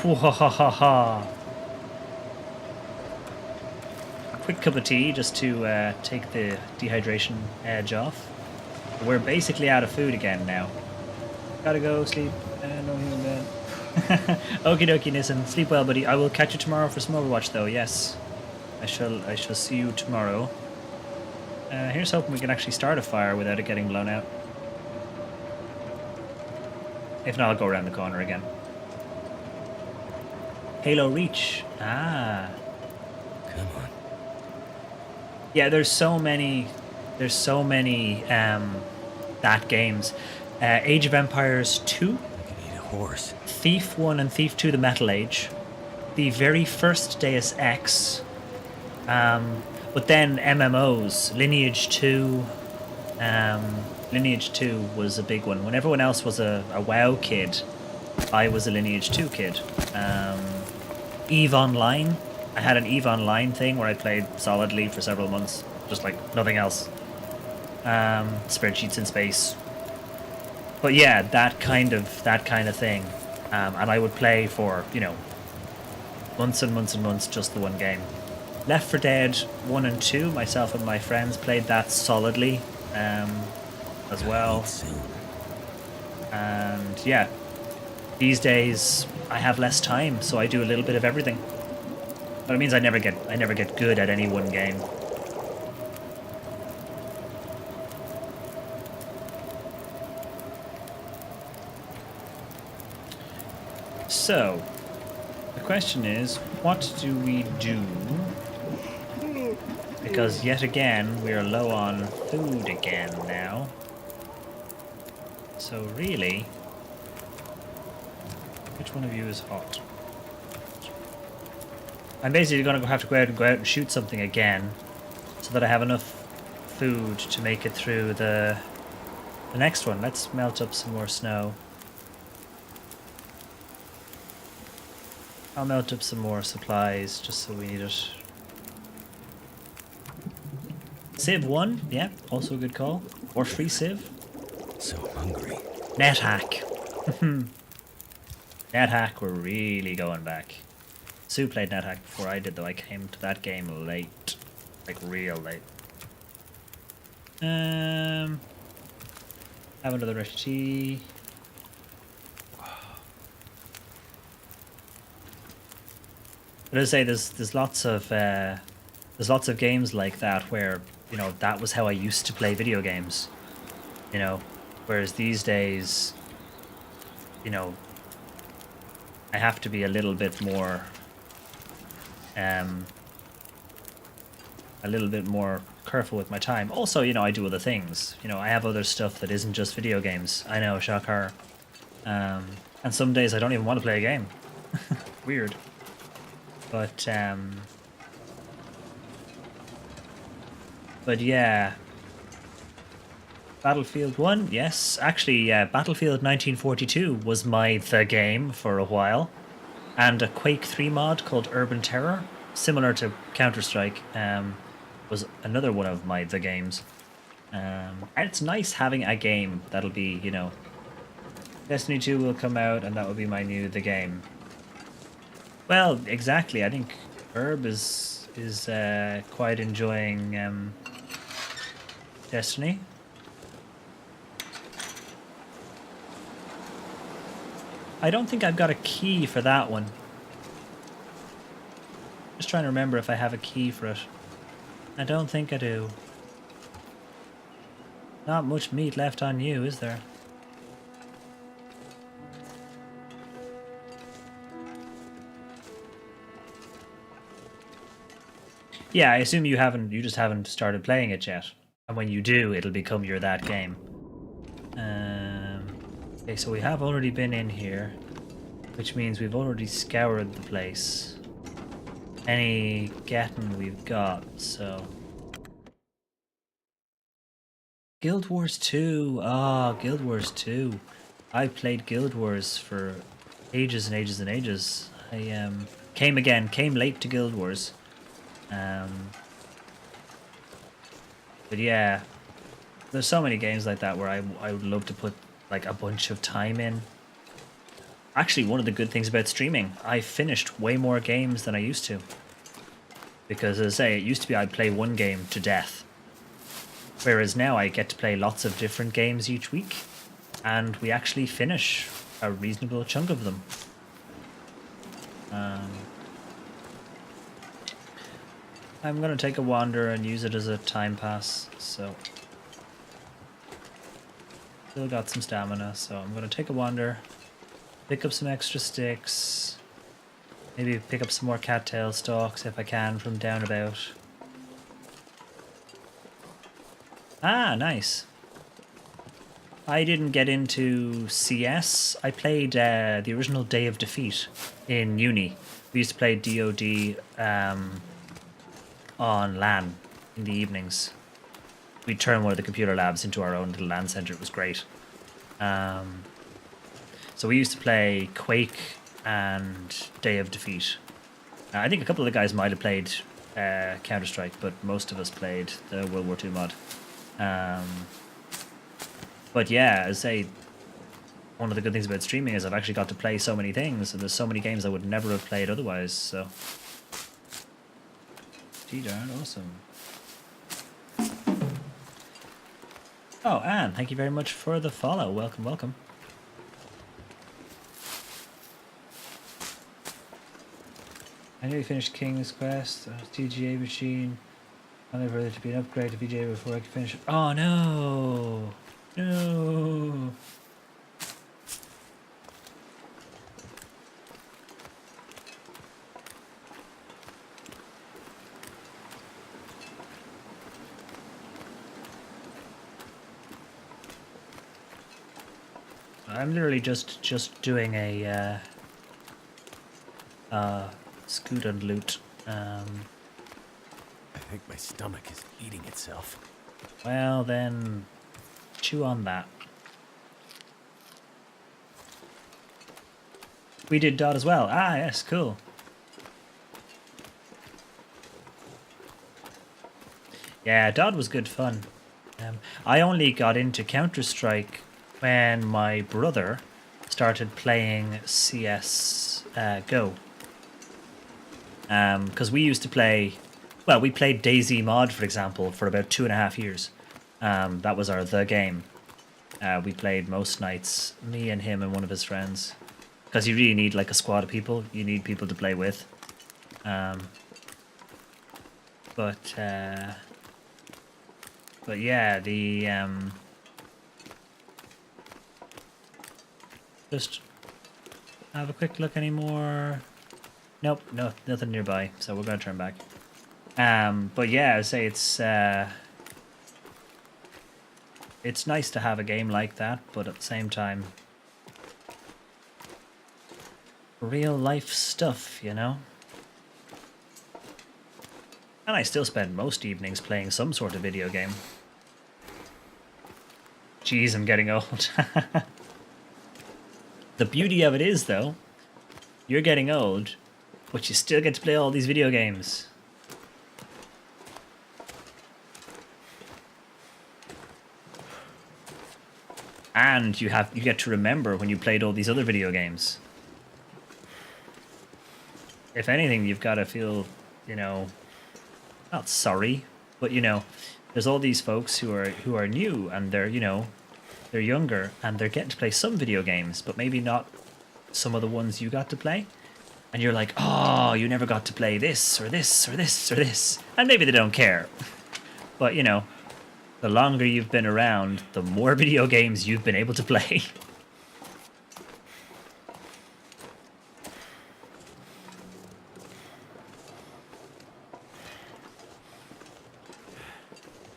A quick cup of tea just to take the dehydration edge off. We're basically out of food again now. Gotta go sleep. No human bed. Okie dokie, Nissen. Sleep well, buddy. I will catch you tomorrow for some Overwatch, though. Yes, I shall see you tomorrow. Here's hoping we can actually start a fire without it getting blown out. If not, I'll go around the corner again. Halo Reach. Ah. Come on. Yeah, there's so many that games. Age of Empires 2. I could eat a horse. Thief 1 and Thief 2 The Metal Age, the very first Deus Ex, but then MMOs, Lineage 2, Lineage 2 was a big one. When everyone else was a WoW kid, I was a Lineage 2 kid. EVE Online, I had an EVE Online thing where I played solidly for several months, just like nothing else. Spreadsheets in space. But yeah, that kind of thing. And I would play for, you know, months and months and months just the one game. Left 4 Dead 1 and 2, myself and my friends played that solidly as well. And yeah, these days I have less time, so I do a little bit of everything. But it means I never get good at any one game. So, the question is, what do we do Because yet again, we are low on food again now. So really, which one of you is hot? I'm basically going to have to go out and shoot something again, so that I have enough food to make it through the next one. Let's melt up some more snow. I'll melt up some more supplies just so we need it. Civ 1, yeah, also a good call. Or free Civ. So hungry. NetHack. NetHack, we're really going back. Sue played NetHack before I did, though. I came to that game late. Like, real late. Have another FT. But as I say, there's lots of games like that where, you know, that was how I used to play video games. You know, whereas these days, you know, I have to be a little bit more careful with my time. Also, you know, I do other things. You know, I have other stuff that isn't just video games. I know, shocker. And some days I don't even want to play a game. Weird. But yeah. Battlefield 1, yes. Actually, Battlefield 1942 was the game for a while. And a Quake 3 mod called Urban Terror, similar to Counter-Strike, was another one of the games. And it's nice having a game that'll be, you know, Destiny 2 will come out and that will be my new the game. Well, exactly. I think Herb is quite enjoying Destiny. I don't think I've got a key for that one. Just trying to remember if I have a key for it. I don't think I do. Not much meat left on you, is there? Yeah, I assume you just haven't started playing it yet. And when you do, it'll become that game. Okay, so we have already been in here, which means we've already scoured the place. Any getting we've got, so... Guild Wars 2! Ah, Guild Wars 2. I played Guild Wars for ages and ages and ages. I came late to Guild Wars. But yeah, there's so many games like that where I would love to put like a bunch of time in. Actually, one of the good things about streaming, I finished way more games than I used to. Because as I say, it used to be I'd play one game to death. Whereas now I get to play lots of different games each week. And we actually finish a reasonable chunk of them. I'm going to take a wander and use it as a time pass, so... Still got some stamina, so I'm going to take a wander, pick up some extra sticks, maybe pick up some more cattail stalks if I can from down about. Ah, nice. I didn't get into CS. I played the original Day of Defeat in uni. We used to play DoD on LAN in the evenings. We'd turn one of the computer labs into our own little LAN center. It was great. So we used to play Quake and Day of Defeat. I think a couple of the guys might have played Counter-Strike, but most of us played the World War II mod. But yeah, as I say, one of the good things about streaming is I've actually got to play so many things, and there's so many games I would never have played otherwise, so... Gee darn, awesome. Oh, Anne, thank you very much for the follow. Welcome, welcome. I nearly finished King's Quest, TGA machine. I'm waiting for there to be an upgrade to VGA before I can finish it. Oh no! No! I'm literally just doing a scoot and loot. I think my stomach is eating itself. Well then, chew on that. We did Dot as well. Ah, yes, cool. Yeah, Dot was good fun. I only got into Counter-Strike when my brother started playing CS GO. Because we used to play, well, we played DayZ Mod, for example, for about 2.5 years. That was the game. We played most nights, me and him and one of his friends. Because you really need like a squad of people. You need people to play with. But yeah, the just have a quick look anymore. Nope, no, nothing nearby. So we're gonna turn back. But yeah, I say it's nice to have a game like that, but at the same time, real life stuff, you know? And I still spend most evenings playing some sort of video game. Jeez, I'm getting old. The beauty of it is, though, you're getting old, but you still get to play all these video games. And you get to remember when you played all these other video games. If anything, you've got to feel, you know, not sorry, but you know, there's all these folks who are new and they're, you know, they're younger and they're getting to play some video games, but maybe not some of the ones you got to play. And you're like, oh, you never got to play this or this or this or this. And maybe they don't care. But, you know, the longer you've been around, the more video games you've been able to play.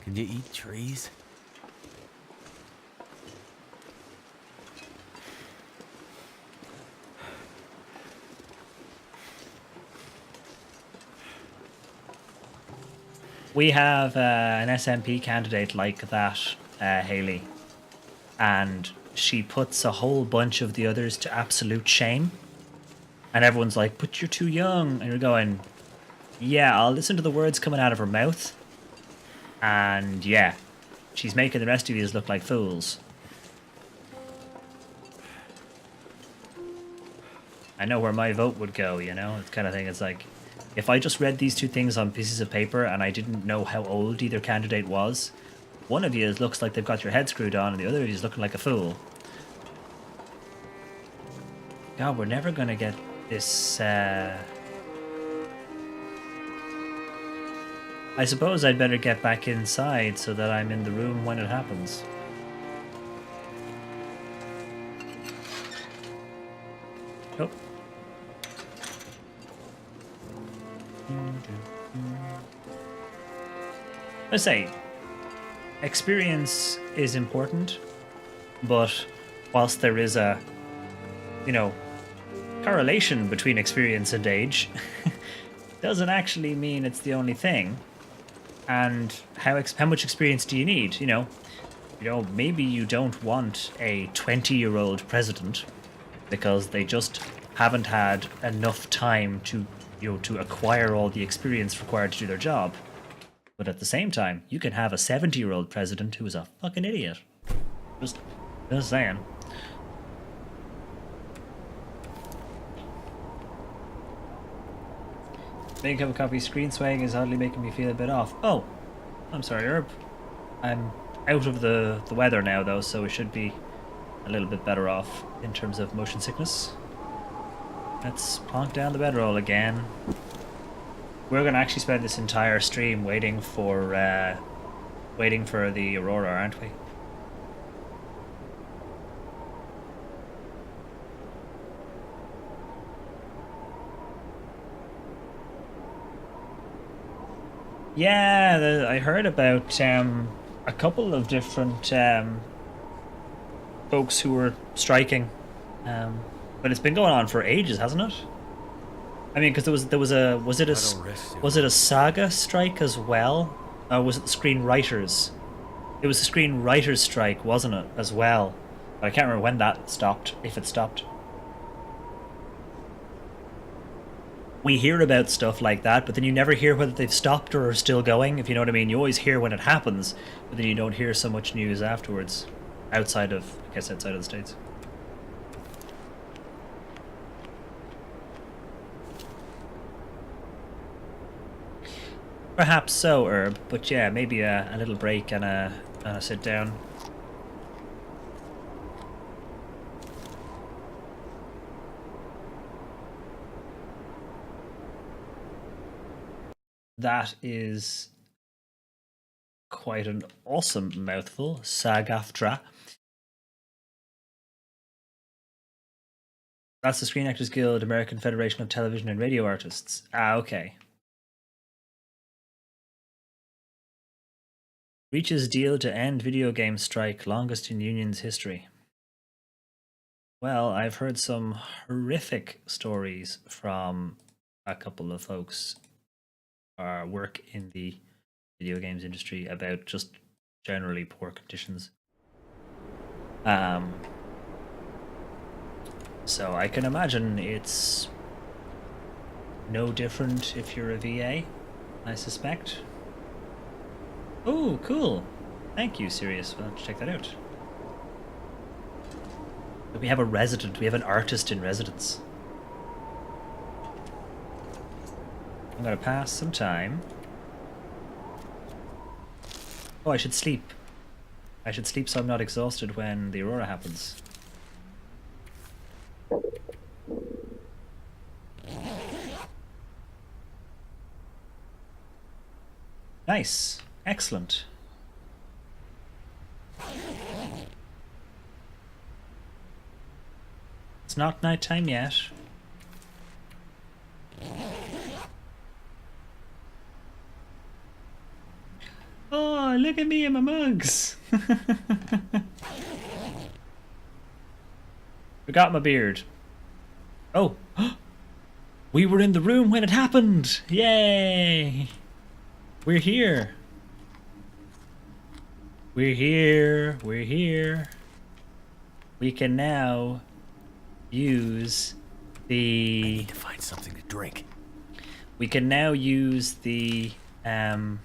Can you eat trees? We have an SMP candidate like that, Haley. And she puts a whole bunch of the others to absolute shame. And everyone's like, but you're too young. And you're going, yeah, I'll listen to the words coming out of her mouth. And yeah, she's making the rest of you look like fools. I know where my vote would go, you know? It's kind of thing. It's like, if I just read these two things on pieces of paper and I didn't know how old either candidate was, one of you looks like they've got your head screwed on and the other of you is looking like a fool. God, we're never going to get this... I suppose I'd better get back inside so that I'm in the room when it happens. Oh. Let's say, experience is important, but whilst there is a, you know, correlation between experience and age, doesn't actually mean it's the only thing. And how much experience do you need? You know, maybe you don't want a 20-year-old president because they just haven't had enough time to, you know, to acquire all the experience required to do their job. But at the same time, you can have a 70-year-old president who is a fucking idiot. Just saying. Making a cup of coffee, screen swaying is oddly making me feel a bit off. Oh, I'm sorry, Herb. I'm out of the weather now, though, so we should be a little bit better off in terms of motion sickness. Let's plonk down the bedroll again. We're going to actually spend this entire stream waiting for the aurora, aren't we? Yeah, I heard about a couple of different folks who were striking. But it's been going on for ages, hasn't it? I mean, because was it a Saga strike as well? Or was it the screenwriters? It was the screenwriters strike, wasn't it, as well? But I can't remember when that stopped, if it stopped. We hear about stuff like that, but then you never hear whether they've stopped or are still going, if you know what I mean. You always hear when it happens, but then you don't hear so much news afterwards. Outside of the States. Perhaps so, Herb, but yeah, maybe a little break and a sit down. That is quite an awesome mouthful. SAG-AFTRA. That's the Screen Actors Guild, American Federation of Television and Radio Artists. Ah, okay. Reaches deal to end video game strike, longest in union's history. Well, I've heard some horrific stories from a couple of folks who work in the video games industry about just generally poor conditions. So I can imagine it's no different if you're a VA, I suspect. Oh, cool. Thank you, Sirius. We'll have to check that out. We have a resident. We have an artist in residence. I'm going to pass some time. Oh, I should sleep. I should sleep so I'm not exhausted when the aurora happens. Nice. Excellent. It's not nighttime yet. Oh, look at me and my mugs. Forgot my beard. Oh, we were in the room when it happened. Yay. We're here. We're here. We're here. We can now use the... I need to find something to drink. We can now use the... They're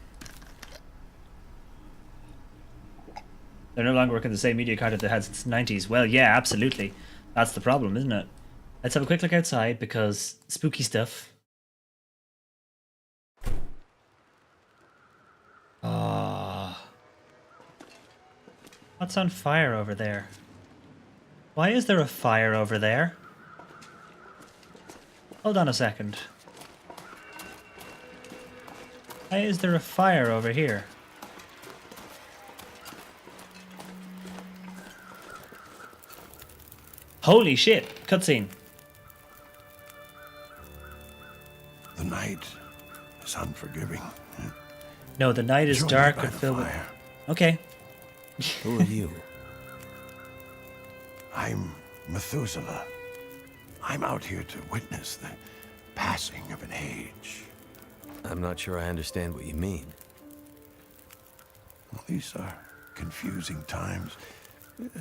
no longer working the same media card that they had since the 90s. Well, yeah, absolutely. That's the problem, isn't it? Let's have a quick look outside because spooky stuff. Oh. What's on fire over there? Why is there a fire over there? Hold on a second. Why is there a fire over here? Holy shit! Cutscene. The night is unforgiving. No, the night is Join me dark by and the filled with... fire. Okay. Who are you? I'm Methuselah. I'm out here to witness the passing of an age. I'm not sure I understand what you mean. Well, these are confusing times.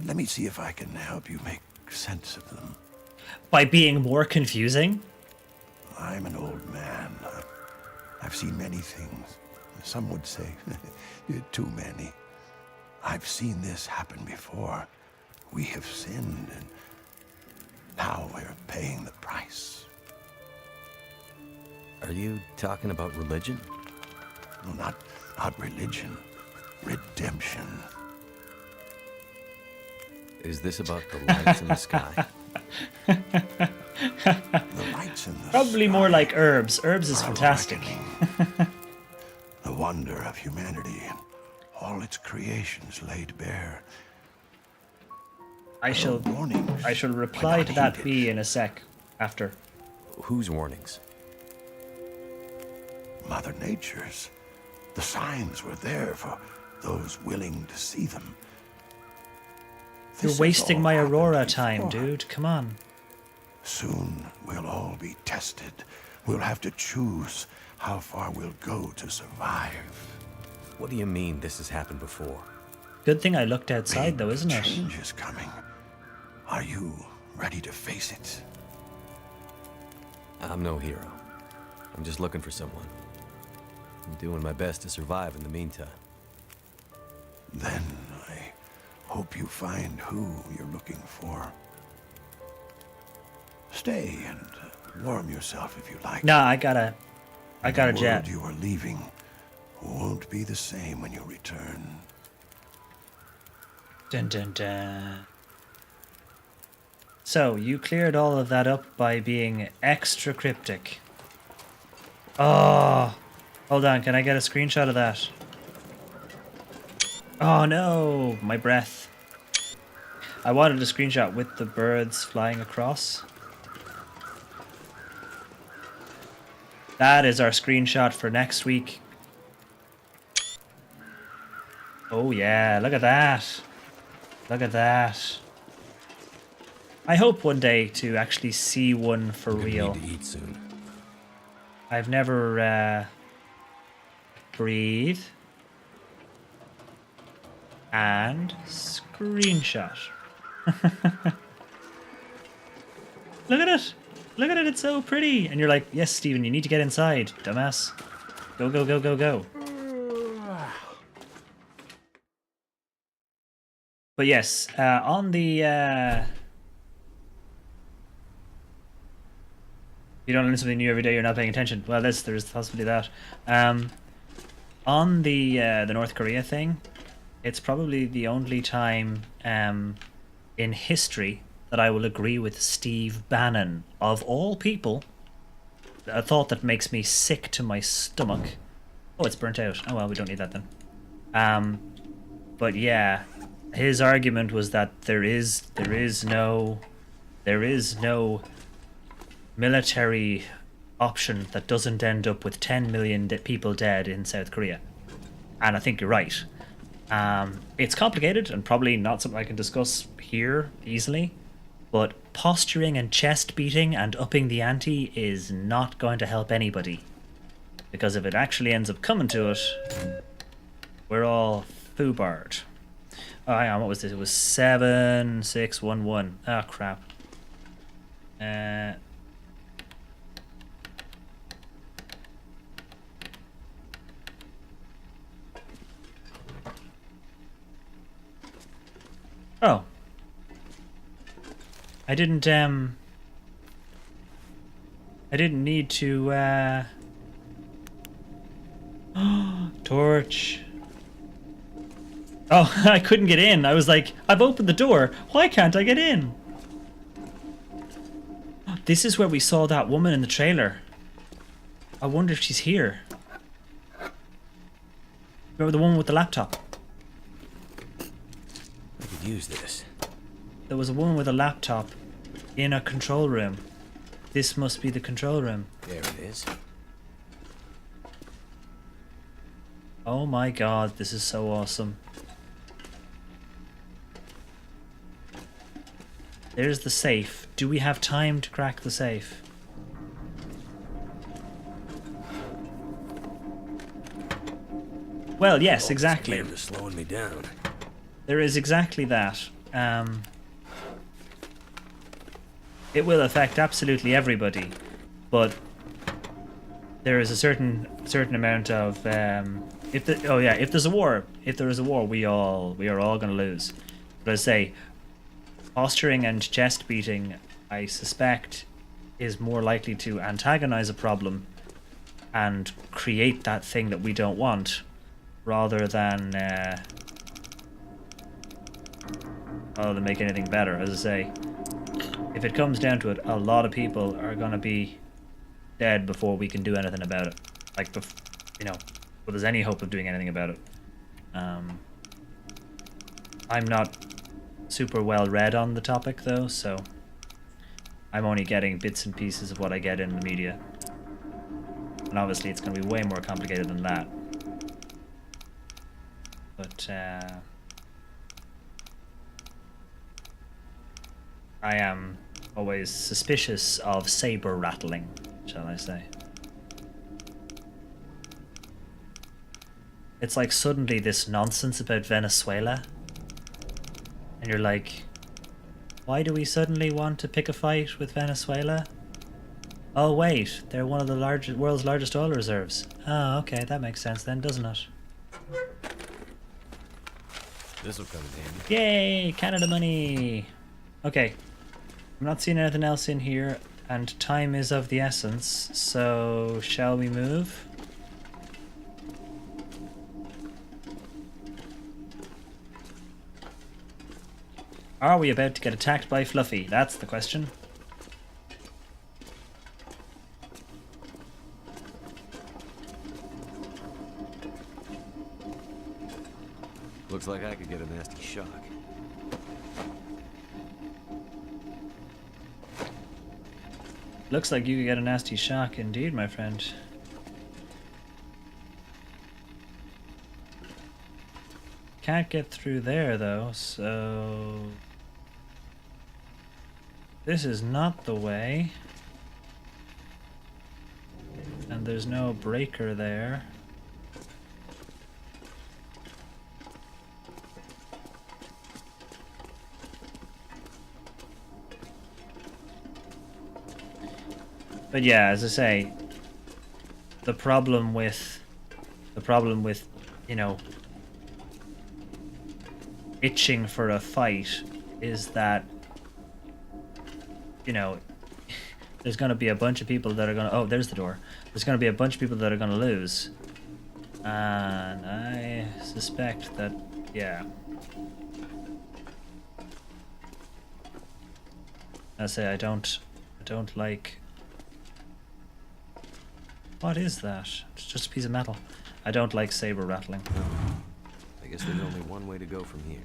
Let me see if I can help you make sense of them. By being more confusing? I'm an old man. I've seen many things. Some would say too many. I've seen this happen before. We have sinned, and now we're paying the price. Are you talking about religion? No, not religion. Redemption. Is this about the lights in the sky? The lights in the Probably more sky like herbs. Herbs is are fantastic. awakening. The wonder of humanity and all its creations laid bare. I shall Warnings reply went to that unheeded. bee in a sec after. Whose warnings? Mother Nature's. The signs were there for those willing to see them. You're has wasting all my happened Aurora time, before. dude. Come on. Soon we'll all be tested. We'll have to choose how far we'll go to survive. What do you mean this has happened before? Good thing I looked outside, though, isn't it? Change is coming. Are you ready to face it? I'm no hero. I'm just looking for someone. I'm doing my best to survive in the meantime. Then I hope you find who you're looking for. Stay and warm yourself if you like. Nah, I got a The jet. world you are leaving won't be the same when you return. Dun dun dun. So, you cleared all of that up by being extra cryptic. Oh, hold on, can I get a screenshot of that? Oh no, my breath. I wanted a screenshot with the birds flying across. That is our screenshot for next week. Oh yeah, look at that. Look at that. I hope one day to actually see one for I'm gonna real. need to eat soon. I've never breathe and screenshot. Look at it. Look at it. It's so pretty. And you're like, yes, Steven, you need to get inside, dumbass. Go, go, go, go, go. But yes, on the... you don't learn something new every day, you're not paying attention. Well, there's the possibility of that. On the North Korea thing, it's probably the only time in history that I will agree with Steve Bannon. Of all people, a thought that makes me sick to my stomach. Oh, it's burnt out. Oh well, we don't need that then. But yeah, his argument was that there is no military option that doesn't end up with 10 million people dead in South Korea. And I think you're right. It's complicated and probably not something I can discuss here easily, but posturing and chest beating and upping the ante is not going to help anybody. Because if it actually ends up coming to it, we're all foobarred. Oh, hang on, what was this? It was 7611. Oh, crap. Oh. I didn't need to, torch. Oh, I couldn't get in. I was like, I've opened the door. Why can't I get in? This is where we saw that woman in the trailer. I wonder if she's here. Remember the woman with the laptop? I could use this. There was a woman with a laptop in a control room. This must be the control room. There it is. Oh my god, this is so awesome. There's the safe. Do we have time to crack the safe? Well, yes, exactly. This slowing me down. There is exactly that. It will affect absolutely everybody, but there is a certain amount of if there's a war, we are all going to lose. But I say, posturing and chest beating, I suspect, is more likely to antagonize a problem and create that thing that we don't want, rather than than make anything better. As I say, if it comes down to it, a lot of people are gonna be dead before we can do anything about it. Like, before there's any hope of doing anything about it. I'm not super well read on the topic though, so I'm only getting bits and pieces of what I get in the media. And obviously it's going to be way more complicated than that. But I am always suspicious of saber rattling, shall I say. It's like suddenly this nonsense about Venezuela. And you're like, why do we suddenly want to pick a fight with Venezuela? Oh wait, they're one of the world's largest oil reserves. Oh, okay, that makes sense then, doesn't it? This will come in handy. Yay, Canada money! Okay, I'm not seeing anything else in here, and time is of the essence, so shall we move? Are we about to get attacked by Fluffy? That's the question. Looks like I could get a nasty shock. Looks like you could get a nasty shock indeed, my friend. Can't get through there though, so... This is not the way. And there's no breaker there. But yeah, as I say, the problem with, you know, itching for a fight is that, you know, there's going to be a bunch of people that are going to... Oh, there's the door. There's going to be a bunch of people that are going to lose. And I suspect that, yeah. I say I don't like... What is that? It's just a piece of metal. I don't like saber rattling. I guess there's only one way to go from here.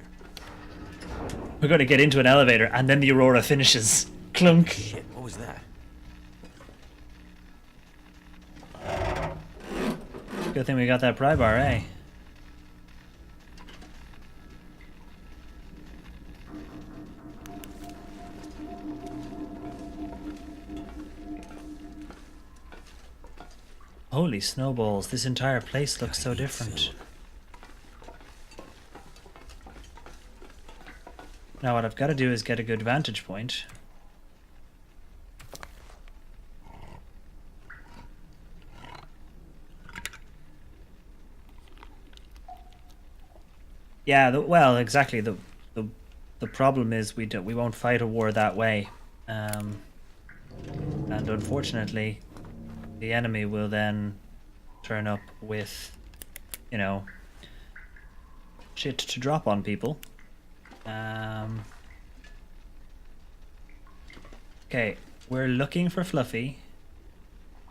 We're going to get into an elevator and then the Aurora finishes. Clunk. Shit, what was that? Good thing we got that pry bar, eh? Holy snowballs, this entire place looks so different. Now what I've got to do is get a good vantage point. Yeah, well, exactly. The problem is we won't fight a war that way, and unfortunately, the enemy will then turn up with, you know, shit to drop on people. Okay, we're looking for Fluffy,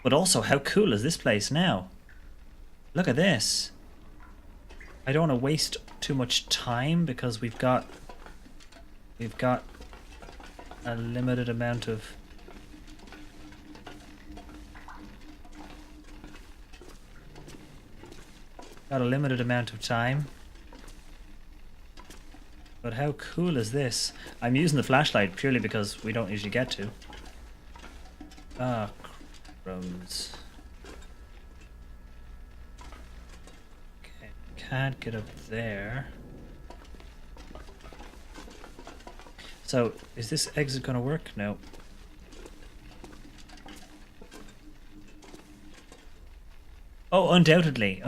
but also how cool is this place now? Look at this. I don't want to waste too much time because we've got a limited amount of time. But how cool is this? I'm using the flashlight purely because we don't usually get to. Ah, crows. Okay, can't get up there. So, is this exit gonna work? No. Oh, undoubtedly.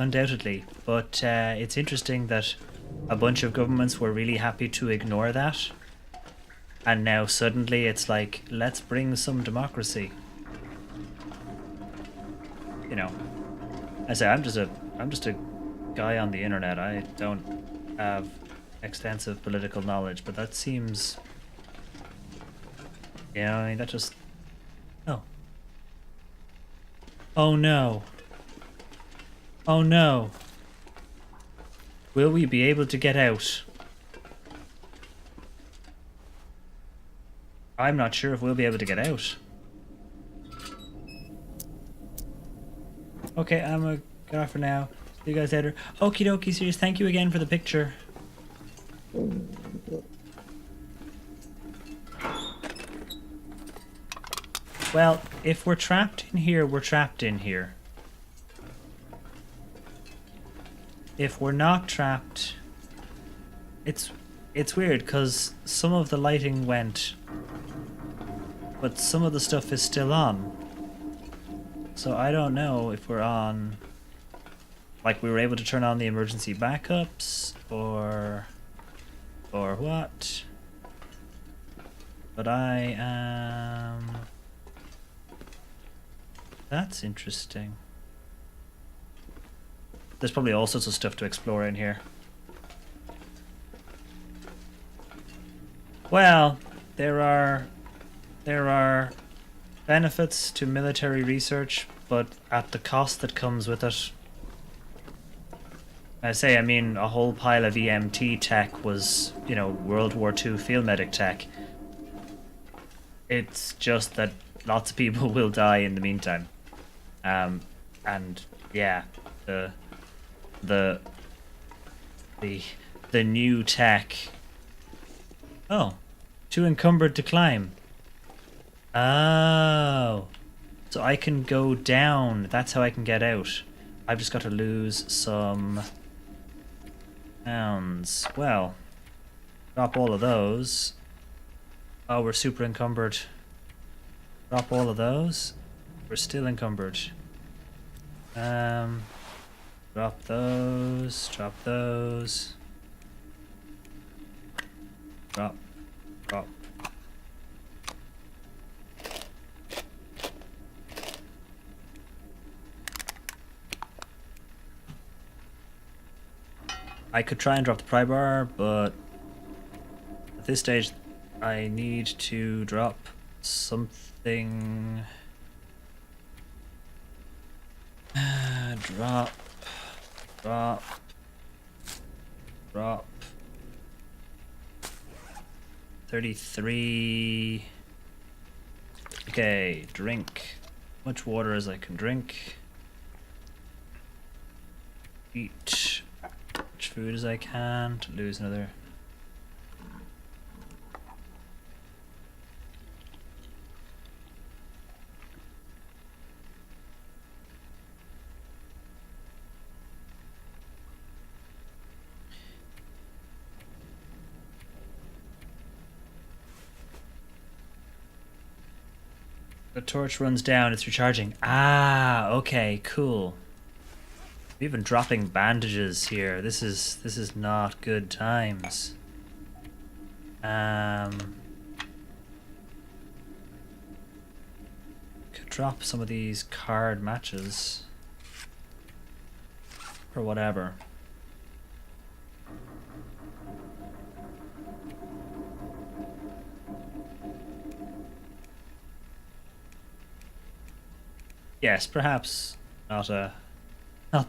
But it's interesting that a bunch of governments were really happy to ignore that. And now suddenly it's like, let's bring some democracy. You know, I say I'm just a guy on the internet. I don't have extensive political knowledge, but that seems, you know, I mean, that just... Oh. Oh no. Oh no. Will we be able to get out? I'm not sure if we'll be able to get out. Okay, I'm gonna get off for now. See you guys later. Okie dokie, serious. Thank you again for the picture. Well, if we're trapped in here, we're trapped in here. If we're not trapped, it's weird because some of the lighting went, but some of the stuff is still on. So I don't know if we're on, like we were able to turn on the emergency backups or what. But I am... That's interesting. There's probably all sorts of stuff to explore in here. Well, there are benefits to military research, but at the cost that comes with it. I mean, a whole pile of EMT tech was, you know, World War II field medic tech. It's just that lots of people will die in the meantime. And yeah, the new tech. Oh, too encumbered to climb. Oh, so I can go down. That's how I can get out. I've just got to lose some pounds. Well, drop all of those. Oh, we're super encumbered. Drop all of those. We're still encumbered. Drop those. Drop those. Drop. Drop. I could try and drop the pry bar, but at this stage I need to drop something. Drop. 33. Okay, drink. Much water as I can drink. Eat much food as I can to lose another. The torch runs down, it's recharging. Ah, okay, cool. We've been dropping bandages here. This is not good times. Could drop some of these card matches. Or whatever. Yes, perhaps not the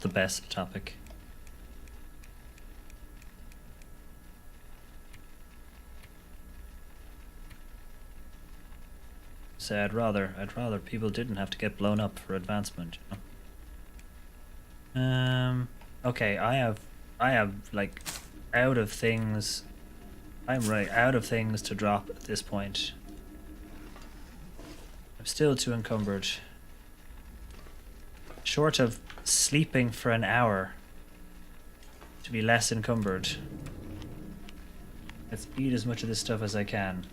best topic. So I'd rather people didn't have to get blown up for advancement, you know? Okay, I have like out of things. I'm right out of things to drop at this point. I'm still too encumbered. Short of sleeping for an hour to be less encumbered. Let's eat as much of this stuff as I can.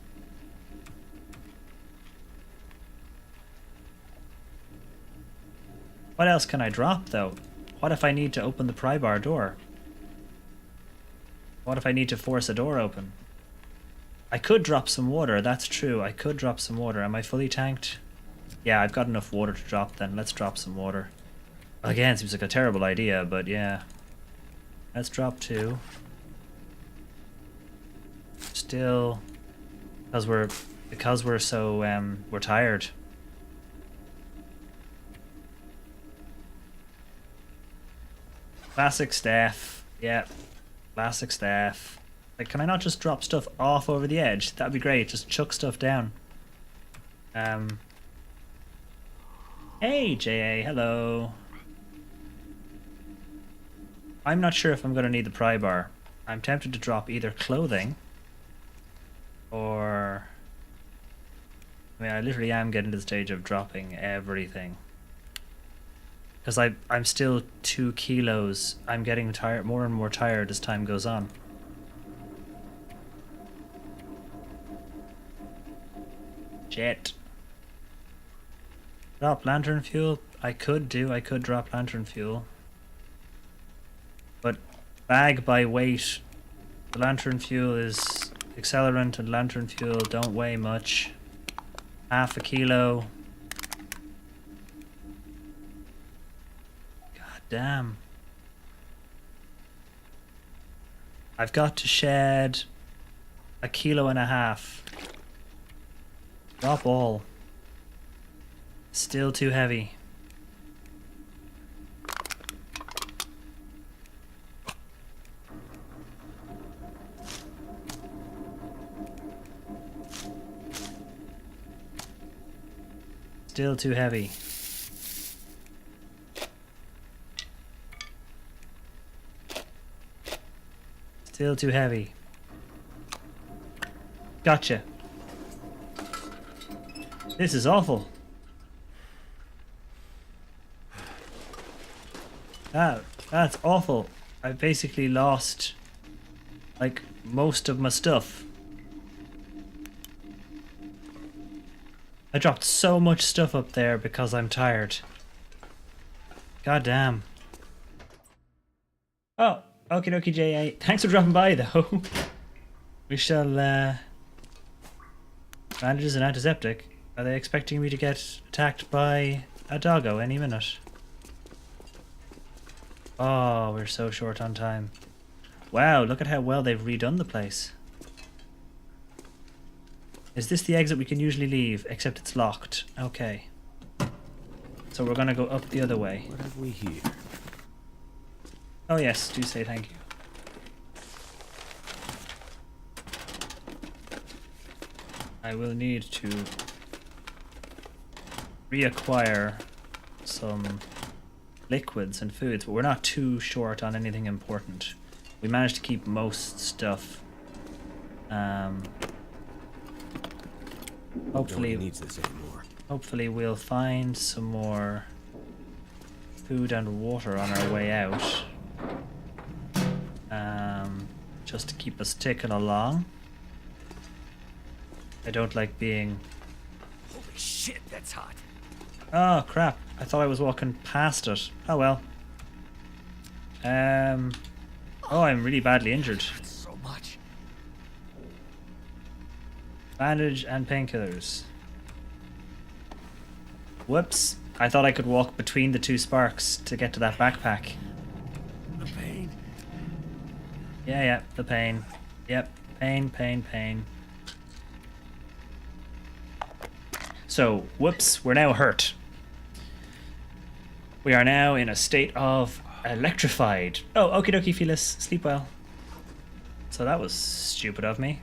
What else can I drop though? What if I need to open the pry bar door? What if I need to force a door open? I could drop some water, that's true. I could drop some water. Am I fully tanked? Yeah, I've got enough water to drop then. Let's drop some water. Again, seems like a terrible idea, but yeah. Let's drop 2. Still, because we're so we're tired. Classic staff. Yeah. Classic staff. Like, can I not just drop stuff off over the edge? That'd be great. Just chuck stuff down. Hey, JA. Hello. I'm not sure if I'm going to need the pry bar. I'm tempted to drop either clothing or I mean, I literally am getting to the stage of dropping everything. Because I'm still 2 kilos. I'm getting tired, more and more tired as time goes on. Shit. Drop lantern fuel? I could drop lantern fuel. But bag by weight. The lantern fuel is accelerant and lantern fuel don't weigh much. Half a kilo. God damn. I've got to shed 1.5 kilos. Drop all. Still too heavy. Still too heavy. Still too heavy. Gotcha. This is awful. That's awful. I basically lost like most of my stuff. I dropped so much stuff up there because I'm tired. God damn. Oh, okie dokie JA. Thanks for dropping by though. We shall bandages and antiseptic. Are they expecting me to get attacked by a doggo any minute? Oh, we're so short on time. Wow, look at how well they've redone the place. Is this the exit we can usually leave? Except it's locked. Okay. So we're gonna go up the other way. What have we here? Oh yes, do say thank you. I will need to reacquire some liquids and foods, but we're not too short on anything important. We managed to keep most stuff. Hopefully, Nobody needs this anymore. hopefully we'll find some more food and water on our way out. Just to keep us ticking along. I don't like being... Holy shit, that's hot. Oh crap, I thought I was walking past it. Oh well. Oh, I'm really badly injured. So much. Bandage and painkillers. Whoops. I thought I could walk between the 2 sparks to get to that backpack. The pain. Yeah, the pain. Yep, pain. So, whoops, we're now hurt. We are now in a state of electrified. Oh, okie dokie, Felis. Sleep well. So that was stupid of me.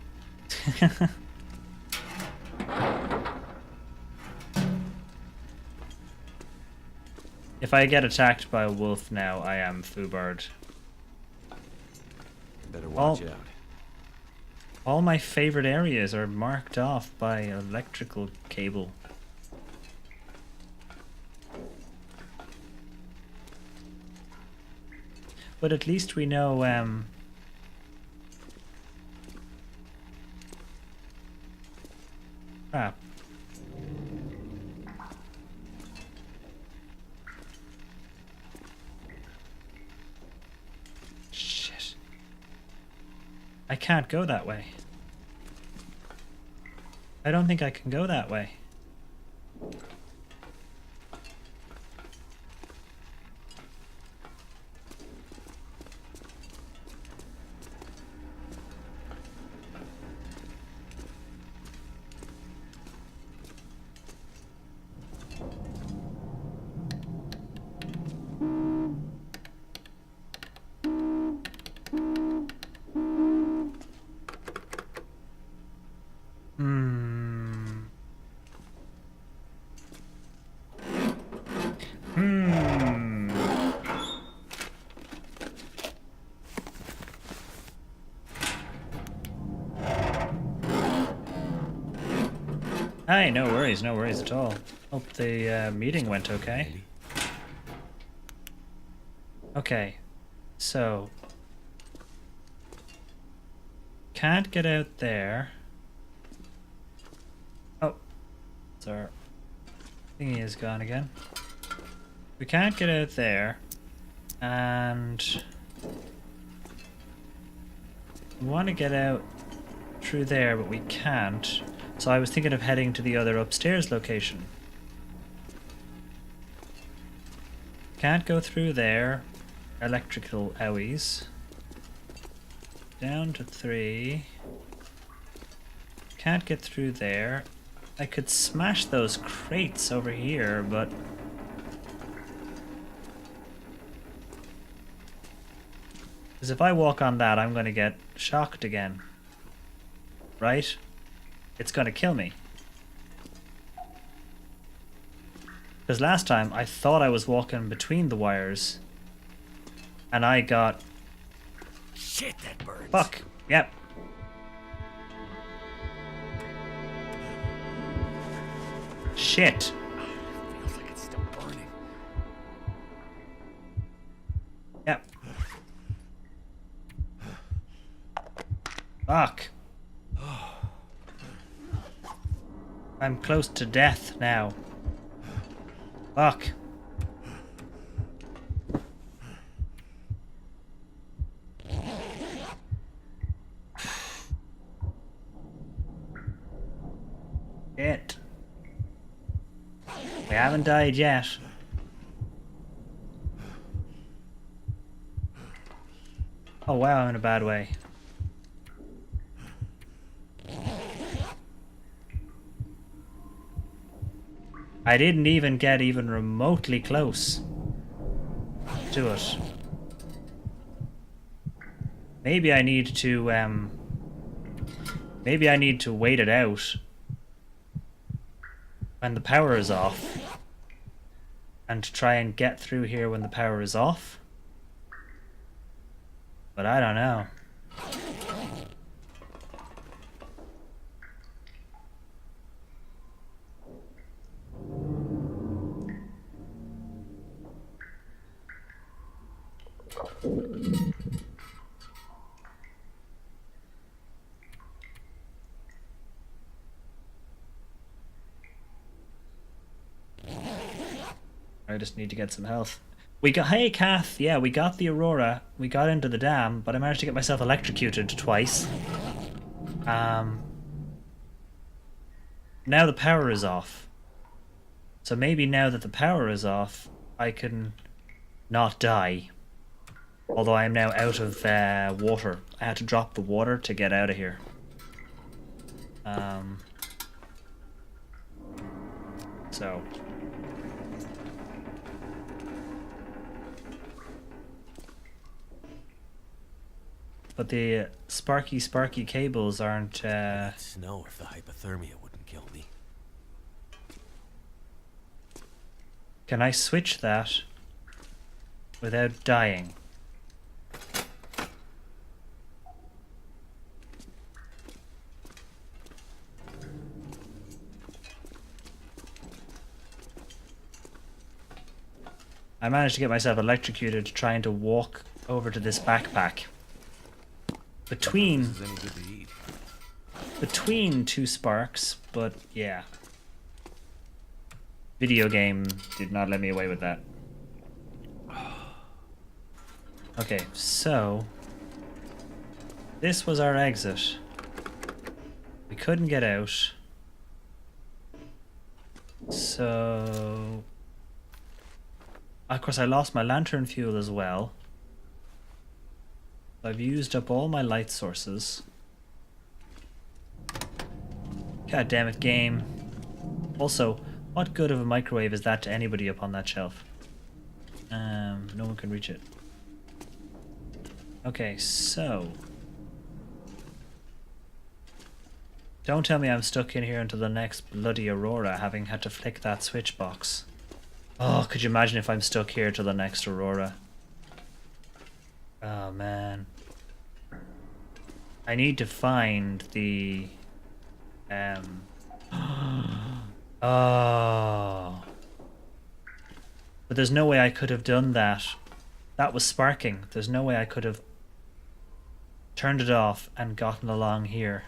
If I get attacked by a wolf now, I am foobarred. Better watch Oh. out. All my favorite areas are marked off by electrical cable. But at least we know crap. Shit. I can't go that way. I don't think I can go that way. Hi, no worries at all. Hope the meeting went okay. Andy? Okay, so can't get out there. Oh, so our thingy is gone again. We can't get out there, and we want to get out through there, but we can't. So I was thinking of heading to the other upstairs location. Can't go through there. Electrical owies. Down to 3. Can't get through there. I could smash those crates over here, but because if I walk on that, I'm going to get shocked again. Right? It's going to kill me. Because last time I thought I was walking between the wires and I got... Shit, that burns. Fuck. Yep. Shit. Feels like it's still burning. Yep. Fuck. I'm close to death now. Fuck. Shit. We haven't died yet. Oh wow, I'm in a bad way. I didn't even get even remotely close to it. Maybe I need to wait it out when the power is off and try and get through here when the power is off. But I don't know. I just need to get some health. We got, hey Kath, yeah, we got the Aurora. We got into the dam, but I managed to get myself electrocuted twice. Now the power is off. So maybe now that the power is off, I can not die. Although I am now out of water. I had to drop the water to get out of here. So... But the sparky cables aren't... I'd snow if the hypothermia wouldn't kill me. Can I switch that without dying? I managed to get myself electrocuted trying to walk over to this backpack. Between two sparks, but yeah. Video game did not let me away with that. Okay, so this was our exit. We couldn't get out. So of course I lost my lantern fuel as well. I've used up all my light sources. God damn it, game. Also, what good of a microwave is that to anybody up on that shelf? No one can reach it. Okay, so... Don't tell me I'm stuck in here until the next bloody Aurora, having had to flick that switch box. Oh, could you imagine if I'm stuck here till the next Aurora? Oh man. I need to find the Oh. But there's no way I could have done that. That was sparking. There's no way I could have turned it off and gotten along here.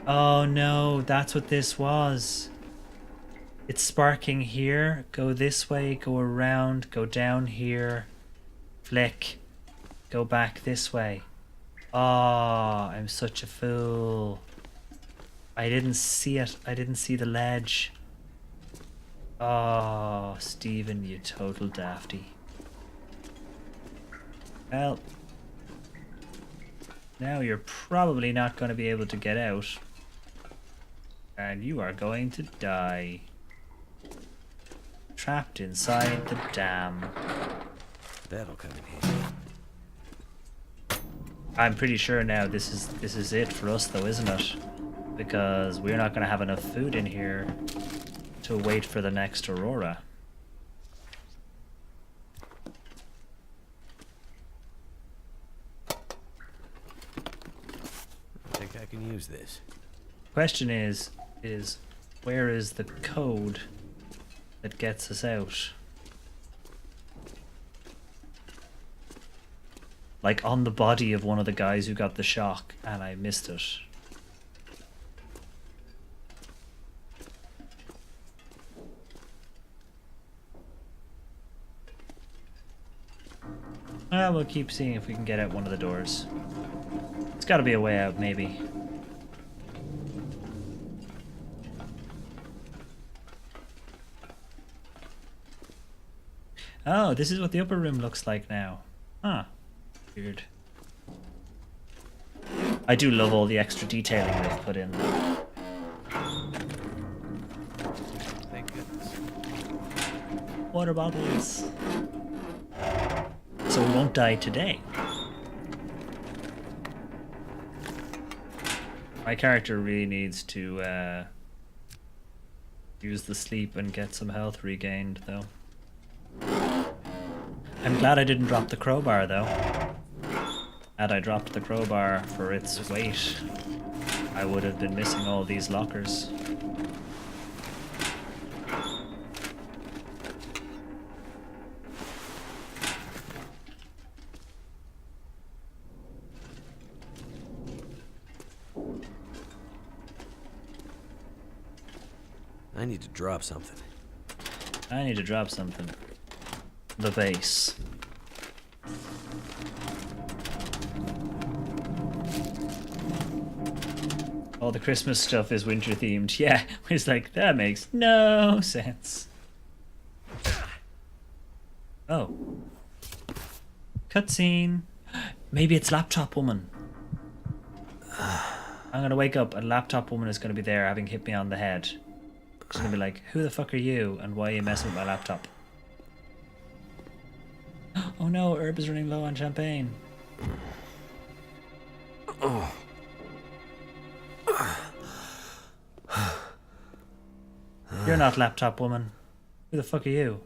Oh no, that's what this was. It's sparking here. Go this way, go around, go down here. Flick. Go back this way. Oh, I'm such a fool. I didn't see it. I didn't see the ledge. Oh, Stephen, you total dafty. Well, now you're probably not going to be able to get out. And you are going to die. Trapped inside the dam. That'll come in handy. I'm pretty sure now this is it for us though, isn't it? Because we're not going to have enough food in here to wait for the next aurora. I think I can use this. Question is where is the code that gets us out? Like on the body of one of the guys who got the shock, and I missed it. Well, we'll keep seeing if we can get out one of the doors. It's got to be a way out, maybe. Oh, this is what the upper room looks like now. Huh. Weird. I do love all the extra detailing they've put in. Thank goodness. Water bottles. So we won't die today. My character really needs to use the sleep and get some health regained, though. I'm glad I didn't drop the crowbar, though. Had I dropped the crowbar for its weight, I would have been missing all these lockers. I need to drop something. I need to drop something. The base. All the Christmas stuff is winter themed. Yeah, it's like, that makes no sense. Oh. Cutscene. Maybe it's Laptop Woman. I'm gonna wake up and Laptop Woman is gonna be there having hit me on the head. She's gonna be like, who the fuck are you and why are you messing with my laptop? Oh no, Herb is running low on champagne. You're not Laptop Woman. Who the fuck are you?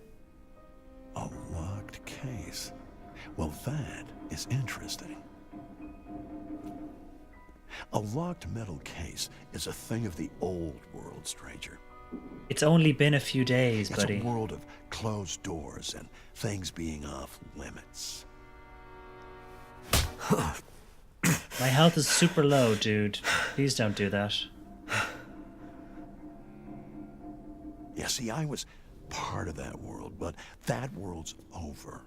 A locked case. Well, that is interesting. A locked metal case is a thing of the old world, stranger. It's only been a few days, It's buddy. a world of closed doors and things being off limits. My health is super low, dude. Please don't do that. Yeah, see, I was part of that world, but that world's over.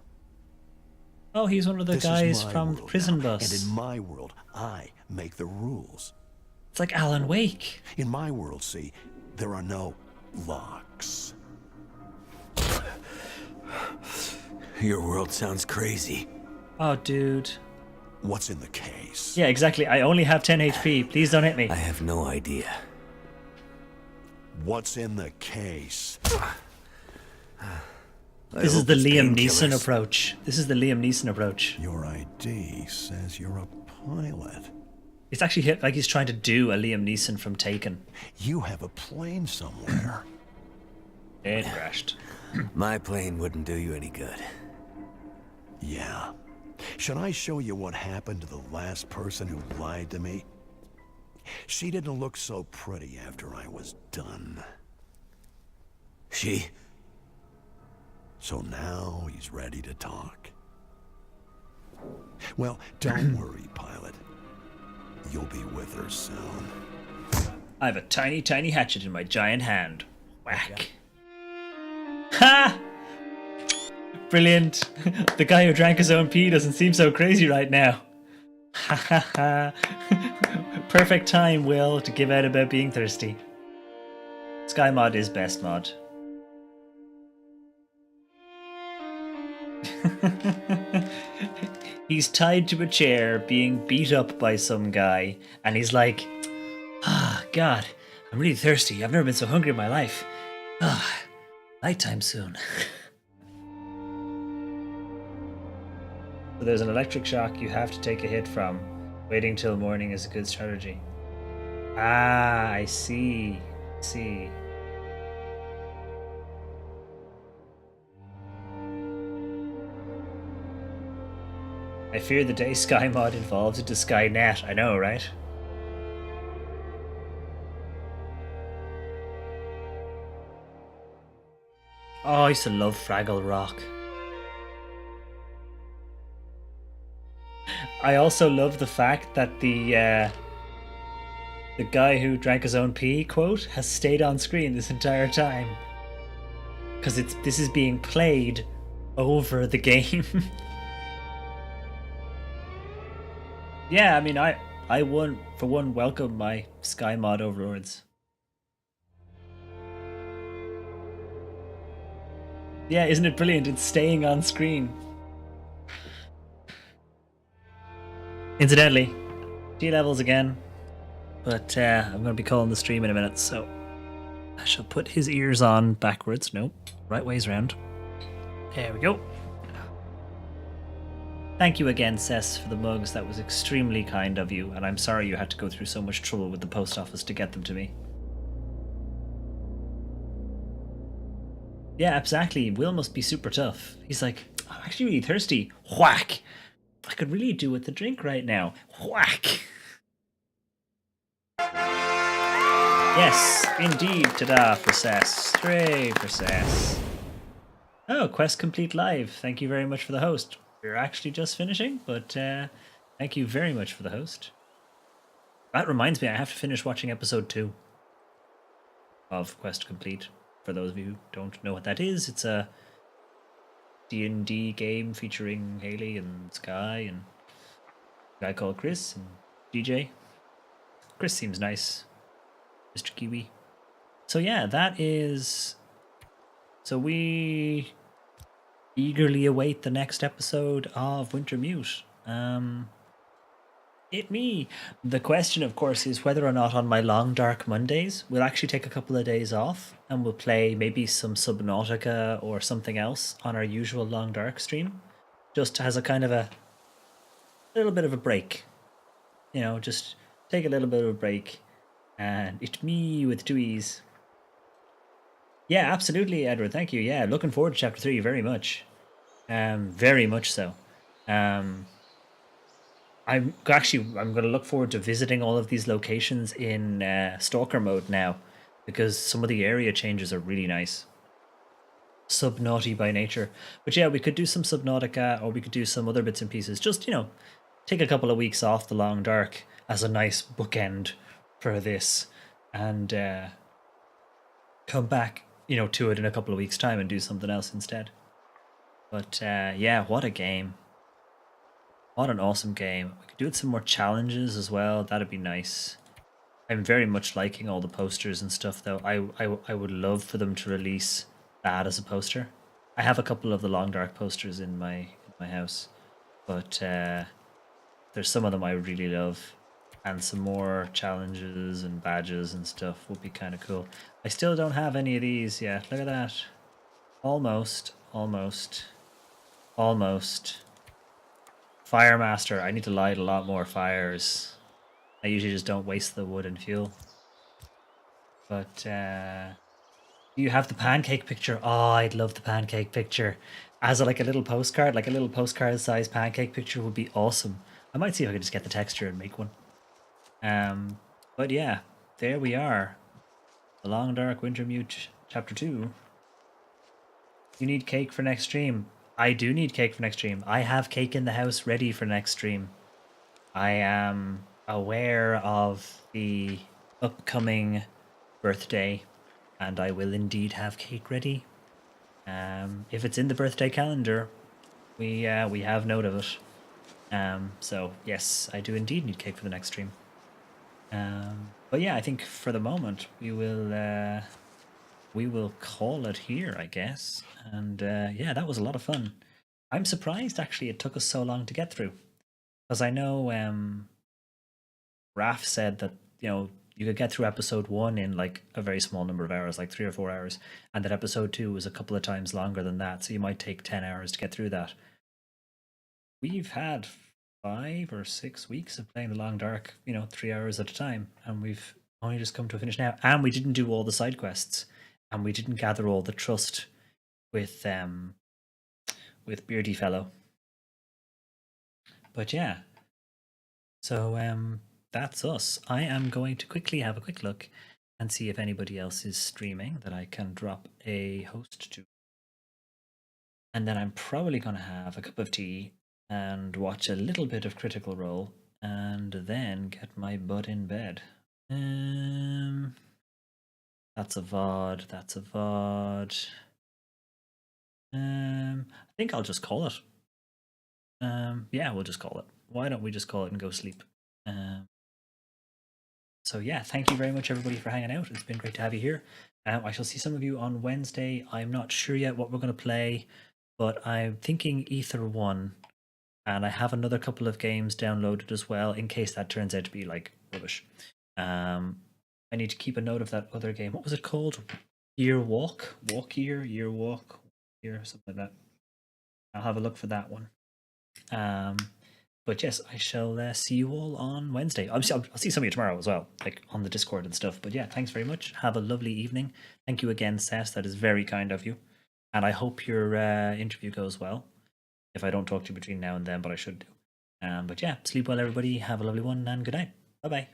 Oh, he's one of the This is guys my from world Prison now, Bus. And in my world, I make the rules. It's like Alan Wake. In my world, see, there are no locks. Your world sounds crazy. Oh, dude. What's in the case? Yeah, exactly. I only have 10 HP. Please don't hit me. I have no idea. What's in the case? This is the Liam Neeson approach. This is the Liam Neeson approach. Your ID says you're a pilot. It's actually hit like he's trying to do a Liam Neeson from Taken. You have a plane somewhere. It crashed. My plane wouldn't do you any good. Yeah. Should I show you what happened to the last person who lied to me? She didn't look so pretty after I was done. She? So now he's ready to talk. Well, don't worry, pilot. You'll be with her soon. I have a tiny, tiny hatchet in my giant hand. Whack. Ha! Brilliant. The guy who drank his own pee doesn't seem so crazy right now. Ha ha ha. Perfect time, Will, to give out about being thirsty. Sky mod is best mod. He's tied to a chair being beat up by some guy, and he's like, ah, God, I'm really thirsty. I've never been so hungry in my life. Ah, nighttime soon. So there's an electric shock you have to take a hit from. Waiting till morning is a good strategy. Ah, I see. I see. I fear the day Sky mod evolves into Skynet. I know, right? Oh, I used to love Fraggle Rock. I also love the fact that the guy who drank his own pee quote has stayed on screen this entire time, because this is being played over the game. Yeah, I mean, I for one welcome my Sky mod overlords. Yeah, isn't it brilliant? It's staying on screen. Incidentally, T levels again, but I'm going to be calling the stream in a minute, so I shall put his ears on backwards. Nope, right ways round. There we go. Thank you again, Cess, for the mugs. That was extremely kind of you, and I'm sorry you had to go through so much trouble with the post office to get them to me. Yeah, exactly. Will must be super tough. He's like, I'm actually really thirsty. Whack! I could really do with the drink right now. Whack! Yes, indeed. Ta-da for Cess. Hooray for Cess. Oh, quest complete live. Thank you very much for the host. We're actually just finishing, but thank you very much for the host. That reminds me, I have to finish watching episode 2 of Quest Complete. For those of you who don't know what that is, it's a D&D game featuring Haley and Sky and a guy called Chris and DJ. Chris seems nice. Mr. Kiwi. So yeah, that is... So we eagerly await the next episode of Wintermute. The question, of course, is whether or not on my long dark Mondays we'll actually take a couple of days off and we'll play maybe some Subnautica or something else on our usual long dark stream, just as a kind of a little bit of a break. You know, just take a little bit of a break. And it's me with 2 E's. Yeah, absolutely, Edward. Thank you. Yeah, looking forward to chapter 3 very much. Very much so. I'm going to look forward to visiting all of these locations in Stalker mode now, because some of the area changes are really nice. Subnauty by nature. But yeah, we could do some Subnautica, or we could do some other bits and pieces. Just, you know, take a couple of weeks off the long dark as a nice bookend for this, and come back, you know, to it in a couple of weeks' time and do something else instead. But yeah, what a game. What an awesome game. We could do it some more challenges as well. That'd be nice. I'm very much liking all the posters and stuff, though. I would love for them to release that as a poster. I have a couple of the Long Dark posters in my house, but there's some of them I really love, and some more challenges and badges and stuff would be kind of cool. I still don't have any of these yet. Look at that. Almost. Firemaster. I need to light a lot more fires. I usually just don't waste the wood and fuel. But do you have the pancake picture? Oh, I'd love the pancake picture. As like a little postcard, like a little postcard size pancake picture would be awesome. I might see if I could just get the texture and make one. But yeah, there we are. The Long Dark Wintermute Chapter 2. You need cake for next stream. I do need cake for next stream. I have cake in the house ready for next stream. I am aware of the upcoming birthday, and I will indeed have cake ready. If it's in the birthday calendar, we have note of it. So yes, I do indeed need cake for the next stream. But yeah, I think for the moment we will call it here, I guess. And yeah, that was a lot of fun. I'm surprised actually it took us so long to get through, because I know Raf said that you could get through episode 1 in like a very small number of hours, like 3 or 4 hours, and that episode 2 was a couple of times longer than that, so you might take 10 hours to get through that. We've had 5 or 6 weeks of playing the Long Dark, 3 hours at a time, and we've only just come to a finish now. And we didn't do all the side quests, and we didn't gather all the trust with Beardy Fellow. But yeah, so that's us. I am going to quickly have a quick look and see if anybody else is streaming that I can drop a host to. And then I'm probably going to have a cup of tea and watch a little bit of Critical Role and then get my butt in bed. That's a VOD, that's a VOD. I think I'll just call it. Yeah, we'll just call it. Why don't we just call it and go sleep? So yeah, thank you very much everybody for hanging out. It's been great to have you here. I shall see some of you on Wednesday. I'm not sure yet what we're going to play, but I'm thinking Ether 1. And I have another couple of games downloaded as well, in case that turns out to be like rubbish. I need to keep a note of that other game. What was it called? Year Walk? Year Walk, something like that. I'll have a look for that one. But yes, I shall see you all on Wednesday. I'll see some of you tomorrow as well, like on the Discord and stuff. But yeah, thanks very much. Have a lovely evening. Thank you again, Seth. That is very kind of you. And I hope your interview goes well. If I don't talk to you between now and then, but I should do. But yeah, sleep well, everybody. Have a lovely one, and good night. Bye-bye.